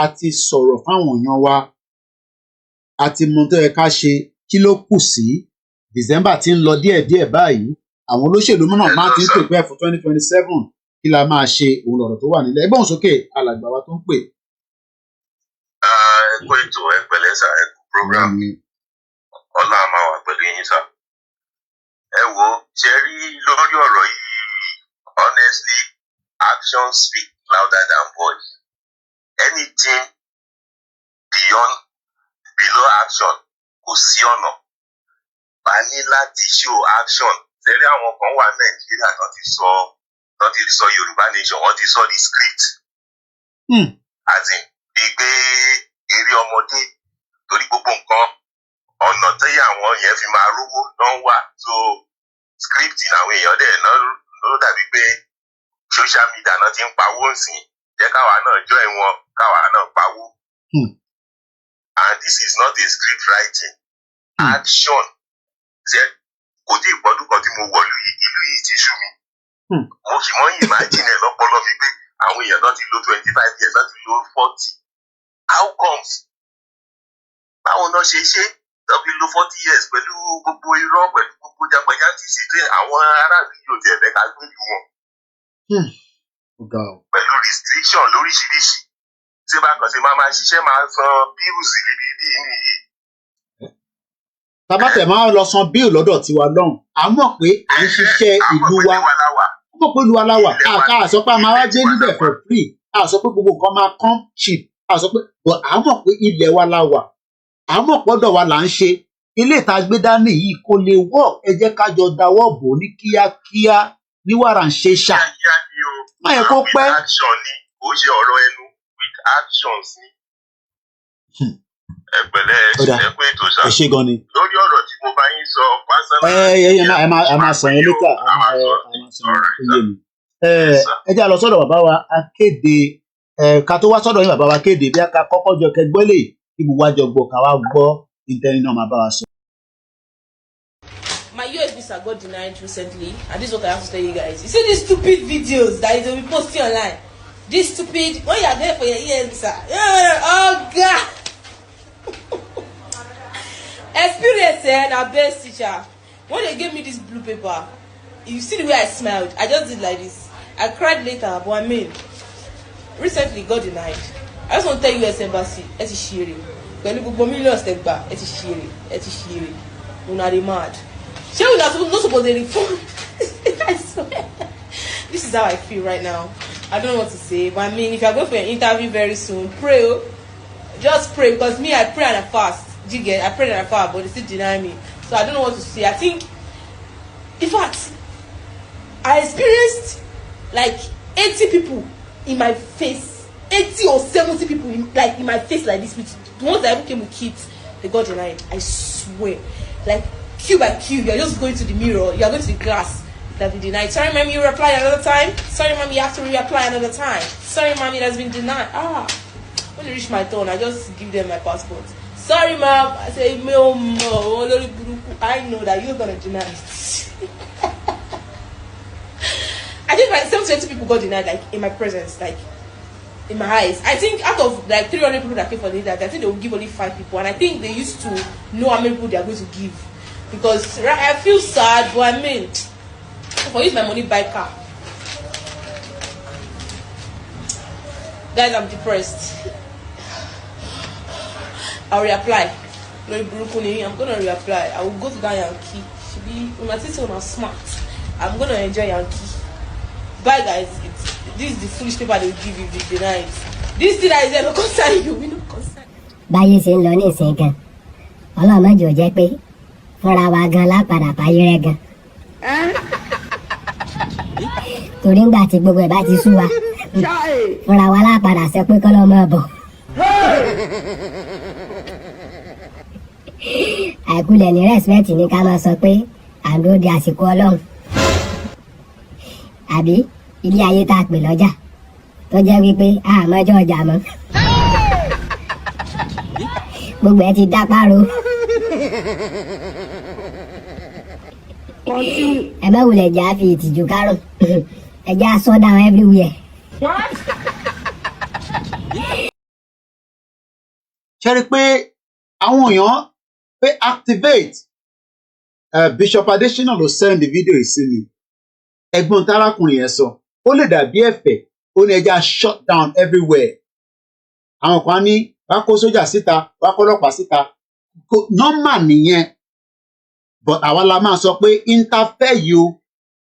a ti sọ̀rọ̀ fáwọn èèyàn wa a ti mọ tó yẹ ká ṣe kí ló kù sí December tí ń lọ díẹ̀díẹ̀ báyìí àwọn olóṣèlú náà máa ti ń prepare for 2027 kí la máa ṣe òun lọ̀rọ̀ tó wà nílẹ̀ ẹgbọ́n sókè alàgbà wa tó ń pè. Ẹ kú ètò ẹ pẹ̀lẹ́ sà ẹ kú program ọlá máa wà pẹ̀lú yín sà. Ẹ wo ṣe rí lórí ọ̀rọ̀ yìí honestly actions speak louder than voice. Anything below action kò sí ọ̀nà. Bá ní láti show action. Tẹ̀lé àwọn kan wà Nàìjíríà tó ti sọ Yorùbá nation wọ́n ti sọ the script. As in gbé eré ọmọdé torí gbogbo nǹkan ọ̀nà tí àwọn yẹn fi máa rówó náà wà so script làwọn èèyàn dẹ̀ náà ló dàbí pé social media náà ti ń pawó nsìn jẹ́ káwa náà join wọn káwa náà pawó. And this is not a script writing. Action ṣe kò tí ìpọ́dún kan tí mo wọ̀lú ìlú yìí ti sú mi. Mo sì mọ́ imagine ẹ̀ lọ́pọlọ mi pé àwọn èèyàn náà ti lo 25 years náà ti lo 40. How comes? Báwo náà ṣe ṣe tọ́bi lo 40 years pẹ̀lú gbogbo irọ́ pẹ̀lú gbogbo jàpẹ̀jántìsì tí àwọn aráàlú yóò tẹ̀ ẹ̀fẹ́ ká gbé lu wọn. Pẹ̀lú restriction lóríṣiríṣi tí bákan ṣe máa ṣiṣẹ́ máa san bills lèbi bí nìyí. Tábàtẹ̀ máa lọ san bill lọ́dọ̀ tiwa lọ́hùn à ń mọ̀ pé à ń ṣiṣẹ́ ìlú wa mọ̀ pé ìlú wa la wà a sọ pé a máa wá gbé níbẹ̀ for free a sọ pé gbogbo nǹkan máa come cheap a sọ pé à ń mọ̀ pé ilẹ̀ wa la wà à ń mọ̀ pọ́dọ̀ wa là ń ṣe ilé ìta gbé dání yìí kò lè work ẹ jẹ́ ká jọ dáwọ́ bò ní kíákíá ní wàrà ń ṣe ṣá má yẹ kó pẹ́. With action ni kò ṣe ọ̀rọ̀ ẹnu with actions ni. Ẹ̀pẹ̀lẹ́ ẹ̀kú ètò sá. Ẹ ṣé gan ni. Lórí ọ̀rọ̀ tí mo bá yín sọ pásánà. ẹ máa sọ yẹn lókà ẹ máa sọ yẹn mi. Ẹ jẹ́ a lọ sọ́dọ̀ bàbá wa akéde ká tó wá sọ́dọ̀ yín bàbá wa kéde bí a ká kọ́kọ́ jọ kẹgbẹ́ lè kí gbogbo àjọ gbọ́ ká wá gbọ́ ìtẹ́ni náà máa bá wa sọ. My US visa got denied recently, and this is what I have to tell you guys. You see these stupid videos that they will be posting online. This stupid when you are there for your US visa. Oh God. Experience our best teacher. When they gave me this blue paper, you see the way I smiled. I just did like this. I cried later, but I mean, recently got denied. I just want to tell you, US Embassy, it's shiri. Pẹ̀lú gbogbo millions tẹ́ gbà, it's shiri. Una dey mad. Shey we not supposed to reform. I swear. This is how I feel right now. I don't know what to say, but I mean, if you are going for an interview very soon, pray. Just pray, because me, I pray and I fast. Do you get? I pray and I fast, but they still deny me. So I don't know what to say. I think, in fact, I experienced like 80 people in my face, 80 or 70 people in my face like this. The ones that even came with kids, they got denied. I swear, like cue by cue, you're just going to the mirror, you're going to the glass. That be denied. Sorry, mommy, you reply another time. Sorry, mommy, you have to reapply another time. Sorry, mommy, it has been denied. When it reach my turn, I just give them my passport. Sorry, mom. I say, I know that you're gonna deny it. I think like 70 people got denied, like in my presence, like in my eyes. I think out of like 300 people that came for the interview, I think they will give only 5 people, and I think they used to know how many people they are going to give. Because I feel sad, but I mean, if I use my money buy car, guys, I'm depressed. I'll reapply. I'm gonna reapply. I will go to that Yankee. When my sister was smart, I'm gonna enjoy Yankee. Bye, guys. This is the foolish paper they will give you if they deny it. This thing that is there, no concern you. We no concern. Báyé ṣe ń lọ ní ìsìn gan, Ọlọ́run má jẹ́ ó jẹ́ pé fúnra wa gan lápadà fáyé rẹ̀ gan. Torí ńgbà tí gbogbo ẹ̀ bá ti sú wa, fúnra wa lápadà sọ pé kọ́ lọ́ mọ́ bọ̀. Àìkúlẹ̀ ní respect ní ká máa sọ pé à ń dúró de àsìkò Ọlọ́run. Àbí ilé ayé tá a pè lọ́jà tó jẹ́ wípé àmọ́jọ́ ọjà mọ́. gbogbo ẹ ti dá páro. ẹ má wulẹ̀ jà fi ìtìjú kárùn ẹ já sọ down everywhere. ṣe rí i pé àwọn èèyàn pé activate Bishop Adesina ló send video yìí sí mi ẹ̀gbọ́n tárákùnrin yẹn sọ ó lè dàbí ẹ̀fẹ̀ ó ní ẹja shut down everywhere àwọn kan ní wá kó sójà síta wá kó ọlọ́pàá síta normal nìyẹn but àwa la máa sọ pé interfere yìí o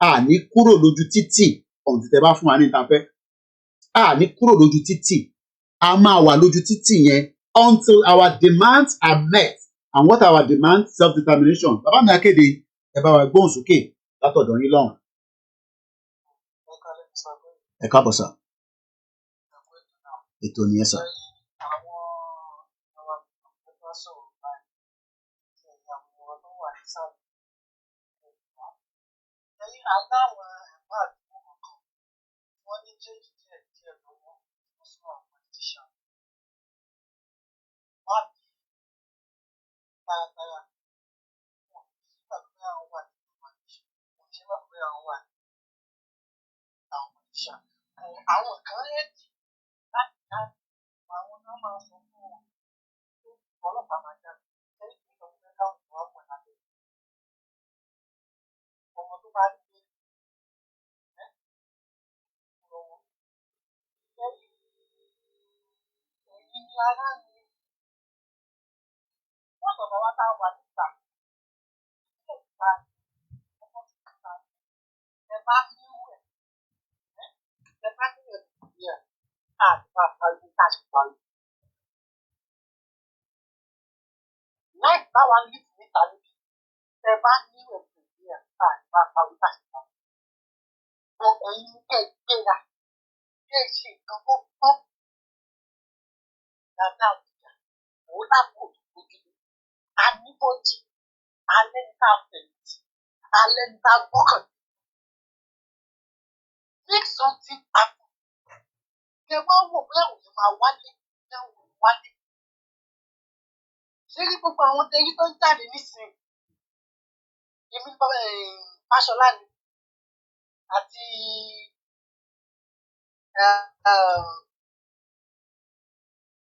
a ní kúrò lójú títì ọ̀hún títẹ bá fún wa ní interfere a ní kúrò lójú títì a máa wà lójú títì yẹn until our demands are met and what our demands self-determination bàbá mi akéde ẹ bá wa gbóhùn sókè látọ̀dọ̀ yín lọ́hùn. ẹ káàbọ̀ sà ètò nìyẹn sà. Àwọn kan rẹ́dì láti dáàbò àwọn náà máa sọ fún wọn pé ọlọ́pàá máa jáde lẹ́yìn tí ìjọba fẹ́ káwọn ìwà pọ̀ lábẹ́ ọmọ tó bá rí pé lọ́wọ́ lẹ́yìn ẹ̀yìn ara ni wọ́n sọ̀rọ̀ wá tá a wà níta ilé ìta ọmọ tó kàtà ẹ bá ní ìwẹ̀ ẹ bá ní ìwẹ̀ ìyẹn àti bàbá yìí ká ṣe parí. láì báwa lè níta níbi ẹ bá ní ìwẹ̀ ìyẹn àti bàbá yìí ká ṣe parí. ẹ̀yin kẹ́ gbéra kẹ́ ṣe nǹkan tó tọ́ dáadáa ìjà òun lápò òjòjò àníbọ̀dì alẹ́ ní ká fẹ̀yìntì alẹ́ ní ká gbọ́kàn. make something happen. kẹ wá wò pé àwọn èèyàn máa wálé ní àwọn èèyàn wálé. ṣé rí gbogbo àwọn tẹ́lí tó ń jáde nísìnyí èmi Fáṣọlá ni àti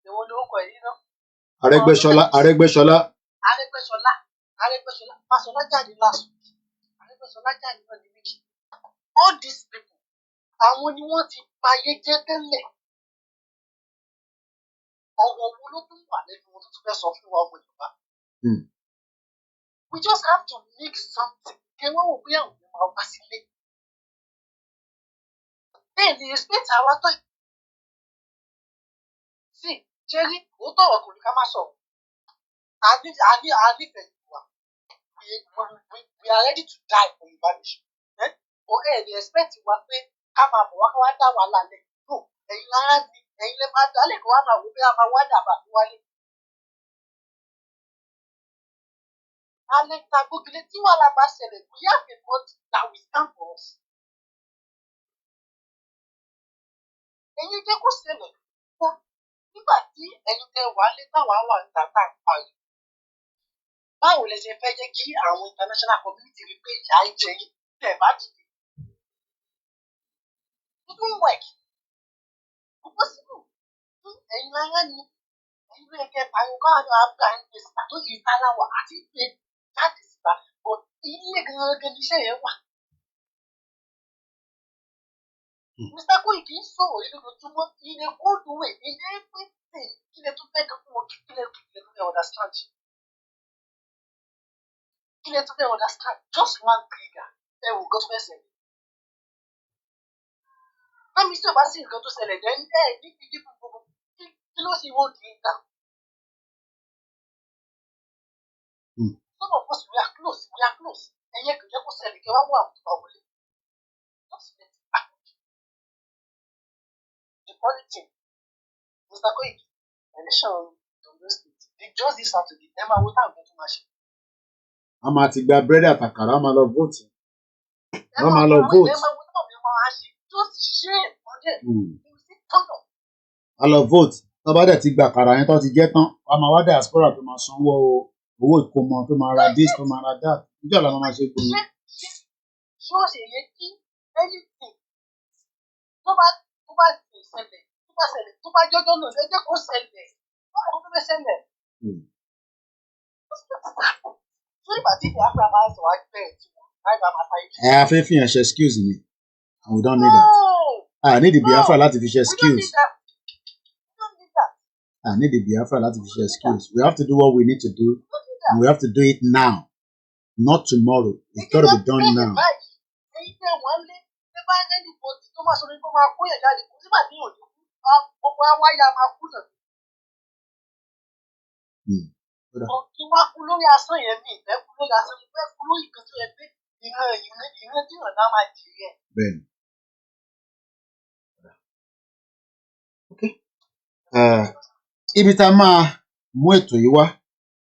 èwo lórúkọ yìí náà. Arẹ́gbẹ́ṣọlá Fáṣọlá jáde last week Arẹ́gbẹ́ṣọlá jáde náà ní méjì. all these people àwọn ni wọ́n ti bayé jẹ́ tẹ́lẹ̀ ọ̀wọ̀ wo ló tún wà lẹ́nu wọn tó tún fẹ́ sọ fún wa ọmọ Yorùbá. we just have to make something kí wọ́n wò pé àwọn èèyàn máa wá sílé. bẹ́ẹ̀ ni respect àwa tó yìí. sí ṣẹ́rí òótọ́ ọ̀rọ̀ kò ní ká má sọ̀rọ̀ ànífẹ̀ẹ́ wa we are ready to die for Yorùbá nation. or ẹ̀ ní respect wa pé ká máa bọ̀ wá ká wá dá wàhálà lẹ̀ no ẹ̀yin lára ni ẹ̀yin lè máa dálẹ̀ kó wá máa wò pé a máa wá dàbà tó wálé. alẹ́ ta gbógilé tí wàhálà bá ṣẹlẹ̀ we have a body that will stand for us. ẹ̀yin jẹ́ kó ṣẹlẹ̀ fún nígbà tí ẹ̀yin tẹ wà lé táwa wà níta tá à ń parí. báwo lẹ ṣe fẹ́ jẹ́ kí àwọn international community rí pé ìyá ń jẹ yín tẹ̀ bá dìde. it won't work. possible. ẹ̀yin lára ni ẹ̀yin ló yẹ kẹ́ pariwo káwọn náà gbà ń pè síta tó yìí táláwà àti pé jáde síta but ilé gangan níṣẹ́ yẹn wà. Mr. Koiki ń sọ̀rọ̀ yìí lójoojúmọ́ in a good way in everything kí lè tún fẹ́ kí wọ́n kí lè tún fẹ́ understand. kí lè tún fẹ́ understand just one trigger ẹ wò gán tó fẹ́ ṣẹlẹ̀. Lámi tí o bá sí nǹkan tó ṣẹlẹ̀ dẹ́ ní ìdí fún gbogbo kí ló sì wọ́n di ìta. Some of us we are close ẹ̀yẹ kò jẹ́ kó ṣẹlẹ̀ kí wọ́n wà tó bá wọlé. Just let it happen. The politics Mr. Koiki election Ondo State the just this Saturday ẹ máa wo táwọn ọ̀gá tó máa ṣe. a máa ti gba búrẹ́dì àtàkàrà a máa lọ vote. ẹ máa lọ vote. ẹ máa wo táwọn ọ̀gá máa ṣe just ṣe ọ̀dẹ̀ a lọ vote tó bá dẹ̀ ti gba àkàrà yẹn tó ti jẹ́ tán wá máa wá diaspora tó máa sanwó owó ìkómọ tó máa ra this tó máa ra that níjọ́ la máa ṣe gbòòrò. ṣé ó ṣe yẹ kí anything tó bá ti ṣẹlẹ̀ tó bá jọjọ́ náà lẹ́jọ́ kó ṣẹlẹ̀ báwo ló fẹ́ ṣẹlẹ̀. ṣé ìgbà tí ìyá àgbà máa ń sọ àgbẹ̀ tí wọ́n láìpẹ́ máa ta ìṣe. a fẹ́ fi hàn ṣe excuse me and we don't need that. I need the Biafra láti fi ṣe excuse. I need the Biafra láti fi ṣe excuse. We have to do what we need to do and we have to do it now, not tomorrow. It's got to be done now. Kí wá kú lórí asán yẹn mi ìfẹ́ kú lórí asán ìfẹ́ kú lórí ìkan tó yẹ pé ìran tí ìrànlá máa jèrè ẹ̀. Bẹ́ẹ̀ni. Ibi tá a máa mú ètò yìí wá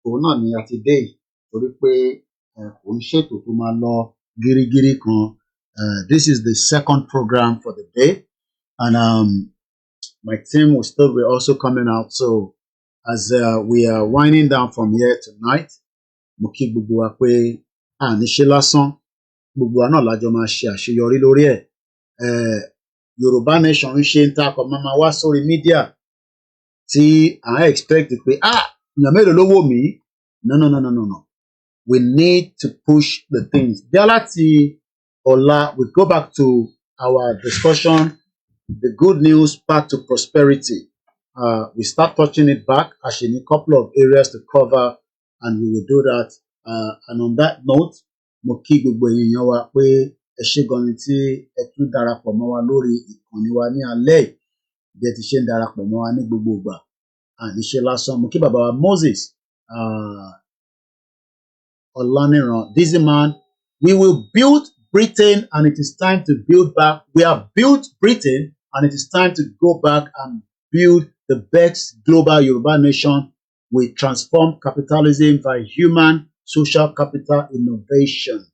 òun náà ni a ti dé yìí torí pé kò ń ṣètò tó máa lọ gírígírí kan. This is the second program for the day and my team will still be also coming out. So as we are winding down from here tonight, mo kí gbogbo wa pé àní ṣe lásán gbogbo wa náà lájọ máa ṣe àṣeyọrí lórí ẹ̀. Yorùbá Nation ń ṣe ń takọ̀ máa wá sórí mídíà tí à ń expect pé èèyàn mélòó ló wò mí. No. We need to push the things. Bí aláti ọ̀la we go back to our discussion, the good news path to prosperity. We start touching it back as in a couple of areas to cover and we will do that. And on that note, mo kí gbogbo èèyàn wa pé ẹ ṣé gan ni tí ẹ tún darapọ̀ mọ́ wa lórí ìkànnì wa ní alẹ́ bí ẹ ti ṣe ń darapọ̀ mọ́ wa ní gbogbo ìgbà àní ṣe lásán. Mo kí bàbá wa Moses Olaniran, this man, we will build Britain and it is time to build back. We have built Britain and it is time to go back and build the best global Yoruba nation. We transform capitalism by human social capital innovation.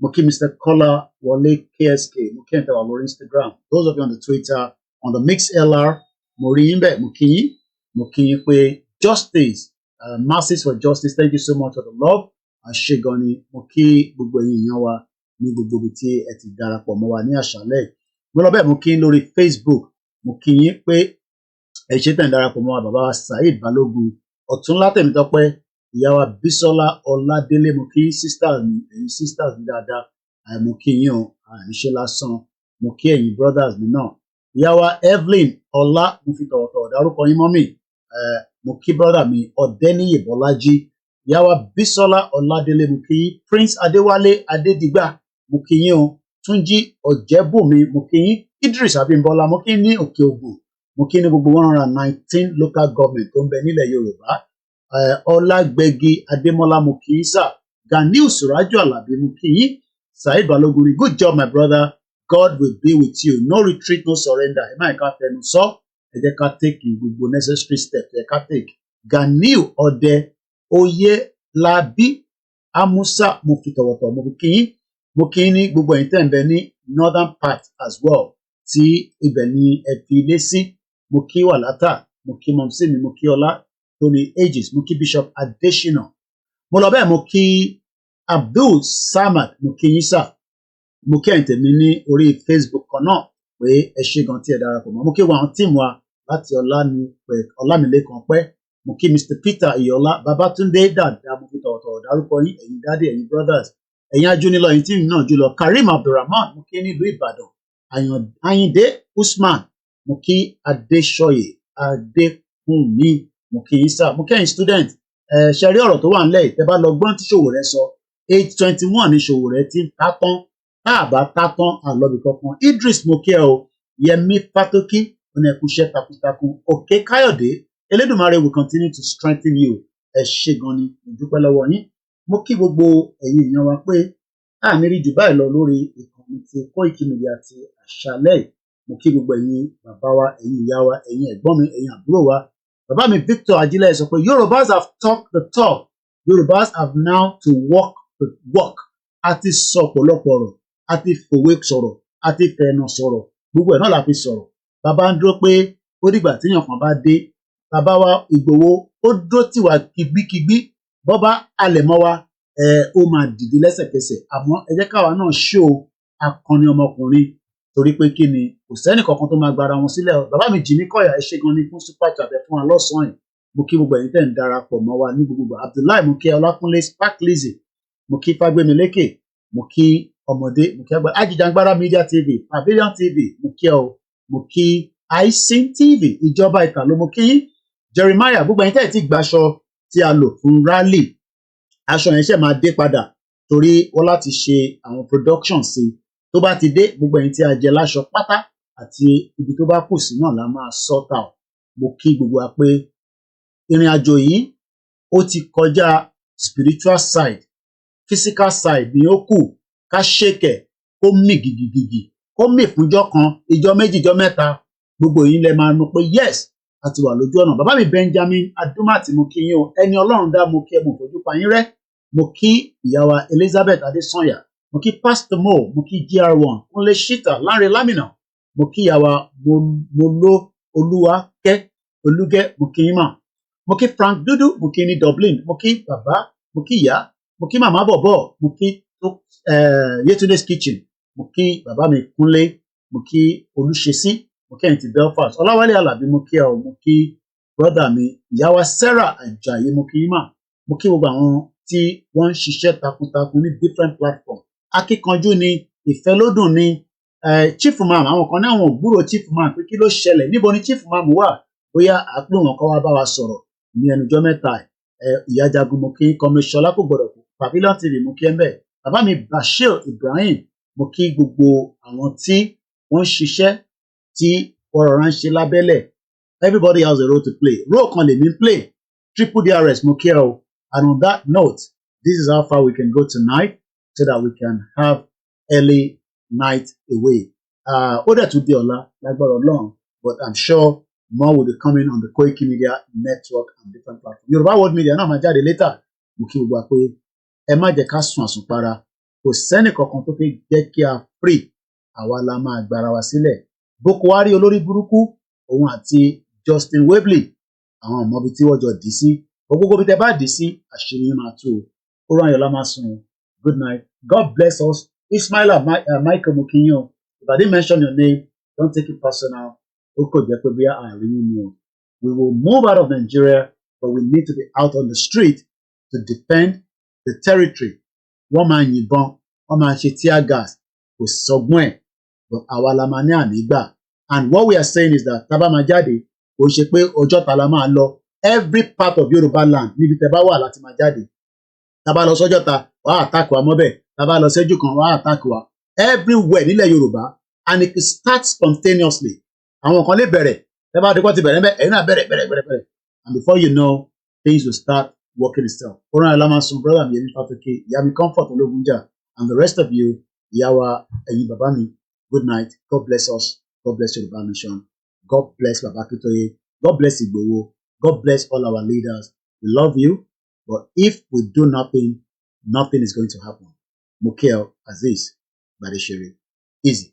Moki Mr. Kola Wale KSK, Moki on our Instagram. Those of you on the Twitter, on the MixLR, Morimbe Moki Kwe Justice, Masses for Justice. Thank you so much for the love. Ashegoni Moki gbogbo èèyàn wa ní gbogbo ibi tí ẹ ti darapọ̀ mọ́ wa ní àṣálẹ́. Mo lọ bẹ́ẹ̀ mo kí lórí Facebook. Mo kí yín pé ẹ ṣe tẹ̀ ń darapọ̀ mọ́ wa bàbá wa Saheed Balogun, Ọ̀túnlá Tèmítọ́pẹ́, ìyá wa Bísọ́lá Ọládélé. Mo kí sisters mi, ẹ̀yin sisters mi dáadáa. Mo kí yín o, àníṣe lásán. Mo kí ẹ̀yin brothers mi náà. Ìyá wa Evelyn Ọlá, mo fi tọ̀wọ̀tọ̀wọ̀ dárúkọ yín mọ́mì. Mo kí brother mi Ọ̀dẹ́níyì Bọ́lájí. Ìyá wa Bísọ́lá Ọládélé, mo kí yín. Prince Adéwálé Adédìgbà, mo kí yín o. Túnjí Ọ̀jẹ́bùnmi, mo kí yín. Idris Abímbọ́lá, mo kí yín ní Òkè Ògùn. Mo kí ní gbogbo 119 local government tó ń bẹ nílẹ̀ Yorùbá. Ọlágbẹ́gi Adémọ́lá, mo kí yín sà. Ganiu Sùrájù Àlàbí, mo kí yín. Saheed Balogun, good job my brother. God will be with you. No retreat, no surrender. Ẹ má ká fẹnu sọ. Ẹ jẹ́ ká take gbogbo necessary steps. Ẹ ká take. Ganiu Ọdẹ Oyèlábí Amusa, mo fi tọ̀wọ̀tọ̀wọ̀ mo fi kí yín. Mo kí yín ní gbogbo ẹ̀yin tẹ́ ń bẹ ní northern part as well tí ibẹ̀ ni ẹ fi ilé sí. Mo kí Wàlátà, mo kí mọ̀mísí mi, mo kí Ọlá Tony Ages, mo kí Bishop Adesina. Mo lọ bẹ́ẹ̀ mo kí Abdul Samad, mo kí yín sà. Mo kí ẹ̀yin tèmi ní orí Facebook kan náà pé ẹ ṣé gan tí ẹ darapọ̀ mọ́. Mo kí wọn tíìmù wa láti Ọlámilékan pẹ́. Mo kí Mr. Peter Iyọlá, Babátúndé dáadáa, mo fi tọ̀wọ̀tọ̀wọ̀ dárúkọ yín, ẹ̀yin dáadé, ẹ̀yin brothers, ẹ̀yin ajúnilọ, ẹ̀yin tíìmù náà jùlọ. Karim Abdulrahman, mo kí nílùú Ìbàdàn. Ayinde Usman, mo kí Adéṣọyè Adékúnmi, mo kí yín sá. Mo kí ẹ̀yin student, ṣe rí ọ̀rọ̀ tó wà nílẹ̀ yìí, tẹ́ bá lọ gbọ́n tí Ṣòwòrẹ́ sọ 821 ní Ṣòwòrẹ́ tí ń ta tán, tá a bá ta tán àlọ́bì kankan. Idris mo kí ẹ o. Yẹmí Fátókí, ọ̀nà ẹ̀kúṣẹ́ takuntakun. Òkè Káyọ̀dé, Elédùmarè will continue to strengthen you. Ẹ ṣé gan ni, mo dúpẹ́ lọ́wọ́ yín. Mo kí gbogbo ẹ̀yin èèyàn wa pé àmì rí jù báyìí lọ lórí ìkànnì ti Koikimedia ti àṣálẹ́ yìí. Mo kí gbogbo ẹ̀yin bàbá wa, ẹ̀yin ìyá wa, ẹ̀yin ẹ̀gbọ́n mi, ẹ̀yin àbúrò wa. Bàbá mi Victor Ajílẹ̀ sọ pé Yorùbás have talked the talk. Yorùbás have now to walk the walk. A ti sọ ọ̀pọ̀lọpọ̀ ọ̀rọ̀, a ti fòwe sọ̀rọ̀, a ti fẹ̀nà sọ̀rọ̀. Gbogbo ẹ̀ náà la fi sọ̀rọ̀. Bàbá ń dúró pé ó dìgbà tíyàn kan bá dé bàbá wa Ìgbòho ó dúró tì wá kigbíkigbí bọ́bá alẹ̀ mọ́ wa ó máa dìde lẹ́sẹ̀kẹsẹ̀ àmọ́ ẹ jẹ́ káwa náà ṣó akọni ọmọkùnrin torí pé kí ni kò sẹ́nì kankan tó máa gbára wọn sílẹ̀ bàbá mi Jimmy Kọ́yà ẹ ṣé gan ni fún super chat fún wa lọ́sàn-án yìí mo kí gbogbo ẹ̀yin tẹ̀ ń darapọ̀ mọ́ wa ní gbogbo Abdullahi mo kí Ọlákúnlé Spark Lizzy mo kí Fágbémilékè mo kí ọmọdé mo kí ẹgbẹ́ Ajijangbara Media TV Pavilion TV mo kí ọ mo kí iSing TV ìjọba ìkàló mo kí Jeremiah gbogbo ẹ̀yin tẹ̀ ti gbaṣọ tí a lò fún rally aṣọ yẹn ṣe máa dé padà torí wọ́n láti ṣe àwọn production sí tó bá ti dé gbogbo ẹ̀yin tí a jẹ láṣọ pátá àti ibi tó bá kù sí náà la máa sort out mo kí gbogbo wa pé ìrìn àjò yìí ó ti kọjá spiritual side physical side ni ó kù ká ṣèkẹ̀ kó mì gìgìgìgì kó mì fúnjọ́ kan ìjọ́ méjì ìjọ́ mẹ́ta gbogbo yìí lẹ máa nu pé yes àti wà lójú ọ̀nà bàbá mi Benjamin Adúmàtì mo kí yín o ẹni Ọlọ́run dá mo kí ẹ mo fojú pa yín rẹ́ mo kí ìyá wa Elizabeth Adesanya mo kí Pastor Mo mo kí GR1 Kúnlé Shita Láre Lámìnà mo kí ìyá wa Molo Olúwakẹ́ Olúgẹ́ mo kí yín mà mo kí Frank Dudu mo kí ní Dublin mo kí bàbá mo kí ìyá mo kí màmá bọ̀bọ̀ mo kí Yetunde's Kitchen mo kí bàbá mi Kúnlé mo kí Olúṣesí mo kí ẹ̀yin ti Belfast Ọláwálé Alábí mo kí ẹ o mo kí brọ́dà mi ìyá wa Sarah Ajayi mo kí yín mà mo kí gbogbo àwọn tí wọ́n ń ṣiṣẹ́ takuntakun ní different platform akíkanjú ni ìfẹ́lódùn ni chief man àwọn kan náà wọn ò gbúrò chief man pé kí ló ṣẹlẹ̀ níbo ni chief man wà bóyá àpò wọn kọ́ wá bá wa sọ̀rọ̀ ní ẹnujọ́ mẹ́ta ìyá jagun mo kí kọmíṣọlá kò gbọdọ̀ kú Pavilion TV mo kí ẹ mbẹ́ bàbá mi Bashir Ibrahim mo kí gbogbo àwọn tí wọ́n ń ṣiṣẹ́ tí wọ́n rọra ń ṣe lábẹ́lẹ̀ everybody has a role to play role kan lèmi ń play triple DRS mo kí ẹ o and on that note this is how far we can go tonight so that we can have early night away ó dẹ̀ tún di ọ̀la lágbára Ọlọ́run but I'm sure more will be coming on the Koikimedia network and different platforms Yoruba World Media náà máa jáde later mo kí gbogbo wa pé ẹ má jẹ́ ká sùn àsùnpara kò sẹ́nì kankan tó fi jẹ́ kí a free àwa la máa gbára wa sílẹ̀ Boko Haram olórí burúkú òun àti Justin Welby àwọn ọmọ ibi tí wọ́n jọ dì sí gbogbo bí tẹ bá dì sí àṣírí yín máa tú ó rán ayọ̀ lá máa sùn good night God bless us Ismaila Michael Mokinyo if I didn't mention your name don't take it personal ó kò jẹ́ pé bí àárín yín ni o we will move out of Nigeria but we need to be out on the street to defend the territory wọ́n máa yìnbọn wọ́n máa ṣe tear gas kò sọgbọ́n ẹ̀ but àwa la máa ní ànígbà and what we are saying is that tábà máa jáde kò ṣe pé ọjọ́ ta la máa lọ every part of Yoruba land níbi tẹ́ bá wà láti máa jáde tábà lọ sọ́jọ́ ta wàá àtàkì wa mọ́bẹ̀ tábà lọ sẹ́jú kan wàá àtàkì wa everywhere nílẹ̀ Yorùbá and it starts spontaneously àwọn kan lè bẹ̀rẹ̀ tẹ́ bá dikọ́ ti bẹ̀rẹ̀ ẹ̀yin náà bẹ̀rẹ̀ and before you know things will start working itself oran alamasun brother mi Yemi Fatoke ìyá mi Comfort Ológunjà and the rest of you ìyá wa ẹ̀yin bàbá mi good night God bless us God bless Yoruba nation God bless Baba Akintoye God bless Igboho God bless all our leaders we love you but if we do nothing is going to happen Mukel Aziz Badeshere easy.